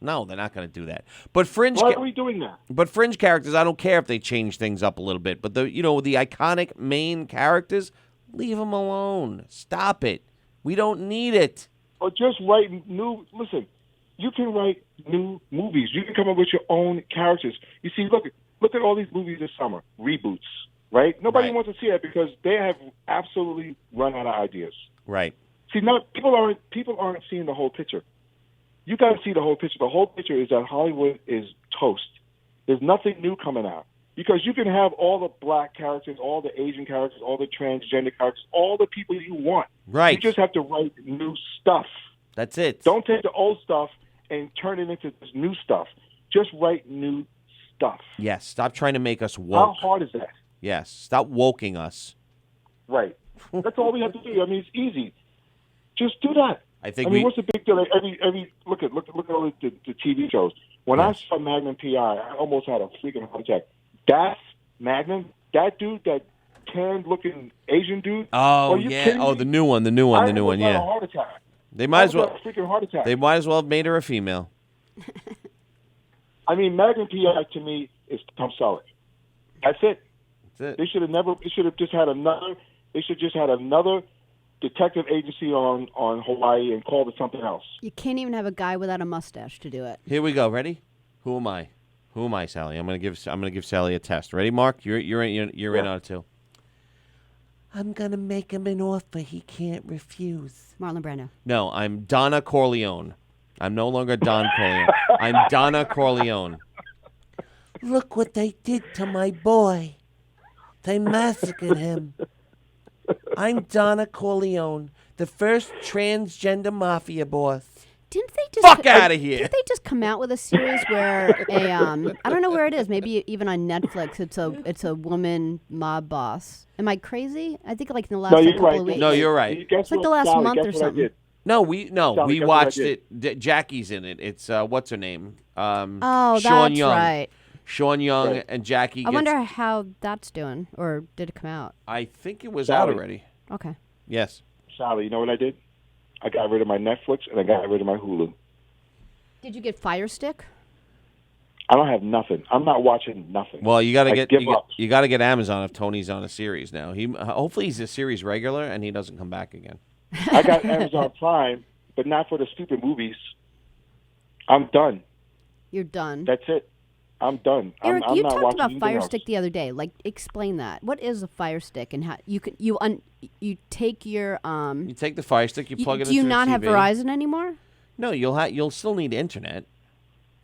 [SPEAKER 2] they're not going to do that. But
[SPEAKER 6] why are we doing that?
[SPEAKER 2] But fringe characters, I don't care if they change things up a little bit. But the iconic main characters, leave them alone. Stop it. We don't need it.
[SPEAKER 6] Or just write new. Listen, you can write new movies. You can come up with your own characters. You see, look at all these movies this summer, reboots. Right? Nobody wants to see that because they have absolutely run out of ideas.
[SPEAKER 2] Right.
[SPEAKER 6] See, now people aren't seeing the whole picture. You got to see the whole picture. The whole picture is that Hollywood is toast. There's nothing new coming out because you can have all the black characters, all the Asian characters, all the transgender characters, all the people you want.
[SPEAKER 2] Right.
[SPEAKER 6] You just have to write new stuff.
[SPEAKER 2] That's it.
[SPEAKER 6] Don't take the old stuff and turn it into this new stuff. Just write new stuff.
[SPEAKER 2] Yes. Stop trying to make us woke.
[SPEAKER 6] How hard is that?
[SPEAKER 2] Yes. Stop woking us.
[SPEAKER 6] Right. That's all we have to do. I mean, it's easy. Just do that.
[SPEAKER 2] I mean,
[SPEAKER 6] what's the big deal? Like every look at all the TV shows. When I saw Magnum PI, I almost had a freaking heart attack. That's Magnum. That dude, that tanned-looking Asian dude.
[SPEAKER 2] Oh yeah. Oh, the new one. Yeah.
[SPEAKER 6] A heart attack.
[SPEAKER 2] They might as well.
[SPEAKER 6] A freaking heart attack.
[SPEAKER 2] They might as well have made her a female.
[SPEAKER 6] I mean, Magnum PI to me is Tom Selleck. That's it. They should have never. They should have just had another. They should just had another detective agency on Hawaii and called it something else.
[SPEAKER 3] You can't even have a guy without a mustache to do it.
[SPEAKER 2] Here we go. Ready? Who am I? Who am I, Sally? I'm gonna give Sally a test. Ready, Mark? You're in on it too. I'm gonna make him an offer he can't refuse.
[SPEAKER 3] Marlon Brando.
[SPEAKER 2] No, I'm Donna Corleone. I'm no longer Don Corleone. I'm Donna Corleone. Look what they did to my boy. They massacred him. I'm Donna Corleone, the first transgender mafia boss.
[SPEAKER 3] Didn't they just
[SPEAKER 2] fuck out of here?
[SPEAKER 3] Didn't they just come out with a series where I don't know where it is, maybe even on Netflix. It's a woman mob boss. Am I crazy? I think like in the last couple of weeks.
[SPEAKER 2] No, you're right.
[SPEAKER 3] It's like the last month or something.
[SPEAKER 2] No, we watched it. Jackie's in it. It's what's her name?
[SPEAKER 3] Oh,
[SPEAKER 2] Sean
[SPEAKER 3] that's
[SPEAKER 2] Young.
[SPEAKER 3] right.
[SPEAKER 2] Sean Young and Jackie.
[SPEAKER 3] I wonder how that's doing, or did it come out?
[SPEAKER 2] I think it was out already.
[SPEAKER 3] Okay.
[SPEAKER 2] Yes.
[SPEAKER 6] Sally, you know what I did? I got rid of my Netflix and I got rid of my Hulu.
[SPEAKER 3] Did you get Fire Stick?
[SPEAKER 6] I don't have nothing. I'm not watching nothing.
[SPEAKER 2] Well, you got to get Amazon if Tony's on a series now. Hopefully he's a series regular and he doesn't come back again.
[SPEAKER 6] I got Amazon Prime, but not for the stupid movies. I'm done.
[SPEAKER 3] You're done.
[SPEAKER 6] That's it. I'm done.
[SPEAKER 3] Eric,
[SPEAKER 6] I'm
[SPEAKER 3] you
[SPEAKER 6] not
[SPEAKER 3] talked about Fire
[SPEAKER 6] else.
[SPEAKER 3] Stick the other day. Like, explain that. What is a Fire Stick, and how you take your
[SPEAKER 2] You take the Fire Stick, you plug it into
[SPEAKER 3] Do you
[SPEAKER 2] the
[SPEAKER 3] not
[SPEAKER 2] TV.
[SPEAKER 3] have Verizon anymore?
[SPEAKER 2] No, you'll still need internet.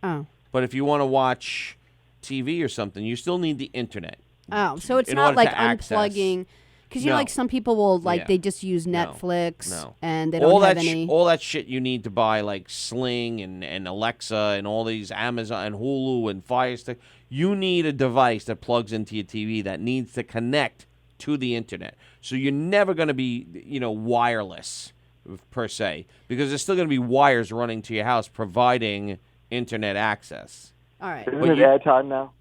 [SPEAKER 3] Oh.
[SPEAKER 2] But if you want to watch TV or something, you still need the internet.
[SPEAKER 3] Oh, so it's
[SPEAKER 2] in
[SPEAKER 3] not
[SPEAKER 2] order
[SPEAKER 3] like
[SPEAKER 2] to access.
[SPEAKER 3] unplugging. Because you know, like some people will they just use Netflix and they don't have any.
[SPEAKER 2] All that shit you need to buy, like Sling and Alexa and all these Amazon and Hulu and Fire Stick. You need a device that plugs into your TV that needs to connect to the internet. So you're never going to be, wireless per se, because there's still going to be wires running to your house providing internet access.
[SPEAKER 3] All right.
[SPEAKER 6] Isn't it ad time now?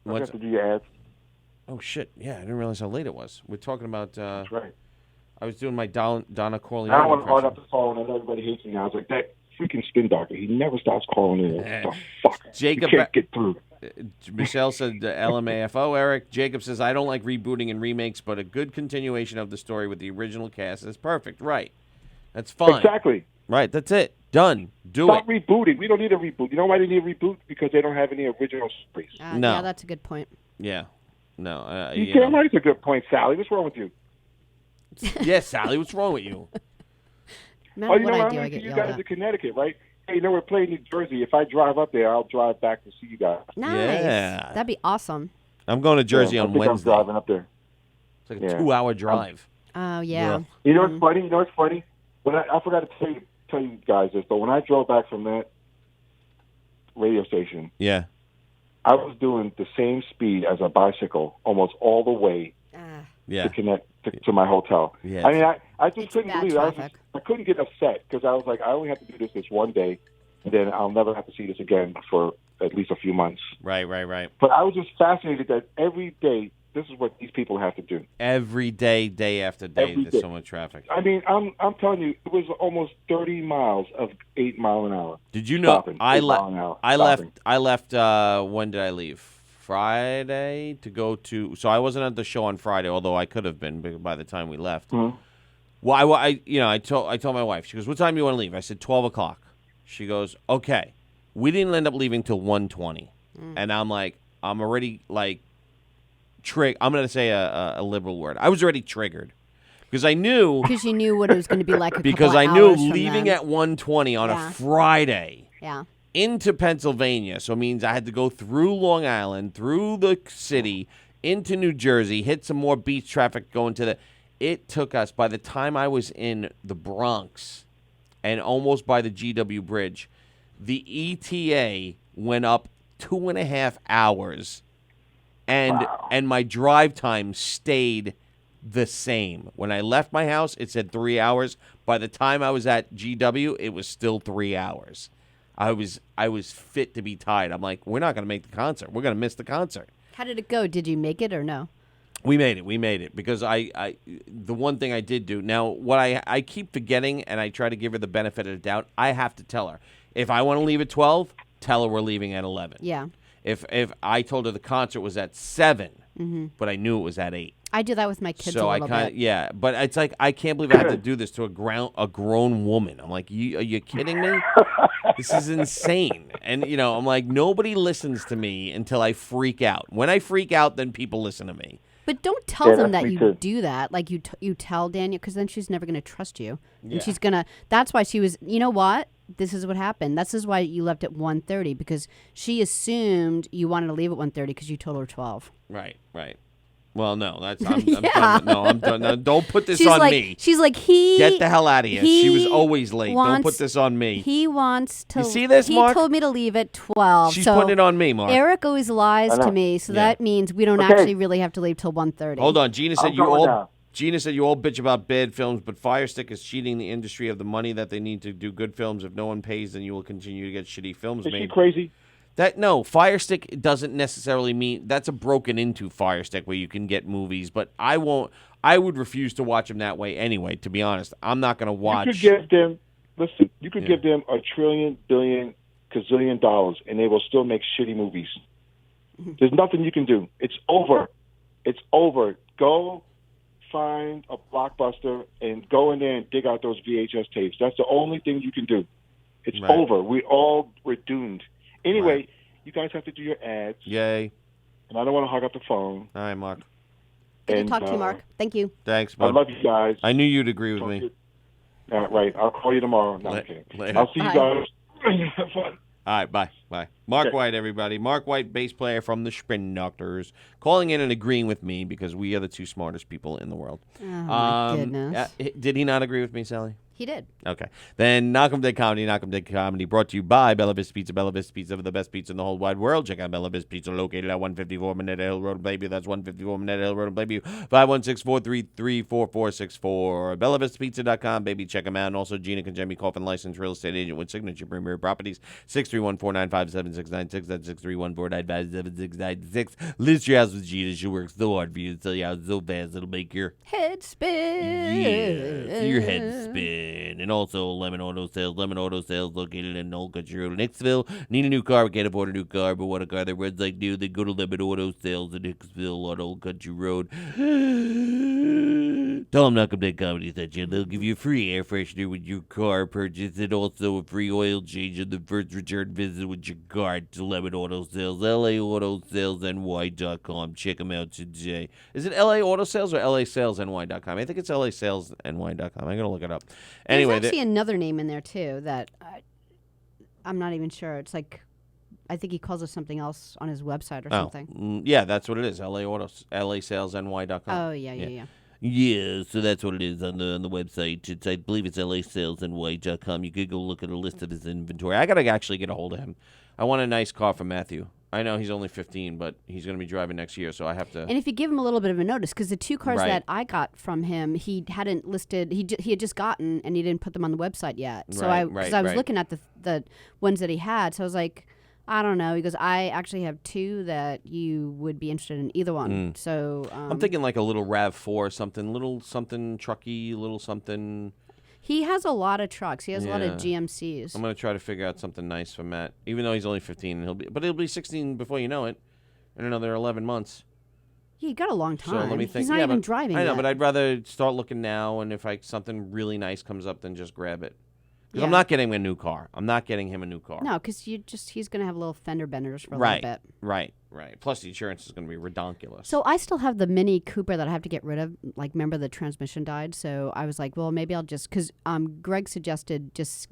[SPEAKER 2] What's
[SPEAKER 6] You have to do your ads.
[SPEAKER 2] Oh, shit. Yeah, I didn't realize how late it was. We're talking about...
[SPEAKER 6] That's right.
[SPEAKER 2] I was doing my Donna Corleone
[SPEAKER 6] I don't want to hard
[SPEAKER 2] impression.
[SPEAKER 6] up the phone and everybody hates me now. I was like, that freaking spin doctor, he never stops calling in. What the fuck?
[SPEAKER 2] Jacob,
[SPEAKER 6] you can't get through.
[SPEAKER 2] Michelle said LMAFO. Eric. Jacob says, I don't like rebooting and remakes, but a good continuation of the story with the original cast is perfect. Right. That's fine.
[SPEAKER 6] Exactly.
[SPEAKER 2] Right, that's it. Done.
[SPEAKER 6] Stop rebooting. We don't need a reboot. You know why they need a reboot? Because they don't have any original stories.
[SPEAKER 2] No.
[SPEAKER 3] Yeah, that's a good point.
[SPEAKER 2] Yeah. No.
[SPEAKER 6] You damn right it's a good point, Sally. What's wrong with you?
[SPEAKER 2] Yes, Sally, what's wrong with you?
[SPEAKER 3] No
[SPEAKER 6] Oh, you
[SPEAKER 3] matter
[SPEAKER 6] know
[SPEAKER 3] what I
[SPEAKER 6] what?
[SPEAKER 3] do, I
[SPEAKER 6] I'm
[SPEAKER 3] get
[SPEAKER 6] you
[SPEAKER 3] yelled
[SPEAKER 6] guys
[SPEAKER 3] at.
[SPEAKER 6] in Connecticut, right? Hey, we're playing New Jersey. If I drive up there, I'll drive back to see you guys.
[SPEAKER 3] Nice.
[SPEAKER 2] Yeah.
[SPEAKER 3] That'd be awesome.
[SPEAKER 2] I'm going to Jersey on
[SPEAKER 6] I think
[SPEAKER 2] Wednesday.
[SPEAKER 6] I'm driving up there.
[SPEAKER 2] It's like a 2-hour drive.
[SPEAKER 3] Oh, yeah.
[SPEAKER 6] You know what's funny? When I forgot to tell you guys this, but when I drove back from that radio station,
[SPEAKER 2] Yeah.
[SPEAKER 6] I was doing the same speed as a bicycle almost all the way to connect to my hotel.
[SPEAKER 2] Yeah.
[SPEAKER 6] I mean, I just couldn't
[SPEAKER 3] bad
[SPEAKER 6] believe it.
[SPEAKER 3] traffic.
[SPEAKER 6] I couldn't get upset because I was like, I only have to do this one day, and then I'll never have to see this again for at least a few months.
[SPEAKER 2] Right.
[SPEAKER 6] But I was just fascinated that every day, this is what these people have to do.
[SPEAKER 2] Every day, day after day,
[SPEAKER 6] Every
[SPEAKER 2] there's
[SPEAKER 6] day.
[SPEAKER 2] so much traffic.
[SPEAKER 6] I mean, I'm telling you, it was almost 30 miles of 8 mile an hour.
[SPEAKER 2] Did you know
[SPEAKER 6] Stopping, 8 mile an hour, stopping.
[SPEAKER 2] I left when did I leave? Friday to go to, so I wasn't at the show on Friday, although I could have been by the time we left.
[SPEAKER 6] Mm-hmm.
[SPEAKER 2] Well, I told my wife. She goes, "What time do you want to leave?" I said 12 o'clock. She goes, "Okay." We didn't end up leaving till 1:20. And I'm like, I'm already like I'm going to say a liberal word. I was already triggered because I knew
[SPEAKER 3] Because you knew what it was going to be like.
[SPEAKER 2] because I knew leaving at 1:20 on
[SPEAKER 3] Yeah.
[SPEAKER 2] a Friday.
[SPEAKER 3] Yeah.
[SPEAKER 2] Into Pennsylvania, so it means I had to go through Long Island, through the city, into New Jersey, hit some more beach traffic going to the... It took us, by the time I was in the Bronx and almost by the GW Bridge, the ETA went up 2.5 hours, and my drive time stayed the same. When I left my house, it said 3 hours. By the time I was at GW, it was still 3 hours. I was fit to be tied. I'm like, we're not going to make the concert. We're going to miss the concert.
[SPEAKER 3] How did it go? Did you make it or no?
[SPEAKER 2] We made it because the one thing I did do, now what I keep forgetting, and I try to give her the benefit of the doubt, I have to tell her. If I want to leave at 12, tell her we're leaving at 11.
[SPEAKER 3] Yeah.
[SPEAKER 2] If I told her the concert was at 7, but I knew it was at 8.
[SPEAKER 3] I do that with my kids
[SPEAKER 2] So
[SPEAKER 3] a
[SPEAKER 2] I
[SPEAKER 3] little
[SPEAKER 2] kind
[SPEAKER 3] bit.
[SPEAKER 2] of, yeah, but it's like I can't believe I had to do this to a grown woman. I'm like, are you kidding me? This is insane. And I'm like, nobody listens to me until I freak out. When I freak out, then people listen to me.
[SPEAKER 3] But don't tell them
[SPEAKER 6] that's
[SPEAKER 3] that
[SPEAKER 6] me
[SPEAKER 3] you
[SPEAKER 6] too.
[SPEAKER 3] do that. Like you tell Daniel, because then she's never going to trust you.
[SPEAKER 2] Yeah.
[SPEAKER 3] And she's going to, that's why she was, you know what? This is what happened. This is why you left at 1:30, because she assumed you wanted to leave at 1:30 because you told her 12.
[SPEAKER 2] Right. Well, no, I'm done. No, I'm done. No, don't put this
[SPEAKER 3] She's
[SPEAKER 2] on
[SPEAKER 3] like,
[SPEAKER 2] me.
[SPEAKER 3] She's like, he.
[SPEAKER 2] Get the hell out of here. She was always late. Don't
[SPEAKER 3] wants-
[SPEAKER 2] put this on me.
[SPEAKER 3] He wants to.
[SPEAKER 2] You see this,
[SPEAKER 3] he
[SPEAKER 2] Mark?
[SPEAKER 3] told me to leave at 12.
[SPEAKER 2] She's
[SPEAKER 3] so
[SPEAKER 2] putting it on me, Mark.
[SPEAKER 3] Eric always lies
[SPEAKER 6] I know.
[SPEAKER 3] to me, so
[SPEAKER 2] Yeah.
[SPEAKER 3] that means we don't
[SPEAKER 6] Okay.
[SPEAKER 3] actually really have to leave till 1:30.
[SPEAKER 2] Hold on. Gina said
[SPEAKER 6] I'm going now.
[SPEAKER 2] you all bitch about bad films, but Firestick is cheating the industry of the money that they need to do good films. If no one pays, then you will continue to get shitty films
[SPEAKER 6] Is she
[SPEAKER 2] made.
[SPEAKER 6] crazy?
[SPEAKER 2] No, Firestick doesn't necessarily mean that's a broken into Firestick where you can get movies, but I would refuse to watch them that way anyway, to be honest. I'm not going to watch.
[SPEAKER 6] You could give them, listen, you could
[SPEAKER 2] Yeah.
[SPEAKER 6] give them $1 trillion, billion, gazillion dollars, and they will still make shitty movies. There's nothing you can do. It's over. It's over. Go find a Blockbuster and go in there and dig out those VHS tapes. That's the only thing you can do. It's
[SPEAKER 2] Right.
[SPEAKER 6] over. We're doomed. Anyway, you guys have to do your ads,
[SPEAKER 2] Yay.
[SPEAKER 6] and I don't want to hog up the phone.
[SPEAKER 2] All right, Mark.
[SPEAKER 3] Good to
[SPEAKER 6] and,
[SPEAKER 3] talk to you, Mark. Thank you.
[SPEAKER 2] Thanks,
[SPEAKER 6] I
[SPEAKER 2] bud.
[SPEAKER 6] love you guys.
[SPEAKER 2] I knew you'd agree with me.
[SPEAKER 6] Right. I'll call you tomorrow. No,
[SPEAKER 2] La-
[SPEAKER 6] I'm kidding.
[SPEAKER 2] later.
[SPEAKER 6] I'll see you
[SPEAKER 3] Bye.
[SPEAKER 6] guys. Have fun.
[SPEAKER 2] All right, bye. Mark
[SPEAKER 6] Okay.
[SPEAKER 2] White, everybody. Mark White, bass player from the Spin Doctors, calling in and agreeing with me because we are the two smartest people in the world.
[SPEAKER 3] Oh, my goodness.
[SPEAKER 2] Did he not agree with me, Sally?
[SPEAKER 3] He did.
[SPEAKER 2] Okay. Then Knockem Dead Comedy, brought to you by Bella Vista Pizza. Bella Vista Pizza, the best pizza in the whole wide world. Check out Bella Vista Pizza, located at 154 Minetta Hill Road in Bayview. That's 154 Minetta Hill Road in Bayview. 516-433-4464. BellaVistaPizza.com, baby. Check them out. And also Gina Conjemi, Coffin licensed real estate agent with Signature Premier Properties. 631-495-7696. That's 631-495-7696. List your house with Gina. She works so hard for you to tell you how so fast it'll make your
[SPEAKER 3] Head spin.
[SPEAKER 2] yeah, your head spin. And also Lemon Auto Sales located in Old Country Road in Hicksville. Need a new car? Can't afford a new car, but want a car that runs like new? Then go to Lemon Auto Sales in Hicksville on Old Country Road. Tell them Knockem Dead Comedy sent you. They'll give you a free air freshener with your car purchase and also a free oil change on the first return visit with your car to Lemon Auto Sales. LAAutosalesNY.com. Check them out today. Is it LA Auto Sales or LASalesNY.com? I think it's LASalesNY.com. I'm going to look it up. Anyway,
[SPEAKER 3] There's actually another name in there too that I'm not even sure. It's like I think he calls it something else on his website or something.
[SPEAKER 2] Yeah, that's what it is. LASalesNY.com.
[SPEAKER 3] Oh yeah.
[SPEAKER 2] Yeah, so that's what it is on the website. I believe it's LASalesNY.com. You could go look at a list of his inventory. I got to actually get a hold of him. I want a nice car for Matthew. I know he's only 15, but he's going to be driving next year, so I have to.
[SPEAKER 3] And if you give him a little bit of a notice, because the 2 cars
[SPEAKER 2] Right.
[SPEAKER 3] that I got from him, he hadn't listed. He had just gotten, and he didn't put them on the website yet. So I was looking at the ones that he had. So I was like, I don't know. He goes, I actually have 2 that you would be interested in either one. So
[SPEAKER 2] I'm thinking like a little RAV4, something, little something trucky, little something.
[SPEAKER 3] he has a lot of trucks. He has a lot of
[SPEAKER 2] Yeah.
[SPEAKER 3] GMCs.
[SPEAKER 2] I'm going to try to figure out something nice for Matt, even though he's only 15. He'll be 16 before you know it, in another 11 months.
[SPEAKER 3] Yeah, he got a long time.
[SPEAKER 2] So let me think.
[SPEAKER 3] He's not even driving
[SPEAKER 2] I know,
[SPEAKER 3] yet.
[SPEAKER 2] but I'd rather start looking now, and if something really nice comes up, then just grab it. Because
[SPEAKER 3] Yeah.
[SPEAKER 2] I'm not getting him a new car. I'm not getting him a new car.
[SPEAKER 3] No, because he's going to have little fender benders for a
[SPEAKER 2] Right,
[SPEAKER 3] little bit.
[SPEAKER 2] right. Plus, the insurance is going to be redonkulous.
[SPEAKER 3] So I still have the Mini Cooper that I have to get rid of. Like, remember the transmission died? So I was like, well, maybe I'll just, because Greg suggested just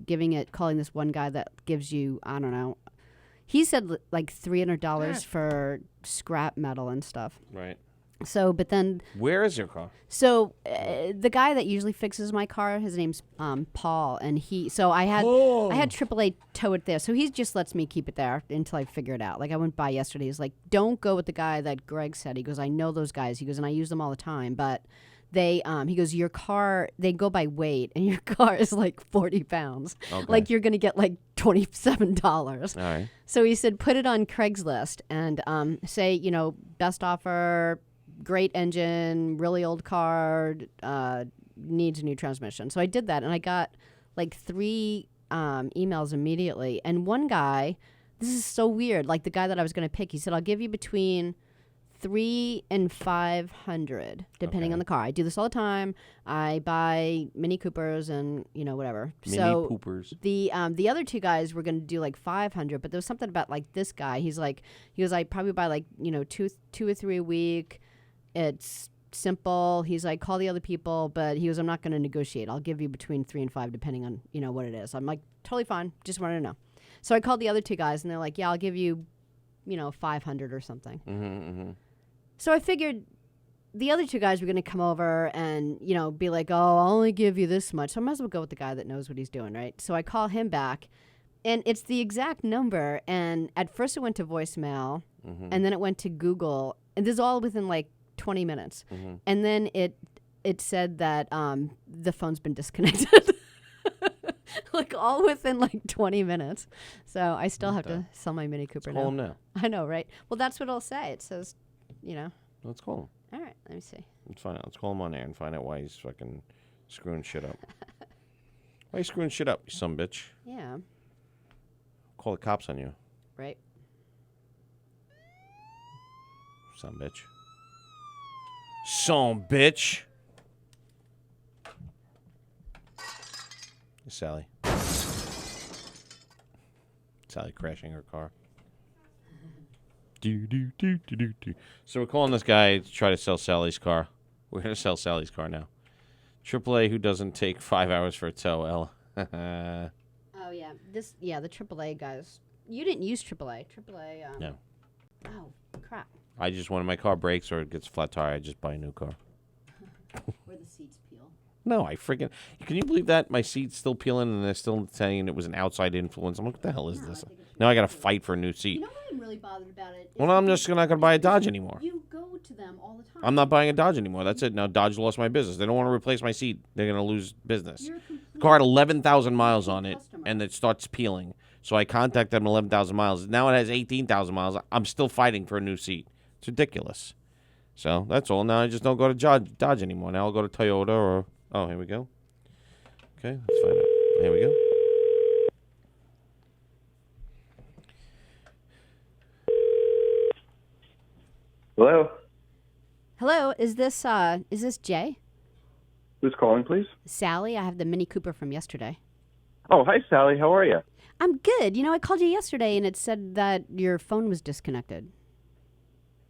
[SPEAKER 3] calling this one guy that gives you, I don't know. He said like $300 for scrap metal and stuff.
[SPEAKER 2] Right.
[SPEAKER 3] So, but then,
[SPEAKER 2] Where is your car?
[SPEAKER 3] so the guy that usually fixes my car, his name's Paul, and I had AAA tow it there, so he just lets me keep it there until I figure it out. Like I went by yesterday, he's like, "Don't go with the guy that Greg said." He goes, "I know those guys." He goes, "And I use them all the time, but they," he goes, "Your car, they go by weight, and your car is like 40 pounds.
[SPEAKER 2] Okay.
[SPEAKER 3] Like you're gonna get like $27."
[SPEAKER 2] All right.
[SPEAKER 3] So he said, put it on Craigslist and say, best offer. Great engine, really old car, needs a new transmission. So I did that, and I got like 3 emails immediately. And one guy, this is so weird, like the guy that I was going to pick, he said, I'll give you between $300 and $500, depending on the car. I do this all the time. I buy Mini Coopers and, whatever.
[SPEAKER 2] Mini Poopers.
[SPEAKER 3] The other 2 guys were going to do like $500, but there was something about like this guy. He goes, I probably buy like, 2 or 3 a week. It's simple. He's like, call the other people, but he goes, I'm not going to negotiate. I'll give you between 3 and 5, depending on, what it is. I'm like, totally fine. Just wanted to know. So I called the other 2 guys, and they're like, yeah, I'll give you, 500 or something.
[SPEAKER 2] Mm-hmm.
[SPEAKER 3] So I figured the other 2 guys were going to come over and, be like, oh, I'll only give you this much. So I might as well go with the guy that knows what he's doing, right? So I call him back, and it's the exact number. And at first it went to voicemail, and then it went to Google. And this is all within like 20 minutes. And then it said that the phone's been disconnected. Like all within like 20 minutes. So I still have to sell my Mini Cooper now.
[SPEAKER 2] Call him now.
[SPEAKER 3] I know, right? Well, that's what it'll say. It says,
[SPEAKER 2] Let's call him.
[SPEAKER 3] All right, let me see.
[SPEAKER 2] Let's find out. Let's call him on air and find out why he's fucking screwing shit up. Why are you screwing shit up, you son bitch?
[SPEAKER 3] Yeah,
[SPEAKER 2] Call the cops on you,
[SPEAKER 3] right.
[SPEAKER 2] son bitch. Son bitch. Sally. Sally crashing her car. Do. So we're calling this guy to try to sell Sally's car. We're going to sell Sally's car now. AAA who doesn't take 5 hours for a tow, Ella.
[SPEAKER 3] Oh, yeah. The AAA guys. You didn't use AAA. AAA,
[SPEAKER 2] No.
[SPEAKER 3] Oh, crap.
[SPEAKER 2] I just, when my car breaks or it gets a flat tire, I just buy a new car.
[SPEAKER 3] Where the seats peel.
[SPEAKER 2] No, I freaking... Can you believe that? My seat's still peeling and they're still saying it was an outside influence. I'm like, what the hell is this? Now I got to fight for a new seat.
[SPEAKER 3] You know what I'm really bothered about it?
[SPEAKER 2] Well, I'm just not going to buy a Dodge anymore.
[SPEAKER 3] You go to them all the time.
[SPEAKER 2] I'm not buying a Dodge anymore. That's it. Now Dodge lost my business. They don't want to replace my seat. They're going to lose business. The car had 11,000 miles on it, and it starts peeling. So I contacted them 11,000 miles. Now it has 18,000 miles. I'm still fighting for a new seat. It's ridiculous. So that's all. Now I just don't go to Dodge anymore. Now I'll go to Toyota or... Oh, here we go. Okay, let's find out. Here we go.
[SPEAKER 7] Hello?
[SPEAKER 3] Hello, is this Jay?
[SPEAKER 7] Who's calling, please?
[SPEAKER 3] Sally, I have the Mini Cooper from yesterday.
[SPEAKER 7] Oh, hi, Sally. How are you?
[SPEAKER 3] I'm good. I called you yesterday and it said that your phone was disconnected.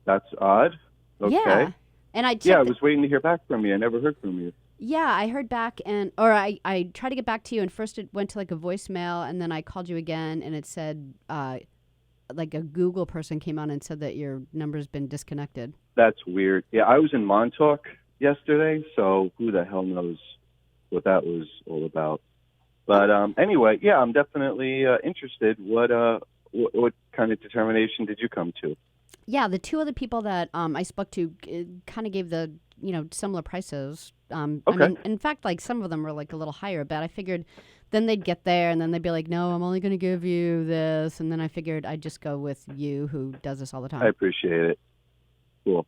[SPEAKER 7] That's odd. Okay.
[SPEAKER 3] Yeah. And I checked.
[SPEAKER 7] Yeah, I was waiting to hear back from you. I never heard from you.
[SPEAKER 3] Yeah, I heard back I tried to get back to you and first it went to like a voicemail and then I called you again and it said like a Google person came on and said that your number's been disconnected.
[SPEAKER 7] That's weird. Yeah, I was in Montauk yesterday, so who the hell knows what that was all about. But anyway, yeah, I'm definitely interested. What what kind of determination did you come to?
[SPEAKER 3] Yeah, the two other people that I spoke to kind of gave the similar prices. I
[SPEAKER 7] Okay.
[SPEAKER 3] mean, in fact, like some of them were like a little higher, but I figured then they'd get there and then they'd be like, "No, I'm only going to give you this," and then I figured I'd just go with you, who does this all the
[SPEAKER 7] I
[SPEAKER 3] time.
[SPEAKER 7] appreciate it. Cool.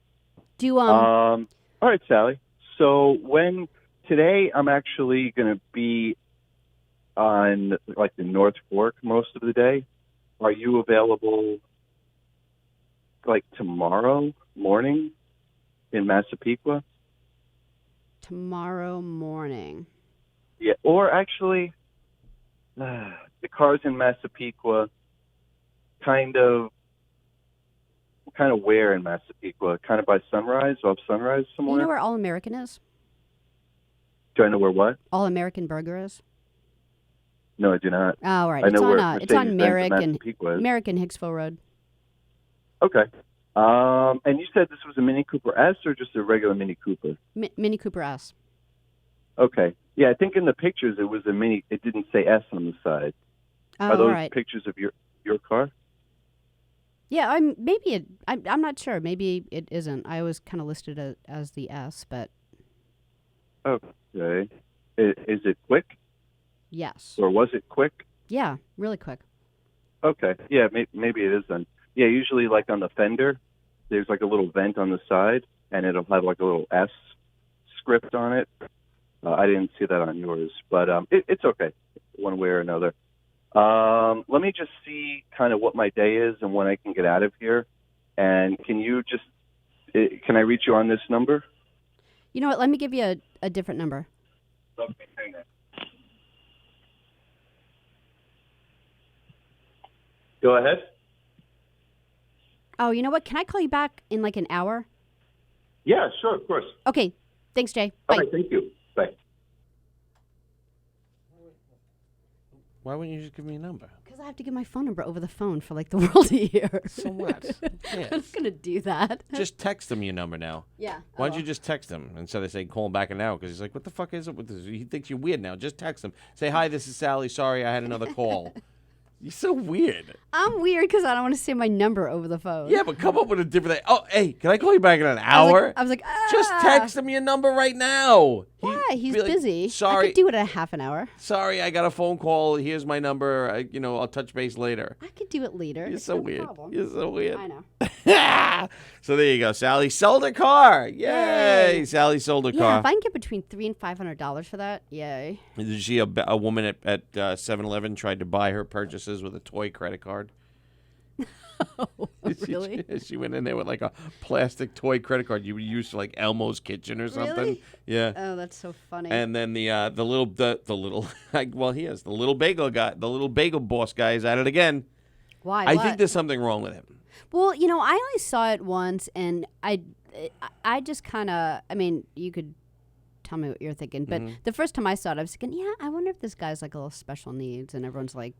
[SPEAKER 3] Do you
[SPEAKER 7] All right, Sally. So today I'm actually going to be on like the North Fork most of the day. Are you available like tomorrow morning in Massapequa?
[SPEAKER 3] tomorrow morning?
[SPEAKER 7] Yeah, or actually, the cars in Massapequa kind of where in Massapequa? Kind of by Sunrise, off Sunrise somewhere?
[SPEAKER 3] You know where All American is?
[SPEAKER 7] Do I know where what?
[SPEAKER 3] All American Burger is?
[SPEAKER 7] No, I do not.
[SPEAKER 3] Oh, all right.
[SPEAKER 7] I know where
[SPEAKER 3] It's on
[SPEAKER 7] Mercedes-Benz
[SPEAKER 3] Merrick
[SPEAKER 7] in
[SPEAKER 3] and
[SPEAKER 7] Massapequa is.
[SPEAKER 3] Merrick and Hicksville Road.
[SPEAKER 7] Okay. And you said this was a Mini Cooper S or just a regular Mini Cooper?
[SPEAKER 3] Mini Cooper S.
[SPEAKER 7] Okay. Yeah, I think in the pictures it was a Mini. It didn't say S on the side.
[SPEAKER 3] Oh,
[SPEAKER 7] Are those
[SPEAKER 3] all right.
[SPEAKER 7] pictures of your car?
[SPEAKER 3] Yeah, I'm not sure. Maybe it isn't. I always kind of listed it as the S, but
[SPEAKER 7] Okay. Is it quick,
[SPEAKER 3] yes.
[SPEAKER 7] or was it quick?
[SPEAKER 3] Yeah, really quick.
[SPEAKER 7] Okay. Yeah, maybe it is then. Yeah, usually like on the fender, there's like a little vent on the side, and it'll have like a little S script on it. I didn't see that on yours, but it's okay, one way or another. Let me just see kind of what my day is and when I can get out of here. And can I reach you on this number?
[SPEAKER 3] You know what? Let me give you a different number.
[SPEAKER 7] Okay, hang on. Go ahead.
[SPEAKER 3] Oh, you know what? Can I call you back in like an hour?
[SPEAKER 7] Yeah, sure, of course.
[SPEAKER 3] Okay. Thanks, Jay. Bye.
[SPEAKER 7] All right, thank you. Bye.
[SPEAKER 2] Why wouldn't you just give me a number?
[SPEAKER 3] Because I have to give my phone number over the phone for like the world to hear.
[SPEAKER 2] So what? Yeah.
[SPEAKER 3] I'm just going to do that.
[SPEAKER 2] Just text him your number now.
[SPEAKER 3] Yeah.
[SPEAKER 2] Why don't you just text him instead of saying call him back an hour? Because he's like, what the fuck is it with this? He thinks you're weird now. Just text him. Say, hi, this is Sally. Sorry, I had another call. You're so weird.
[SPEAKER 3] I'm weird because I don't want to say my number over the phone.
[SPEAKER 2] Yeah, but come up with a different thing. Oh, hey, can I call you back in an hour?
[SPEAKER 3] I was like,
[SPEAKER 2] Just text him your number right now.
[SPEAKER 3] Why? He's
[SPEAKER 2] be like,
[SPEAKER 3] busy. I
[SPEAKER 2] Sorry.
[SPEAKER 3] could do it in a half an hour.
[SPEAKER 2] Sorry, I got a phone call. Here's my number. I'll touch base later.
[SPEAKER 3] I could do it later.
[SPEAKER 2] You're
[SPEAKER 3] It's
[SPEAKER 2] so
[SPEAKER 3] no
[SPEAKER 2] weird.
[SPEAKER 3] problem.
[SPEAKER 2] You're so weird.
[SPEAKER 3] I know.
[SPEAKER 2] So there you go. Sally sold her car. Yay.
[SPEAKER 3] Yay.
[SPEAKER 2] Sally sold her
[SPEAKER 3] Yeah,
[SPEAKER 2] car.
[SPEAKER 3] if I can get between $300 and $500 for that, yay.
[SPEAKER 2] Did you see a woman at 7-Eleven tried to buy her purchases with a toy credit card?
[SPEAKER 3] Really?
[SPEAKER 2] She went in there with like a plastic toy credit card you would use for like Elmo's Kitchen or something.
[SPEAKER 3] Really?
[SPEAKER 2] Yeah.
[SPEAKER 3] Oh, that's so funny.
[SPEAKER 2] And then the little well, he is the little bagel guy, the little bagel boss guy is at it again.
[SPEAKER 3] Why?
[SPEAKER 2] I
[SPEAKER 3] What?
[SPEAKER 2] think there's something wrong with him.
[SPEAKER 3] Well, I only saw it once, and I just kind of, I mean, you could tell me what you're thinking, but the first time I saw it, I was thinking, yeah, I wonder if this guy's like a little special needs, and everyone's like,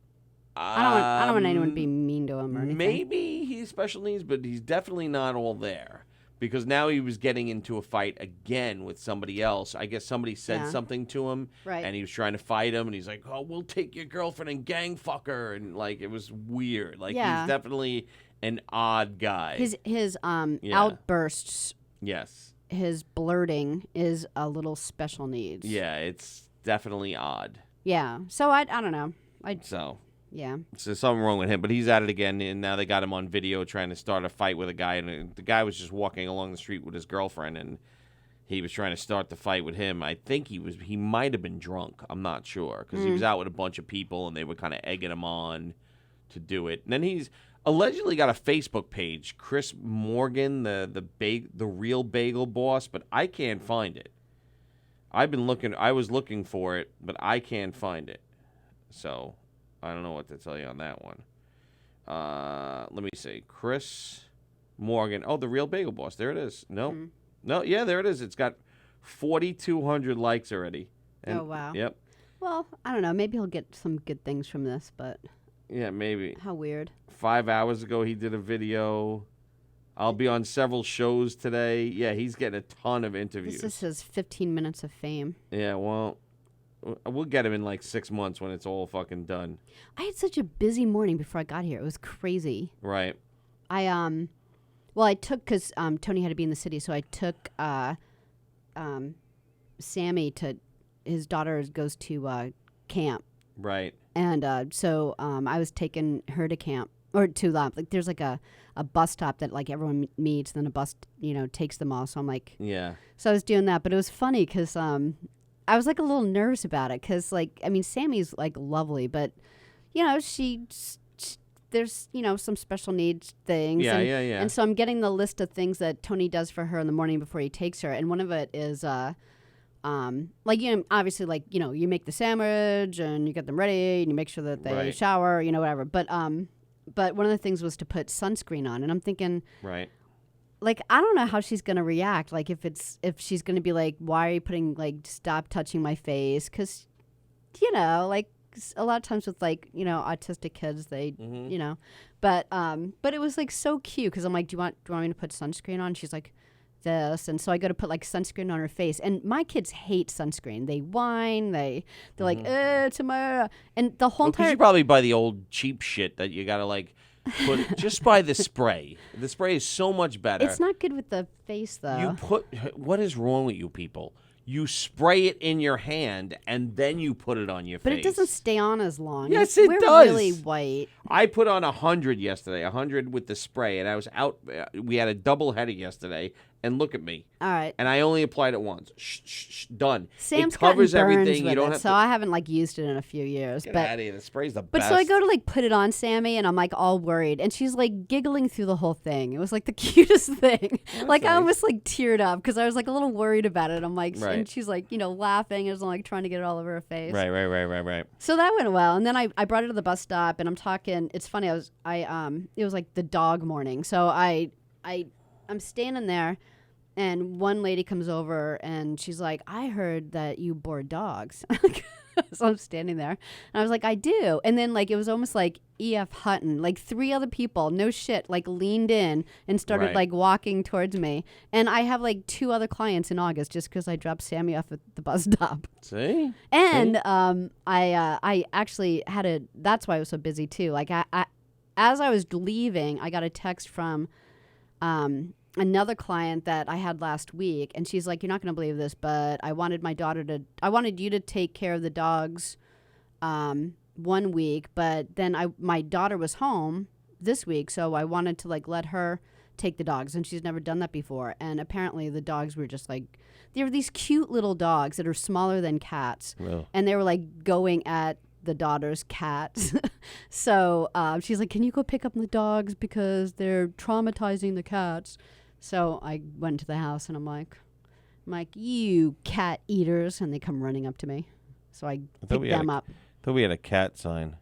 [SPEAKER 3] I don't want anyone to be mean to him or anything.
[SPEAKER 2] Maybe he's special needs, but he's definitely not all there. Because now he was getting into a fight again with somebody else. I guess somebody said something to him,
[SPEAKER 3] Right.
[SPEAKER 2] and he was trying to fight him, and he's like, "Oh, we'll take your girlfriend and gang fuck her," and like it was weird. Like
[SPEAKER 3] Yeah.
[SPEAKER 2] he's definitely an odd guy.
[SPEAKER 3] His
[SPEAKER 2] Yeah.
[SPEAKER 3] outbursts,
[SPEAKER 2] Yes.
[SPEAKER 3] his blurting is a little special needs.
[SPEAKER 2] Yeah, it's definitely odd.
[SPEAKER 3] Yeah. So I don't know.
[SPEAKER 2] So
[SPEAKER 3] Yeah.
[SPEAKER 2] there's something wrong with him, but he's at it again, and now they got him on video trying to start a fight with a guy, and the guy was just walking along the street with his girlfriend, and he was trying to start the fight with him. I think he might have been drunk. I'm not sure, because he was out with a bunch of people, and they were kind of egging him on to do it. And then he's allegedly got a Facebook page, Chris Morgan, the real bagel boss, but I can't find it. I was looking for it, but I can't find it. So I don't know what to tell you on that one. Let me see. Chris Morgan. Oh, the real bagel boss. There it is. No. No, yeah, there it is. It's got 4,200 likes already. And,
[SPEAKER 3] Oh, wow.
[SPEAKER 2] Yep.
[SPEAKER 3] Well, I don't know. Maybe he'll get some good things from this, but
[SPEAKER 2] Yeah, maybe.
[SPEAKER 3] how weird.
[SPEAKER 2] 5 hours ago, he did a video. I'll be on several shows today. Yeah, he's getting a ton of interviews.
[SPEAKER 3] This is his 15 minutes of fame.
[SPEAKER 2] Yeah, well, We'll get him in like 6 months when it's all fucking done.
[SPEAKER 3] I had such a busy morning before I got here. It was crazy.
[SPEAKER 2] Right.
[SPEAKER 3] I took, because Tony had to be in the city, so I took Sammy to, his daughter goes to camp.
[SPEAKER 2] Right.
[SPEAKER 3] And so I was taking her to camp, or to like there's like a bus stop that like everyone meets, then a bus takes them all. So I'm like,
[SPEAKER 2] Yeah.
[SPEAKER 3] So I was doing that, but it was funny because I was like a little nervous about it because like I mean Sammy's like lovely, but she there's some special needs things.
[SPEAKER 2] Yeah,
[SPEAKER 3] and,
[SPEAKER 2] yeah.
[SPEAKER 3] And so I'm getting the list of things that Tony does for her in the morning before he takes her, and one of it is obviously like you make the sandwich and you get them ready and you make sure that they shower, whatever. But one of the things was to put sunscreen on, and I'm thinking,
[SPEAKER 2] right,
[SPEAKER 3] like I don't know how she's gonna react. Like if she's gonna be like, why are you putting like stop touching my face? Because like a lot of times with like autistic kids they but it was like so cute because I'm like, do you want me to put sunscreen on? She's like, this, and so I go to put like sunscreen on her face, and my kids hate sunscreen. They whine, they're like tomorrow, and the whole time
[SPEAKER 2] you probably buy the old cheap shit that you gotta like put. Just buy the spray. The spray is so much better.
[SPEAKER 3] It's not good with the face though.
[SPEAKER 2] What is wrong with you people? You spray it in your hand and then you put it on your face.
[SPEAKER 3] But it doesn't stay on as long.
[SPEAKER 2] Yes, it
[SPEAKER 3] We're
[SPEAKER 2] does.
[SPEAKER 3] really white.
[SPEAKER 2] I put on 100 yesterday, 100 with the spray, and I was out. We had a double header yesterday, and look at me.
[SPEAKER 3] All right.
[SPEAKER 2] And I only applied it once. Shh, done.
[SPEAKER 3] Sam's
[SPEAKER 2] it covers
[SPEAKER 3] gotten burns
[SPEAKER 2] everything.
[SPEAKER 3] With
[SPEAKER 2] You don't
[SPEAKER 3] it,
[SPEAKER 2] have
[SPEAKER 3] so
[SPEAKER 2] to.
[SPEAKER 3] I haven't like used it in a few years.
[SPEAKER 2] Get out of here. The spray's the
[SPEAKER 3] But
[SPEAKER 2] best.
[SPEAKER 3] so I go to like put it on Sammy, and I'm like all worried, and she's like giggling through the whole thing. It was like the cutest thing. Like
[SPEAKER 2] nice.
[SPEAKER 3] I almost like teared up because I was like a little worried about it. I'm like,
[SPEAKER 2] Right.
[SPEAKER 3] and she's like laughing, and I'm like trying to get it all over her face.
[SPEAKER 2] Right.
[SPEAKER 3] So that went well, and then I brought her to the bus stop, and I'm talking. It's funny. It was like the dog morning, so I'm standing there. And one lady comes over and she's like, I heard that you board dogs. So I'm standing there and I was like, I do. And then like it was almost like E.F. Hutton, like 3 other people, no shit, like leaned in and started like walking towards me. And I have like 2 other clients in August just because I dropped Sammy off at the bus stop.
[SPEAKER 2] See?
[SPEAKER 3] And I actually had that's why I was so busy too. Like I as I was leaving, I got a text from another client that I had last week, and she's like, you're not going to believe this, but I wanted you to take care of the dogs 1 week, but then my daughter was home this week, so I wanted to like let her take the dogs, and she's never done that before. And apparently the dogs were just like, they were these cute little dogs that are smaller than cats.
[SPEAKER 2] Well.
[SPEAKER 3] And they were like going at the daughter's cats. So she's like, can you go pick up the dogs because they're traumatizing the cats? So I went to the house and I'm like, you cat eaters, and they come running up to me. So I picked them up.
[SPEAKER 2] I thought we had a cat sign.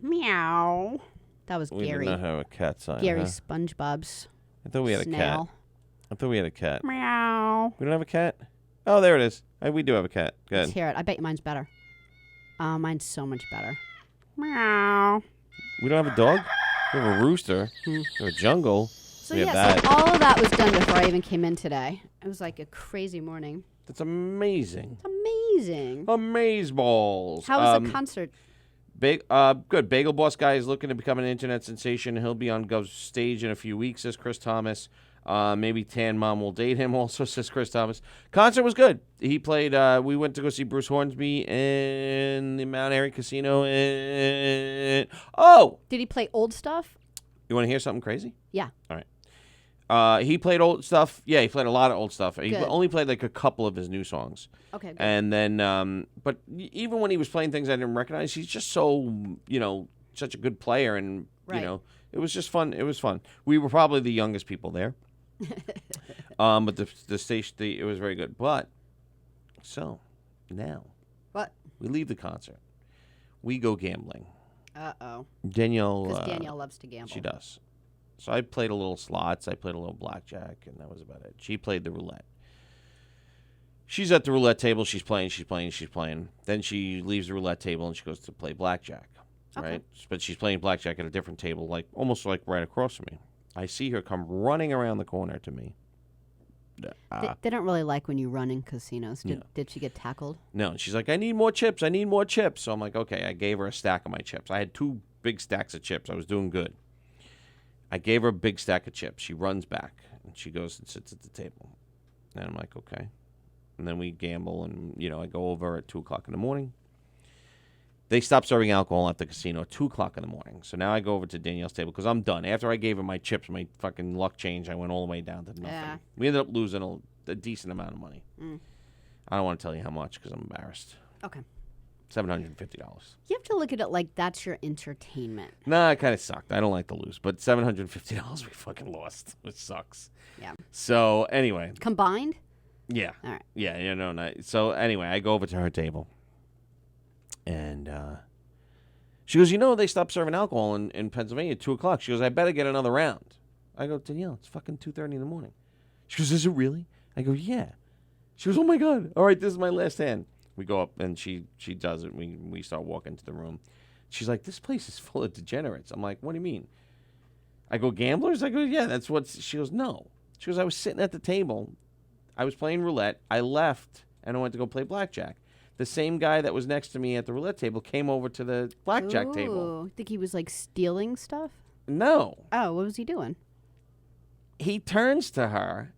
[SPEAKER 3] Meow. That was
[SPEAKER 2] We
[SPEAKER 3] Gary.
[SPEAKER 2] did not have a cat sign.
[SPEAKER 3] Gary
[SPEAKER 2] huh?
[SPEAKER 3] SpongeBob's
[SPEAKER 2] I thought we had a cat.
[SPEAKER 3] snail.
[SPEAKER 2] I thought we had a cat.
[SPEAKER 3] Meow.
[SPEAKER 2] We don't have a cat? Oh, there it is. We do have a cat.
[SPEAKER 3] Let's
[SPEAKER 2] Good.
[SPEAKER 3] hear it. I bet mine's better. Mine's so much better. Meow.
[SPEAKER 2] We don't have a dog? We have a rooster. We have a jungle.
[SPEAKER 3] So
[SPEAKER 2] we have
[SPEAKER 3] yeah,
[SPEAKER 2] that.
[SPEAKER 3] so all of that was done before I even came in today. It was like a crazy morning.
[SPEAKER 2] That's amazing.
[SPEAKER 3] Amazing.
[SPEAKER 2] Amazeballs.
[SPEAKER 3] How was the concert?
[SPEAKER 2] Good. Bagel Boss guy is looking to become an internet sensation. He'll be on Gov's stage in a few weeks, says Chris Thomas. Maybe Tan Mom will date him also, says Chris Thomas. Concert was good. He played, we went to go see Bruce Hornsby in the Mount Airy Casino.
[SPEAKER 3] Did he play old stuff?
[SPEAKER 2] You want to hear something crazy?
[SPEAKER 3] Yeah.
[SPEAKER 2] All right. He played old stuff. Yeah, he played a lot of old stuff. He
[SPEAKER 3] Good.
[SPEAKER 2] only played like a couple of his new songs.
[SPEAKER 3] Okay, good.
[SPEAKER 2] And then, but even when he was playing things I didn't recognize, he's just so, such a good player. And,
[SPEAKER 3] Right.
[SPEAKER 2] it was just fun. It was fun. We were probably the youngest people there. But the station, it was very good. But, so, now.
[SPEAKER 3] What?
[SPEAKER 2] We leave the concert. We go gambling.
[SPEAKER 3] Uh-oh.
[SPEAKER 2] Danielle.
[SPEAKER 3] Because Danielle loves to gamble.
[SPEAKER 2] She does. So I played a little slots. I played a little blackjack, and that was about it. She played the roulette. She's at the roulette table. She's playing. Then she leaves the roulette table, and she goes to play blackjack, right? But she's playing blackjack at a different table, almost right across from me. I see her come running around the corner to me.
[SPEAKER 3] They don't really like when you run in casinos. Did she get tackled?
[SPEAKER 2] No. And she's like, I need more chips. I need more chips. So I'm like, okay. I gave her a stack of my chips. I had 2 big stacks of chips. I was doing good. I gave her a big stack of chips. She runs back, and she goes and sits at the table. And I'm like, okay. And then we gamble, and, I go over at 2 o'clock in the morning. They stopped serving alcohol at the casino at 2 o'clock in the morning. So now I go over to Danielle's table because I'm done. After I gave her my chips, my fucking luck change, I went all the way down to nothing.
[SPEAKER 3] Yeah.
[SPEAKER 2] We ended up losing a decent amount of money. I don't want to tell you how much because I'm embarrassed.
[SPEAKER 3] Okay.
[SPEAKER 2] $750.
[SPEAKER 3] You have to look at it like that's your entertainment.
[SPEAKER 2] Nah, it kind of sucked. I don't like to lose. But $750 we fucking lost, which sucks.
[SPEAKER 3] Yeah.
[SPEAKER 2] So anyway.
[SPEAKER 3] Combined?
[SPEAKER 2] Yeah.
[SPEAKER 3] All right.
[SPEAKER 2] Yeah, no. So anyway, I go over to her table. And she goes, they stopped serving alcohol in Pennsylvania at 2 o'clock. She goes, I better get another round. I go, Danielle, it's fucking 2:30 in the morning. She goes, is it really? I go, yeah. She goes, oh, my God. All right, this is my last hand. We go up, and she does it. We start walking to the room. She's like, this place is full of degenerates. I'm like, what do you mean? I go, gamblers? I go, yeah, that's what. She goes, no. She goes, I was sitting at the table. I was playing roulette. I left, and I went to go play blackjack. The same guy that was next to me at the roulette table came over to the blackjack table.
[SPEAKER 3] Think he was like stealing stuff?
[SPEAKER 2] No.
[SPEAKER 3] Oh, what was he doing?
[SPEAKER 2] He turns to her.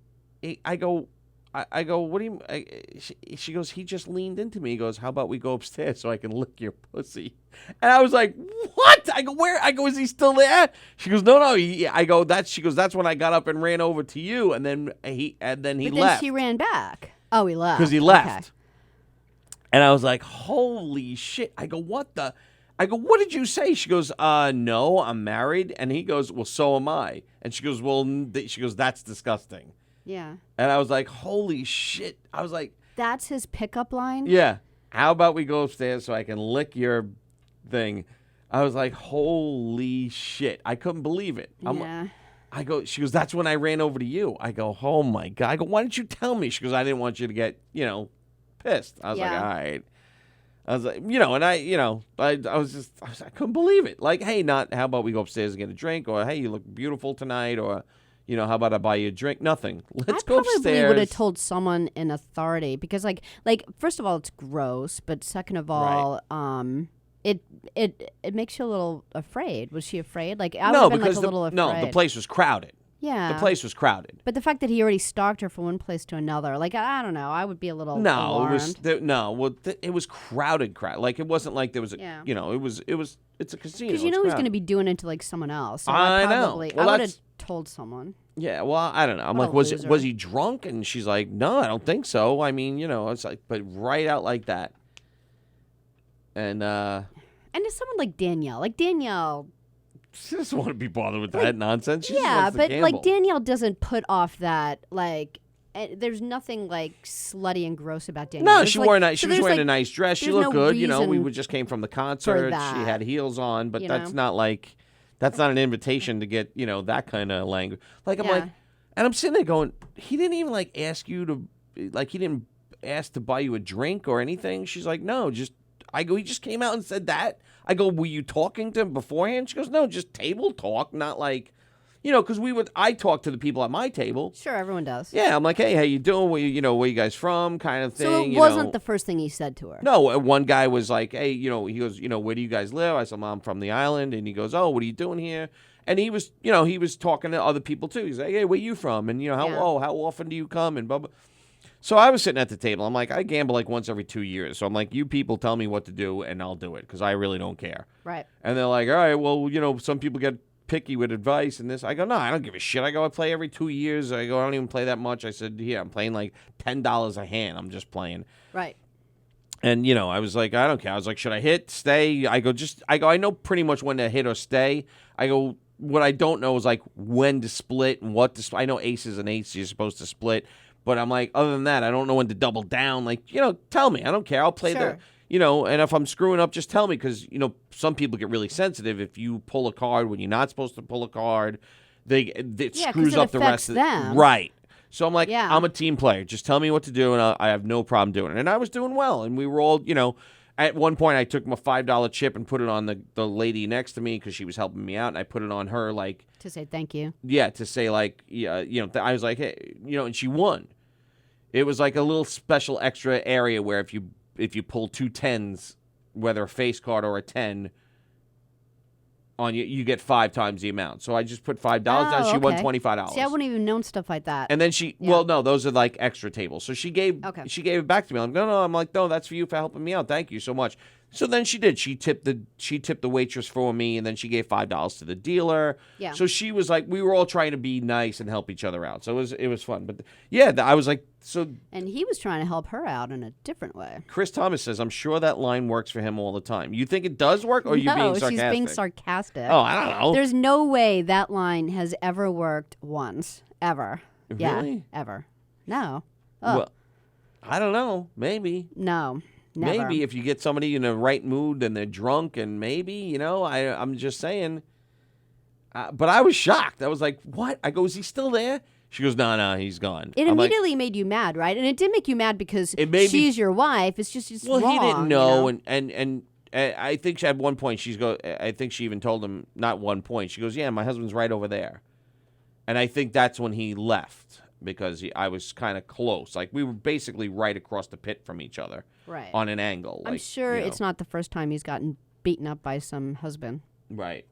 [SPEAKER 2] I go, what do you... she goes, he just leaned into me. He goes, how about we go upstairs so I can lick your pussy? And I was like, what? I go, where? I go, is he still there? She goes, no. I go, she goes, that's when I got up and ran over to you. And then he left.
[SPEAKER 3] Then she ran back. Oh, he left.
[SPEAKER 2] Because he left.
[SPEAKER 3] Okay.
[SPEAKER 2] And I was like, holy shit. I go, what did you say? She goes, no, I'm married. And he goes, well, so am I. And she goes, that's disgusting.
[SPEAKER 3] Yeah.
[SPEAKER 2] And I was like, holy shit. I was like.
[SPEAKER 3] That's his pickup line?
[SPEAKER 2] Yeah. How about we go upstairs so I can lick your thing? I was like, holy shit. I couldn't believe it.
[SPEAKER 3] Yeah.
[SPEAKER 2] She goes, that's when I ran over to you. I go, oh my God. I go, why didn't you tell me? She goes, I didn't want you to get, pissed. I was like, all right. I was like, I couldn't believe it. Like, hey, how about we go upstairs and get a drink? Or, hey, you look beautiful tonight. Or, how about I buy you a drink? Nothing. Let's go upstairs.
[SPEAKER 3] I probably would have told someone in authority because, like, first of all, it's gross. But second of all, it makes you a little afraid. Was she afraid? Like, I would have been like a little afraid.
[SPEAKER 2] No, the place was crowded.
[SPEAKER 3] Yeah.
[SPEAKER 2] The place was crowded.
[SPEAKER 3] But the fact that he already stalked her from one place to another, like, I don't know, I would be a little alarmed.
[SPEAKER 2] It was crowded. Like, it wasn't like there was it's a casino.
[SPEAKER 3] Because he's going to be doing it to, like, someone else. So
[SPEAKER 2] I know. Well,
[SPEAKER 3] I would have told someone.
[SPEAKER 2] Yeah, well, I don't know. I'm like, was he drunk? And she's like, no, I don't think so. I mean, it's like, but right out like that. And
[SPEAKER 3] it's someone like Danielle,
[SPEAKER 2] she doesn't want to be bothered with that nonsense. She
[SPEAKER 3] yeah,
[SPEAKER 2] just wants to
[SPEAKER 3] but
[SPEAKER 2] gamble.
[SPEAKER 3] like Danielle doesn't put off that like. There's nothing like slutty and gross about Danielle.
[SPEAKER 2] No, she wore a nice. She was wearing a nice dress. She looked good. We just came from the concert. She had heels on, but that's not like that's not an invitation to get that kind of language. Like I'm like, and I'm sitting there going, he didn't even like ask you to he didn't ask to buy you a drink or anything. She's like, no, I go, he just came out and said that. I go, were you talking to him beforehand? She goes, no, just table talk, not like, because I talk to the people at my table.
[SPEAKER 3] Sure, everyone does.
[SPEAKER 2] Yeah, I'm like, hey, how you doing? Where you guys from? Kind of thing.
[SPEAKER 3] So it wasn't the first thing he said to her.
[SPEAKER 2] No, one guy was like, hey, he goes, where do you guys live? I said, I'm from the island. And he goes, oh, what are you doing here? And he was, he was talking to other people too. He's like, hey, where you from? And how often do you come? And blah, blah. So I was sitting at the table. I'm like, I gamble like once every 2 years. So I'm like, you people tell me what to do, and I'll do it because I really don't care.
[SPEAKER 3] Right.
[SPEAKER 2] And they're like, all right, well, some people get picky with advice and this. I go, no, I don't give a shit. I go, I play every 2 years. I go, I don't even play that much. I said, yeah, I'm playing like $10 a hand. I'm just playing.
[SPEAKER 3] Right.
[SPEAKER 2] And, I was like, I don't care. I was like, should I hit, stay? I go, I know pretty much when to hit or stay. I go, what I don't know is like when to split and what to I know aces and eights you're supposed to split. But I'm like, other than that, I don't know when to double down. Like, tell me. I don't care. I'll play and if I'm screwing up, just tell me. Because, some people get really sensitive. If you pull a card when you're not supposed to pull a card, it screws up the rest of
[SPEAKER 3] them.
[SPEAKER 2] Right. So I'm like, I'm a team player. Just tell me what to do, and I have no problem doing it. And I was doing well. And we were all, At one point, I took my $5 chip and put it on the lady next to me because she was helping me out, and I put it on her like
[SPEAKER 3] To say thank you.
[SPEAKER 2] yeah, to say like I was like, hey, and she won. It was like a little special extra area where if you pull 2 10s, whether a face card or a 10, on you get 5 times the amount. So I just put $5 down. She won $25.
[SPEAKER 3] See, I wouldn't even known stuff like that.
[SPEAKER 2] And then well, no, those are like extra tables. So she gave it back to me. I'm like, no. I'm like, no, that's for you for helping me out. Thank you so much. So then she did. She tipped the waitress for me, and then she gave $5 to the dealer.
[SPEAKER 3] Yeah.
[SPEAKER 2] So she was like, we were all trying to be nice and help each other out. So it was fun. But yeah, I was like, so.
[SPEAKER 3] And he was trying to help her out in a different way.
[SPEAKER 2] Chris Thomas says, I'm sure that line works for him all the time. You think it does work, or are you being sarcastic?
[SPEAKER 3] No, she's being sarcastic.
[SPEAKER 2] Oh, I don't know.
[SPEAKER 3] There's no way that line has ever worked once. Ever.
[SPEAKER 2] Really?
[SPEAKER 3] Yeah, ever. No. Oh.
[SPEAKER 2] Well, I don't know. Maybe.
[SPEAKER 3] No. Never.
[SPEAKER 2] Maybe if you get somebody in the right mood and they're drunk, and maybe, I'm just saying. But I was shocked. I was like, what? I go, is he still there? She goes, no, he's gone.
[SPEAKER 3] It immediately made you mad, right? And it did make you mad because she's your wife. It's just
[SPEAKER 2] well,
[SPEAKER 3] wrong,
[SPEAKER 2] he didn't know, and I think at one point I think she even told him, not one point, she goes, yeah, my husband's right over there. And I think that's when he left because I was kind of close. Like, we were basically right across the pit from each other.
[SPEAKER 3] Right.
[SPEAKER 2] On an angle.
[SPEAKER 3] I'm sure it's not the first time he's gotten beaten up by some husband.
[SPEAKER 2] Right.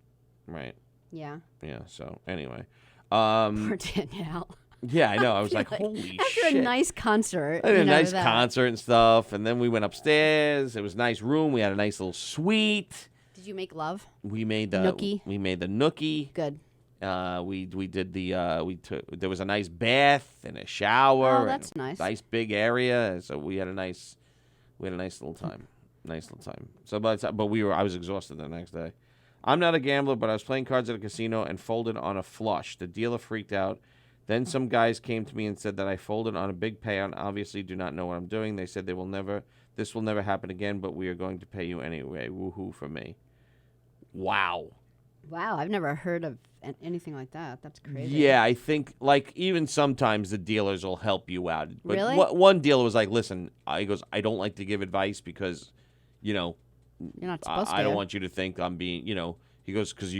[SPEAKER 3] Yeah.
[SPEAKER 2] Yeah, so anyway.
[SPEAKER 3] Poor Danielle.
[SPEAKER 2] Yeah, I know. I was like, holy shit.
[SPEAKER 3] After a nice concert.
[SPEAKER 2] I did a nice concert and stuff, and then we went upstairs. It was a nice room. We had a nice little suite.
[SPEAKER 3] Did you make love?
[SPEAKER 2] We made the
[SPEAKER 3] nookie.
[SPEAKER 2] We made the nookie.
[SPEAKER 3] Good.
[SPEAKER 2] We did there was a nice bath and a shower.
[SPEAKER 3] Oh, that's nice.
[SPEAKER 2] Nice big area. So we had a nice little time. So but I was exhausted the next day. I'm not a gambler, but I was playing cards at a casino and folded on a flush. The dealer freaked out. Then some guys came to me and said that I folded on a big payout. Obviously, do not know what I'm doing. They said this will never happen again, but we are going to pay you anyway. Woohoo for me. Wow,
[SPEAKER 3] I've never heard of anything like that. That's crazy.
[SPEAKER 2] Yeah, I think, like, even sometimes the dealers will help you out. But
[SPEAKER 3] really?
[SPEAKER 2] One dealer was like, listen, he goes, I don't like to give advice because,
[SPEAKER 3] you're not supposed to.
[SPEAKER 2] I don't want you to think I'm being, he goes, because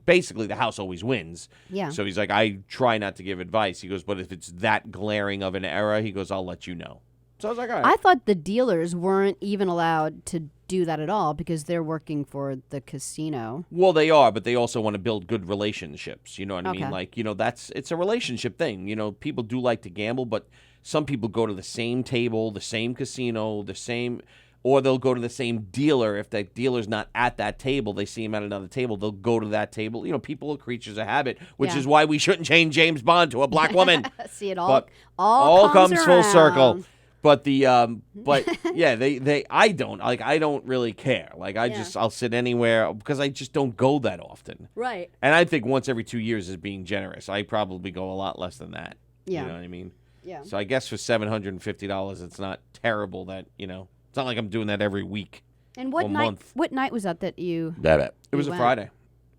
[SPEAKER 2] basically the house always wins.
[SPEAKER 3] Yeah.
[SPEAKER 2] So he's like, I try not to give advice. He goes, but if it's that glaring of an error, he goes, I'll let you know. So I was like, all right.
[SPEAKER 3] I thought the dealers weren't even allowed to do that at all because they're working for the casino.
[SPEAKER 2] Well, they are, but they also want to build good relationships. You know what I
[SPEAKER 3] Okay.
[SPEAKER 2] mean? Like, it's a relationship thing. People do like to gamble, but some people go to the same table, the same casino, or they'll go to the same dealer. If that dealer's not at that table, they see him at another table, they'll go to that table. People are creatures of habit, which is why we shouldn't change James Bond to a black woman.
[SPEAKER 3] See, it
[SPEAKER 2] all comes full circle. But I don't really care. Like, I'll sit anywhere because I just don't go that often.
[SPEAKER 3] Right.
[SPEAKER 2] And I think once every 2 years is being generous. I probably go a lot less than that.
[SPEAKER 3] Yeah.
[SPEAKER 2] You know what I mean?
[SPEAKER 3] Yeah.
[SPEAKER 2] So I guess for $750, it's not terrible that, it's not like I'm doing that every week.
[SPEAKER 3] And what night was that you?
[SPEAKER 2] It was a
[SPEAKER 3] went?
[SPEAKER 2] Friday.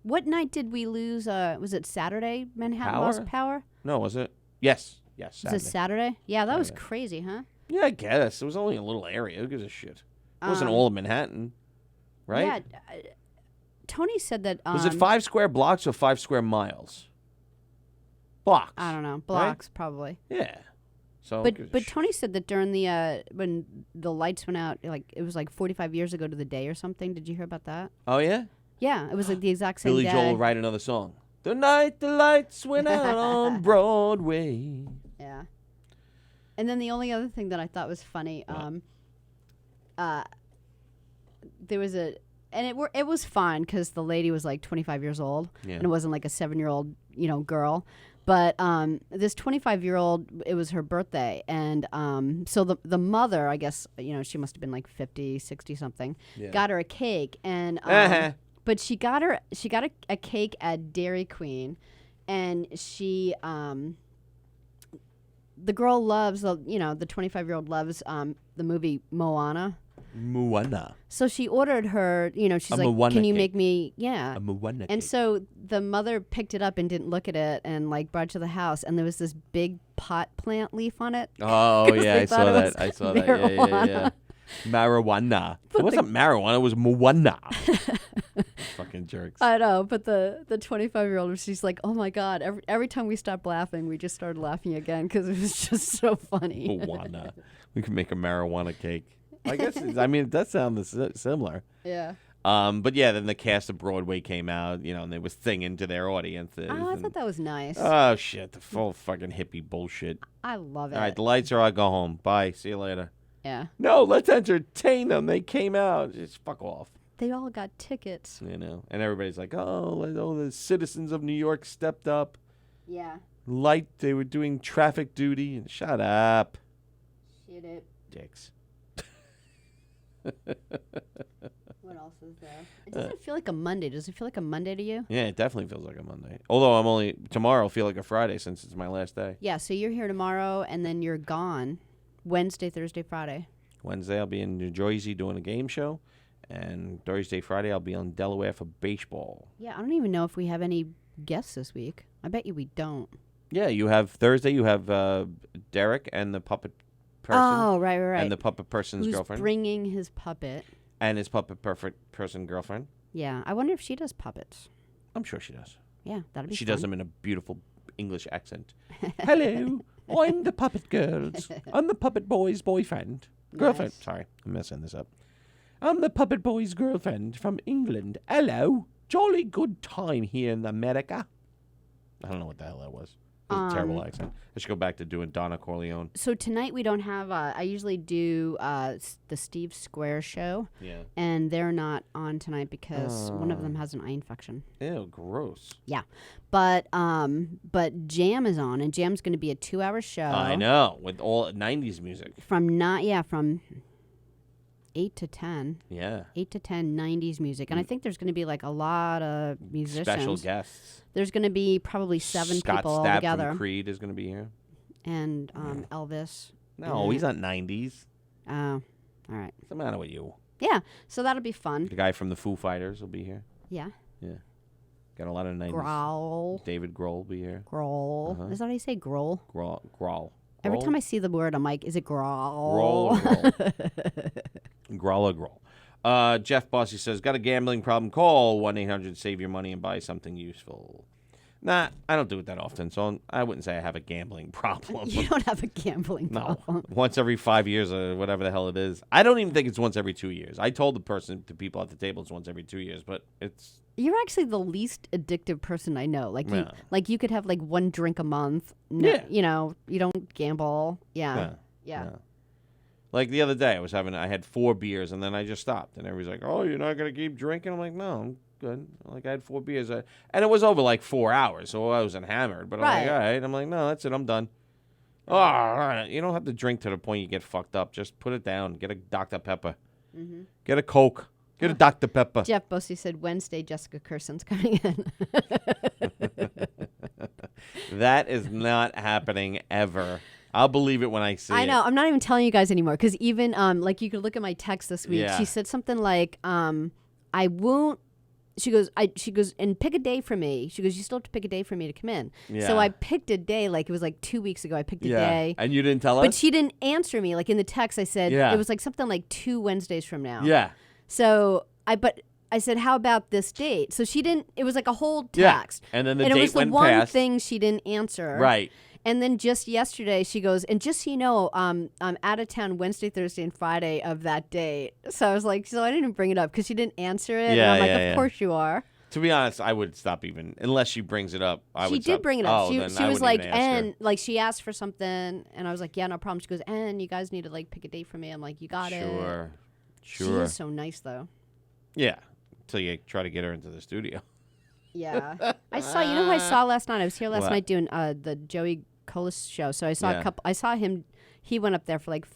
[SPEAKER 3] What night did we lose? Was it Saturday? Manhattan lost power?
[SPEAKER 2] No, was it? Yes. Saturday.
[SPEAKER 3] Was it Saturday? Yeah, that was crazy, huh?
[SPEAKER 2] Yeah, I guess. It was only a little area. Who gives a shit? It wasn't all of Manhattan, right?
[SPEAKER 3] Yeah. Tony said that...
[SPEAKER 2] was it 5 square blocks or 5 square miles? Blocks.
[SPEAKER 3] I don't know. Blocks,
[SPEAKER 2] right?
[SPEAKER 3] probably.
[SPEAKER 2] Yeah. So,
[SPEAKER 3] but Tony said that during the when the lights went out, like it was like 45 years ago to the day or something. Did you hear about that?
[SPEAKER 2] Oh, yeah?
[SPEAKER 3] Yeah, it was like the exact same
[SPEAKER 2] Billy
[SPEAKER 3] day.
[SPEAKER 2] Joel will write another song. The night the lights went out on Broadway.
[SPEAKER 3] Yeah. And then the only other thing that I thought was funny, there was it was fine because the lady was like 25 years old, and it wasn't like a 7-year-old, girl. But this 25-year-old, it was her birthday, and so the mother, I guess, she must have been like 50, 60 something, got her a cake, and but she got a cake at Dairy Queen, and she the girl loves the 25-year-old loves the movie Moana. So she ordered her, she's like,
[SPEAKER 2] Moana
[SPEAKER 3] can you
[SPEAKER 2] cake.
[SPEAKER 3] make me,
[SPEAKER 2] A Moana
[SPEAKER 3] and
[SPEAKER 2] cake.
[SPEAKER 3] so the mother picked it up and didn't look at it and like brought it to the house, and there was this big pot plant leaf on it.
[SPEAKER 2] Oh, yeah, I saw that. Yeah. Marijuana. It wasn't marijuana. It was moana. Fucking jerks.
[SPEAKER 3] I know, but the 25-year-old, she's like, oh my God. Every time we stopped laughing, we just started laughing again because it was just so funny.
[SPEAKER 2] Moana. We can make a marijuana cake. I guess, it does sound similar.
[SPEAKER 3] Yeah.
[SPEAKER 2] But yeah, then the cast of Broadway came out, and they were singing to their audiences.
[SPEAKER 3] Oh, I thought that was nice.
[SPEAKER 2] Oh, shit. The full fucking hippie bullshit.
[SPEAKER 3] I love it.
[SPEAKER 2] All right, the lights are out. Go home. Bye. See you later.
[SPEAKER 3] Yeah.
[SPEAKER 2] No, let's entertain them. They came out. Just fuck off.
[SPEAKER 3] They all got tickets.
[SPEAKER 2] And everybody's like, oh, the citizens of New York stepped up.
[SPEAKER 3] Yeah.
[SPEAKER 2] They were doing traffic duty. And shut up.
[SPEAKER 3] Shit it.
[SPEAKER 2] Dicks.
[SPEAKER 3] What else is there? It doesn't feel like a Monday. Does it feel like a Monday to you?
[SPEAKER 2] Yeah, it definitely feels like a Monday. Although tomorrow will feel like a Friday since it's my last day.
[SPEAKER 3] Yeah, so you're here tomorrow and then you're gone Wednesday, Thursday, Friday.
[SPEAKER 2] Wednesday I'll be in New Jersey doing a game show. And Thursday, Friday I'll be on Delaware for baseball.
[SPEAKER 3] Yeah, I don't even know if we have any guests this week. I bet you we don't.
[SPEAKER 2] Yeah, you have Thursday, you have Derek and the puppet person.
[SPEAKER 3] Oh, right.
[SPEAKER 2] And the puppet person's
[SPEAKER 3] Who's
[SPEAKER 2] girlfriend.
[SPEAKER 3] Bringing his puppet.
[SPEAKER 2] And his puppet person girlfriend.
[SPEAKER 3] Yeah, I wonder if she does puppets.
[SPEAKER 2] I'm sure she does.
[SPEAKER 3] Yeah, that'd be
[SPEAKER 2] She
[SPEAKER 3] fun.
[SPEAKER 2] does them in a beautiful English accent. Hello, I'm the puppet girls. I'm the puppet boy's boyfriend. Girlfriend.
[SPEAKER 3] Nice.
[SPEAKER 2] Sorry, I'm messing this up. I'm the puppet boy's girlfriend from England. Hello. Jolly good time here in America. I don't know what the hell that was. It was a terrible accent. I should go back to doing Donna Corleone.
[SPEAKER 3] So tonight we don't have, I usually do the Steve Square show.
[SPEAKER 2] Yeah.
[SPEAKER 3] And they're not on tonight because one of them has an eye infection.
[SPEAKER 2] Ew, gross.
[SPEAKER 3] Yeah. But Jam is on, and Jam's going to be a 2-hour show.
[SPEAKER 2] I know, with all 90s music.
[SPEAKER 3] From 8 to 10.
[SPEAKER 2] Yeah.
[SPEAKER 3] 8 to 10 90s music. And I think there's going to be like a lot of musicians.
[SPEAKER 2] Special guests.
[SPEAKER 3] There's going to be probably 7
[SPEAKER 2] Scott
[SPEAKER 3] people
[SPEAKER 2] Stapp
[SPEAKER 3] altogether.
[SPEAKER 2] from Creed is going to be here.
[SPEAKER 3] And Elvis.
[SPEAKER 2] No, he's not 90s.
[SPEAKER 3] Oh, all right.
[SPEAKER 2] What's the matter with you?
[SPEAKER 3] Yeah, so that'll be fun.
[SPEAKER 2] The guy from the Foo Fighters will be here.
[SPEAKER 3] Yeah.
[SPEAKER 2] Yeah. Got a lot of 90s.
[SPEAKER 3] Growl.
[SPEAKER 2] David Grohl will be here.
[SPEAKER 3] Growl.
[SPEAKER 2] Uh-huh.
[SPEAKER 3] Is that how you say growl?
[SPEAKER 2] Growl.
[SPEAKER 3] Every
[SPEAKER 2] Grohl?
[SPEAKER 3] time I see the word, I'm like, is it growl?
[SPEAKER 2] Growl. Jeff Bossy says, got a gambling problem? Call 1-800-SAVE-YOUR-MONEY and buy something useful. Nah, I don't do it that often, so I wouldn't say I have a gambling problem.
[SPEAKER 3] You don't have a gambling problem.
[SPEAKER 2] Once every 5 years or whatever the hell it is. I don't even think it's once every 2 years. I told the people at the table it's once every 2 years, but it's...
[SPEAKER 3] You're actually the least addictive person I know. Like
[SPEAKER 2] Yeah.
[SPEAKER 3] you could have like 1 drink a month. No,
[SPEAKER 2] Yeah.
[SPEAKER 3] You don't gamble. Yeah.
[SPEAKER 2] Like the other day, I had 4 beers and then I just stopped. And everybody's like, "Oh, you're not gonna keep drinking?" I'm like, "No, I'm good." Like I had 4 beers, and it was over like 4 hours, so I wasn't hammered. But I'm like, all right. I'm like, no, that's it. I'm done. Oh, all right. You don't have to drink to the point you get fucked up. Just put it down. Get a Dr. Pepper.
[SPEAKER 3] Mm-hmm.
[SPEAKER 2] Get a Coke. Get a Dr. Pepper.
[SPEAKER 3] Jeff Bossy said Wednesday Jessica Curson's coming in.
[SPEAKER 2] That is not happening ever. I'll believe it when I see it.
[SPEAKER 3] I know. I'm not even telling you guys anymore because even like you could look at my text this week.
[SPEAKER 2] Yeah.
[SPEAKER 3] She said something like, "I won't." She goes, and pick a day for me. She goes, you still have to pick a day for me to come in.
[SPEAKER 2] Yeah.
[SPEAKER 3] So I picked a day, like it was like 2 weeks ago. I picked a day.
[SPEAKER 2] And you didn't tell us?
[SPEAKER 3] But she didn't answer me. Like in the text, I said,
[SPEAKER 2] Yeah.
[SPEAKER 3] it was like something like 2 Wednesdays from now.
[SPEAKER 2] Yeah.
[SPEAKER 3] So I said, how about this date? So she didn't, it was like a whole
[SPEAKER 2] Yeah.
[SPEAKER 3] text.
[SPEAKER 2] And then the
[SPEAKER 3] and
[SPEAKER 2] date
[SPEAKER 3] it was the
[SPEAKER 2] went
[SPEAKER 3] one
[SPEAKER 2] past.
[SPEAKER 3] thing she didn't answer.
[SPEAKER 2] Right.
[SPEAKER 3] And then just yesterday, she goes, and just so you know, I'm out of town Wednesday, Thursday, and Friday of that date. So I was like, so I didn't even bring it up because she didn't answer it.
[SPEAKER 2] Yeah,
[SPEAKER 3] and I'm like,
[SPEAKER 2] yeah,
[SPEAKER 3] of course you are.
[SPEAKER 2] To be honest, I would stop even, unless she brings it up.
[SPEAKER 3] She did bring it up.
[SPEAKER 2] Oh,
[SPEAKER 3] She
[SPEAKER 2] then
[SPEAKER 3] was
[SPEAKER 2] I wouldn't
[SPEAKER 3] like,
[SPEAKER 2] even ask her.
[SPEAKER 3] and like she asked for something, and I was like, yeah, no problem. She goes, and you guys need to like pick a date for me. I'm like, you got it.
[SPEAKER 2] Sure.
[SPEAKER 3] She is so nice though.
[SPEAKER 2] Yeah. Until you try to get her into the studio.
[SPEAKER 3] Yeah. I saw, you know who I saw last night? I was here last
[SPEAKER 2] What?
[SPEAKER 3] night doing the Joey Kola show. So I saw
[SPEAKER 2] Yeah.
[SPEAKER 3] I saw him, he went up there for like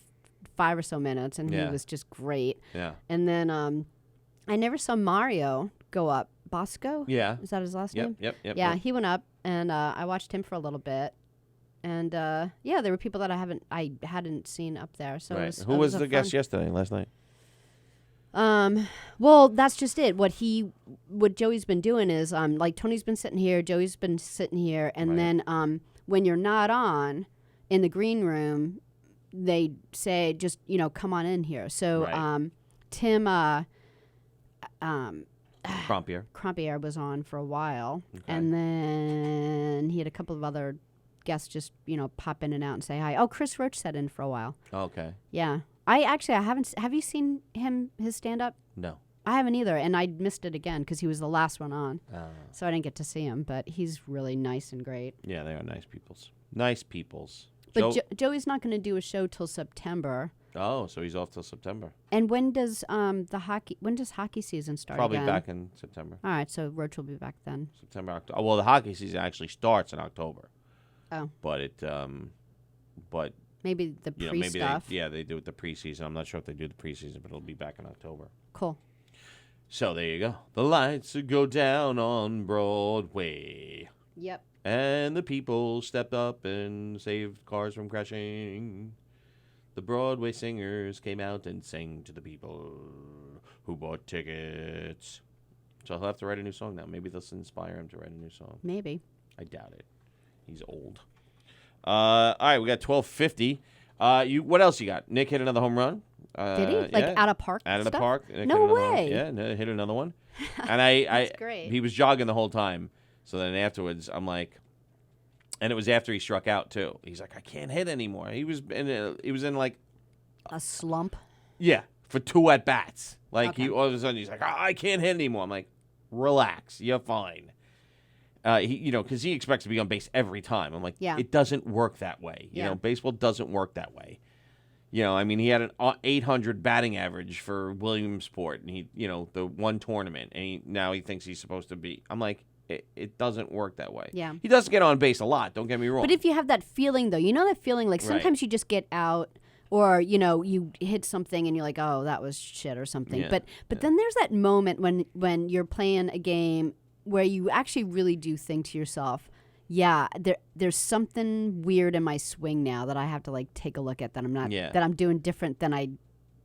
[SPEAKER 3] 5 or so minutes, and
[SPEAKER 2] Yeah.
[SPEAKER 3] he was just great.
[SPEAKER 2] Yeah.
[SPEAKER 3] And then I never saw Mario go up. Bosco?
[SPEAKER 2] Yeah.
[SPEAKER 3] Is that his last name?
[SPEAKER 2] Yep.
[SPEAKER 3] Yeah, he went up, and I watched him for a little bit. And yeah, there were people that I hadn't seen up there. So
[SPEAKER 2] Right.
[SPEAKER 3] it was,
[SPEAKER 2] Who
[SPEAKER 3] it
[SPEAKER 2] was
[SPEAKER 3] a
[SPEAKER 2] the guest
[SPEAKER 3] fun-
[SPEAKER 2] yesterday, last night?
[SPEAKER 3] Well, that's just it. What Joey's been doing is like Tony's been sitting here, Joey's been sitting here, and
[SPEAKER 2] Right.
[SPEAKER 3] then when you're not on in the green room, they say just come on in here. So
[SPEAKER 2] Right.
[SPEAKER 3] Tim
[SPEAKER 2] Crompier.
[SPEAKER 3] was on for a while,
[SPEAKER 2] Okay.
[SPEAKER 3] and then he had a couple of other guests just pop in and out and say hi. Oh, Chris Roach sat in for a while.
[SPEAKER 2] Okay.
[SPEAKER 3] Yeah, I haven't. Have you seen his stand up?
[SPEAKER 2] No.
[SPEAKER 3] I haven't either, and I missed it again because he was the last one on,
[SPEAKER 2] Uh,
[SPEAKER 3] so I didn't get to see him. But he's really nice and great.
[SPEAKER 2] yeah, they are nice peoples. Nice peoples.
[SPEAKER 3] But Joey's not going to do a show till September.
[SPEAKER 2] Oh, so he's off till September.
[SPEAKER 3] And when does hockey season start?
[SPEAKER 2] Probably
[SPEAKER 3] again?
[SPEAKER 2] back in September.
[SPEAKER 3] All right, so Roach will be back then.
[SPEAKER 2] September, October. Well, the hockey season actually starts in October.
[SPEAKER 3] Oh.
[SPEAKER 2] But
[SPEAKER 3] Maybe the
[SPEAKER 2] maybe
[SPEAKER 3] pre-stuff.
[SPEAKER 2] they do it the preseason. I'm not sure if they do the preseason, but it'll be back in October.
[SPEAKER 3] Cool.
[SPEAKER 2] So there you go. The lights go down on Broadway.
[SPEAKER 3] Yep.
[SPEAKER 2] And the people stepped up and saved cars from crashing. The Broadway singers came out and sang to the people who bought tickets. So he'll have to write a new song now. Maybe this will inspire him to write a new song.
[SPEAKER 3] Maybe.
[SPEAKER 2] I doubt it. He's old. All right, we got 12:50. What else you got? Nick hit another home run.
[SPEAKER 3] Did he? Like out of park
[SPEAKER 2] Out of the
[SPEAKER 3] stuff?
[SPEAKER 2] park. Nick
[SPEAKER 3] No
[SPEAKER 2] hit another
[SPEAKER 3] way.
[SPEAKER 2] one. Yeah, no, hit another one. And I
[SPEAKER 3] That's great.
[SPEAKER 2] He was jogging the whole time. So then afterwards, I'm like, and it was after he struck out too. He's like, I can't hit anymore. He was in like
[SPEAKER 3] A slump.
[SPEAKER 2] for 2 at bats. Like
[SPEAKER 3] Okay.
[SPEAKER 2] he all of a sudden he's like, I can't hit anymore. I'm like, relax, you're fine. Because he expects to be on base every time. I'm like,
[SPEAKER 3] Yeah.
[SPEAKER 2] it doesn't work that way. You
[SPEAKER 3] Yeah.
[SPEAKER 2] know, baseball doesn't work that way. I mean, he had an 800 batting average for Williamsport, and the one tournament, and now he thinks he's supposed to be. I'm like, it doesn't work that way.
[SPEAKER 3] Yeah.
[SPEAKER 2] He does get on base a lot. Don't get me wrong.
[SPEAKER 3] But if you have that feeling, though, that feeling like sometimes you just get out or, you hit something and you're like, oh, that was shit or something.
[SPEAKER 2] Yeah.
[SPEAKER 3] But then there's that moment when you're playing a game where you actually really do think to yourself, yeah, there's something weird in my swing now that I have to like take a look at that I'm doing different than I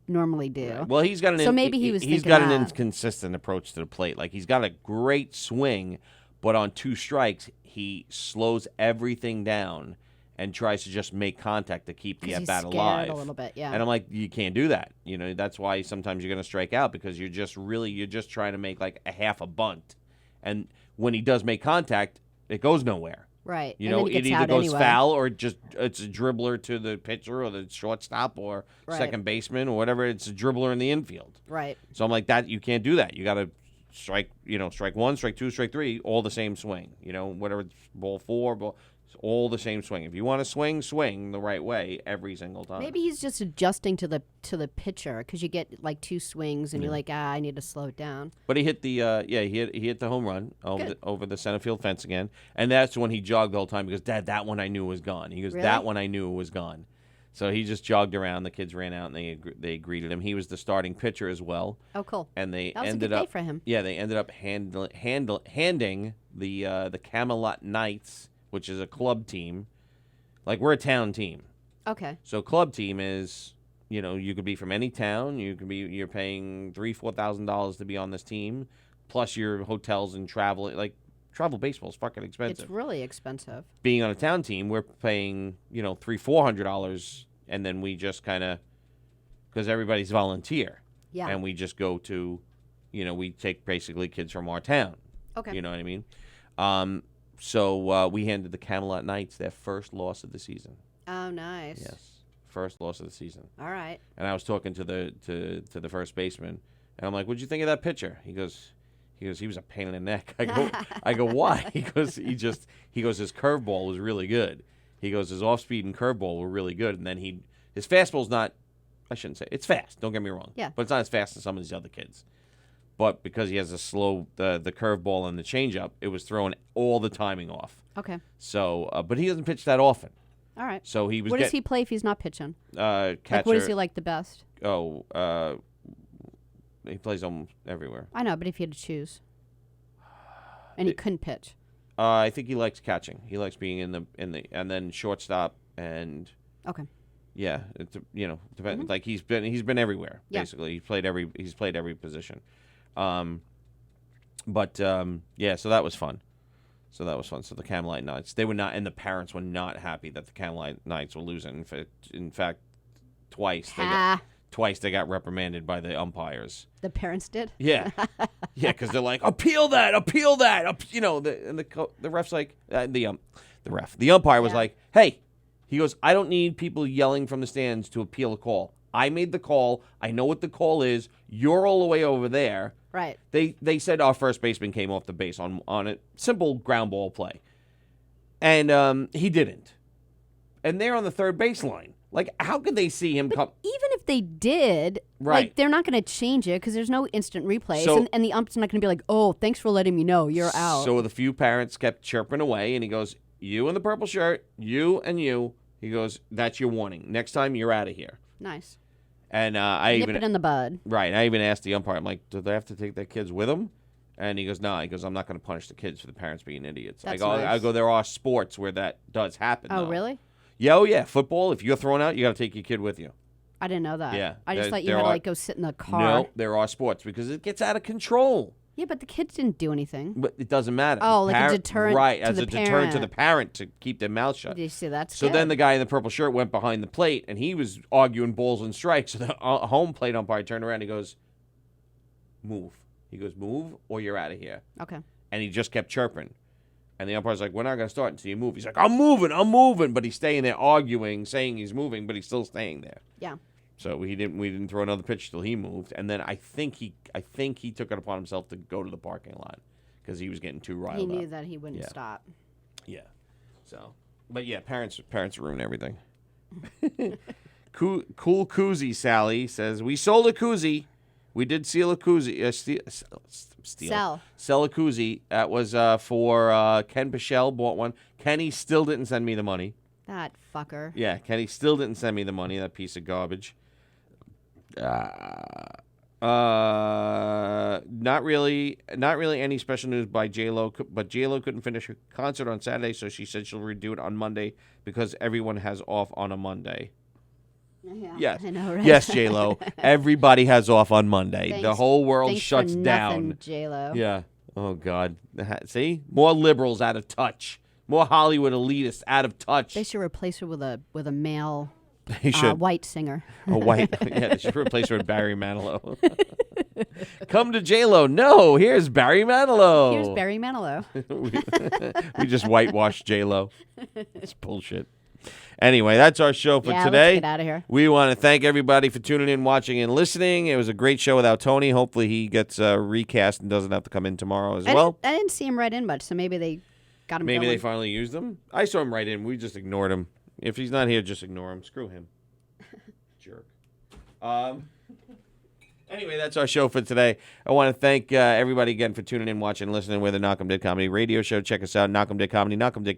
[SPEAKER 3] normally do.
[SPEAKER 2] Right. Well, he's got an
[SPEAKER 3] So maybe he was
[SPEAKER 2] he's
[SPEAKER 3] thinking
[SPEAKER 2] got an
[SPEAKER 3] that.
[SPEAKER 2] inconsistent approach to the plate. Like he's got a great swing, but on 2 strikes he slows everything down and tries to just make contact to keep the
[SPEAKER 3] 'Cause
[SPEAKER 2] at
[SPEAKER 3] he's
[SPEAKER 2] bat
[SPEAKER 3] scared
[SPEAKER 2] alive
[SPEAKER 3] a little bit, yeah.
[SPEAKER 2] And I'm like, you can't do that. That's why sometimes you're going to strike out because you're just trying to make like a half a bunt, and when he does make contact, it goes nowhere.
[SPEAKER 3] Right.
[SPEAKER 2] You
[SPEAKER 3] And then
[SPEAKER 2] know,
[SPEAKER 3] he
[SPEAKER 2] it
[SPEAKER 3] gets
[SPEAKER 2] either
[SPEAKER 3] out
[SPEAKER 2] goes
[SPEAKER 3] anyway.
[SPEAKER 2] foul or it's a dribbler to the pitcher or the shortstop or
[SPEAKER 3] Right.
[SPEAKER 2] second baseman or whatever. It's a dribbler in the infield.
[SPEAKER 3] Right.
[SPEAKER 2] So I'm like, that you can't do that. You got to strike 1, strike 2, strike 3, all the same swing. Whatever it's ball 4, it's all the same swing. If you want to swing the right way every single time.
[SPEAKER 3] Maybe he's just adjusting to the pitcher because you get like 2 swings and you're like, I need to slow it down.
[SPEAKER 2] But he hit the he hit the home run over the center field fence again, and that's when he jogged the whole time because Dad, that one I knew was gone. He goes,
[SPEAKER 3] Really?
[SPEAKER 2] that one I knew was gone. So he just jogged around. The kids ran out and they greeted him. He was the starting pitcher as well.
[SPEAKER 3] Oh, cool.
[SPEAKER 2] And they
[SPEAKER 3] That was a
[SPEAKER 2] ended
[SPEAKER 3] good day
[SPEAKER 2] up
[SPEAKER 3] for him.
[SPEAKER 2] Yeah, they ended up handing the Camelot Knights, which is a club team. Like we're a town team.
[SPEAKER 3] Okay.
[SPEAKER 2] So club team is, you could be from any town. You're paying $3,000-$4,000 to be on this team, plus your hotels and travel. Like travel baseball is fucking expensive.
[SPEAKER 3] It's really expensive.
[SPEAKER 2] Being on a town team, we're paying $300-$400, and then we just kind of, because everybody's volunteer.
[SPEAKER 3] Yeah.
[SPEAKER 2] And we just go to, we take basically kids from our town.
[SPEAKER 3] Okay.
[SPEAKER 2] You know what I mean? So we handed the Camelot Knights their first loss of the season.
[SPEAKER 3] Oh, nice.
[SPEAKER 2] Yes, first loss of the season.
[SPEAKER 3] All right.
[SPEAKER 2] And I was talking to the first baseman, and I'm like, "What'd you think of that pitcher?" He goes, he was a pain in the neck. I go, why? He goes, his curveball was really good. He goes, his off speed and curveball were really good, and then his fastball's not. I shouldn't say it's fast. Don't get me wrong.
[SPEAKER 3] Yeah.
[SPEAKER 2] But it's not as fast as some of these other kids. But because he has a slow the curveball and the changeup, it was throwing all the timing off.
[SPEAKER 3] Okay.
[SPEAKER 2] So, but he doesn't pitch that often.
[SPEAKER 3] All right.
[SPEAKER 2] So he was.
[SPEAKER 3] Where does he play if he's not pitching?
[SPEAKER 2] Catcher.
[SPEAKER 3] Like, what does he like the best?
[SPEAKER 2] He plays almost everywhere.
[SPEAKER 3] I know, but if you had to choose, and he couldn't pitch.
[SPEAKER 2] I think he likes catching. He likes being in the and then shortstop and
[SPEAKER 3] Okay.
[SPEAKER 2] yeah, it's depends. Like he's been everywhere
[SPEAKER 3] Yeah.
[SPEAKER 2] basically. He's played every position. Yeah, so that was fun. So the Camelot Knights, they were not, and the parents were not happy that the Camelot Knights were losing. In fact, twice. Twice they got reprimanded by the umpires.
[SPEAKER 3] The parents did?
[SPEAKER 2] Yeah. Yeah, because they're like, appeal that. The ref's like, the umpire was like, hey, he goes, I don't need people yelling from the stands to appeal a call. I made the call. I know what the call is. You're all the way over there.
[SPEAKER 3] Right.
[SPEAKER 2] They said our first baseman came off the base on a simple ground ball play. And he didn't. And they're on the third baseline. Like, how could they see him come?
[SPEAKER 3] Even if they did, like, they're not going to change it because there's no instant replays.
[SPEAKER 2] So,
[SPEAKER 3] and the ump's not going to be like, oh, thanks for letting me know. You're out.
[SPEAKER 2] So the few parents kept chirping away, and he goes, you in the purple shirt, you and you. He goes, that's your warning. Next time, you're out of here.
[SPEAKER 3] Nice.
[SPEAKER 2] And
[SPEAKER 3] Nip it in the bud.
[SPEAKER 2] Right. I even asked the umpire, I'm like, do they have to take their kids with them? And he goes, no. He goes, I'm not going to punish the kids for the parents being idiots.
[SPEAKER 3] That's
[SPEAKER 2] nice.
[SPEAKER 3] I
[SPEAKER 2] go, there are sports where that does happen.
[SPEAKER 3] Oh,
[SPEAKER 2] though.
[SPEAKER 3] really?
[SPEAKER 2] Yeah, oh, yeah. Football, if you're thrown out, you got to take your kid with you.
[SPEAKER 3] I didn't know that.
[SPEAKER 2] Yeah.
[SPEAKER 3] I just thought you had to, like, go sit in the car.
[SPEAKER 2] No, there are sports because it gets out of control.
[SPEAKER 3] Yeah, but the kids didn't do anything.
[SPEAKER 2] But it doesn't matter.
[SPEAKER 3] Oh, like a deterrent
[SPEAKER 2] right,
[SPEAKER 3] to
[SPEAKER 2] as
[SPEAKER 3] the
[SPEAKER 2] a deterrent
[SPEAKER 3] parent.
[SPEAKER 2] to the parent to keep their mouth shut.
[SPEAKER 3] You see, that's
[SPEAKER 2] so
[SPEAKER 3] good.
[SPEAKER 2] then the guy in the purple shirt went behind the plate, and he was arguing balls and strikes. So the home plate umpire turned around and he goes, move. He goes, move or you're out of here.
[SPEAKER 3] Okay.
[SPEAKER 2] And he just kept chirping. And the umpire's like, we're not going to start until you move. He's like, I'm moving. But he's staying there arguing, saying he's moving, but he's still staying there.
[SPEAKER 3] Yeah.
[SPEAKER 2] So we didn't throw another pitch till he moved. And then I think he took it upon himself to go to the parking lot because he was getting too riled up.
[SPEAKER 3] He knew that he wouldn't stop.
[SPEAKER 2] Yeah. So, but yeah, parents ruin everything. Cool koozie Sally says, we sold a koozie. We did seal a koozie. Sell a koozie. That was for Ken Pichelle bought one. Kenny still didn't send me the money.
[SPEAKER 3] That fucker.
[SPEAKER 2] Yeah, Kenny still didn't send me the money. That piece of garbage. Not really any special news by J-Lo, but J-Lo couldn't finish her concert on Saturday, so she said she'll redo it on Monday because everyone has off on a Monday.
[SPEAKER 3] Yeah,
[SPEAKER 2] yes.
[SPEAKER 3] I know, right?
[SPEAKER 2] Yes, J-Lo. Everybody has off on Monday.
[SPEAKER 3] Thanks,
[SPEAKER 2] the whole world
[SPEAKER 3] thanks
[SPEAKER 2] shuts
[SPEAKER 3] for
[SPEAKER 2] down.
[SPEAKER 3] Nothing, J-Lo.
[SPEAKER 2] Yeah. Oh, God. See? More liberals out of touch. More Hollywood elitists out of touch.
[SPEAKER 3] They should replace her with a male
[SPEAKER 2] They should.
[SPEAKER 3] white singer.
[SPEAKER 2] A white. Yeah, they should replace her with Barry Manilow. Come to J-Lo. No, here's Barry Manilow.
[SPEAKER 3] Here's Barry Manilow.
[SPEAKER 2] we just whitewashed J-Lo. It's bullshit. Anyway, that's our show for today.
[SPEAKER 3] Let's get out of here.
[SPEAKER 2] We want to thank everybody for tuning in, watching, and listening. It was a great show without Tony. Hopefully he gets recast and doesn't have to come in tomorrow as well.
[SPEAKER 3] I didn't see him right in much, so maybe they got him
[SPEAKER 2] Maybe
[SPEAKER 3] going.
[SPEAKER 2] they finally used him. I saw him right in. We just ignored him. If he's not here, just ignore him. Screw him. Jerk. Anyway, that's our show for today. I want to thank everybody again for tuning in, watching, and listening with the Knockem Dead Comedy radio show. Check us out, Knockem Dead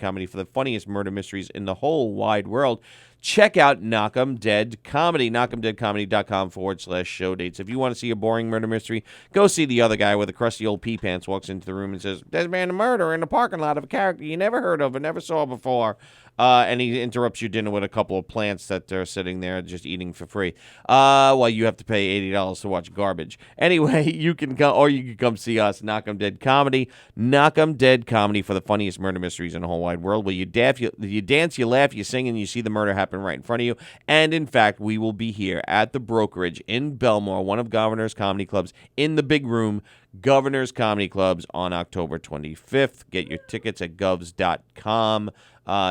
[SPEAKER 2] Comedy for the funniest murder mysteries in the whole wide world. Check out Knockem Dead Comedy, knockemdeadcomedy.com/show dates. If you want to see a boring murder mystery, go see the other guy with the crusty old pee pants walks into the room and says, there's been a murder in the parking lot of a character you never heard of and never saw before. And he interrupts your dinner with a couple of plants that are sitting there just eating for free. While you have to pay $80 to watch garbage. Anyway, you can come see us, Knockem Dead Comedy. Knockem Dead Comedy for the funniest murder mysteries in the whole wide world. Where you dance, you laugh, you sing, and you see the murder happen right in front of you. And in fact, we will be here at the Brokerage in Belmore, one of Governor's comedy clubs, in the big room, Governor's Comedy Clubs, on October 25th. Get your tickets at govs.com.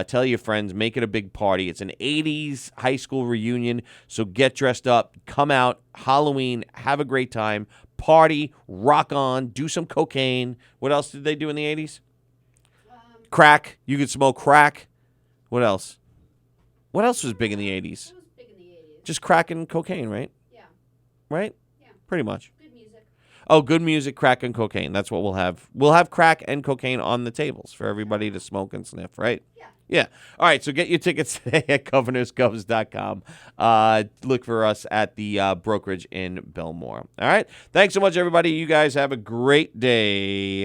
[SPEAKER 2] Tell your friends, make it a big party. It's an 80s high school reunion, so get dressed up, come out, Halloween, have a great time, party, rock on, do some cocaine. What else did they do in the 80s? Crack. You could smoke crack. What else? What else was big in the 80s?
[SPEAKER 3] What was big in the 80s?
[SPEAKER 2] Just crack and cocaine, right?
[SPEAKER 3] Yeah.
[SPEAKER 2] Right?
[SPEAKER 3] Yeah.
[SPEAKER 2] Pretty much.
[SPEAKER 3] Good music.
[SPEAKER 2] Oh, good music, crack, and cocaine. That's what we'll have. We'll have crack and cocaine on the tables for everybody to smoke and sniff, right?
[SPEAKER 3] Yeah.
[SPEAKER 2] Yeah. All right, so get your tickets today at governorsgovs.com. Look for us at the Brokerage in Belmore. All right? Thanks so much, everybody. You guys have a great day.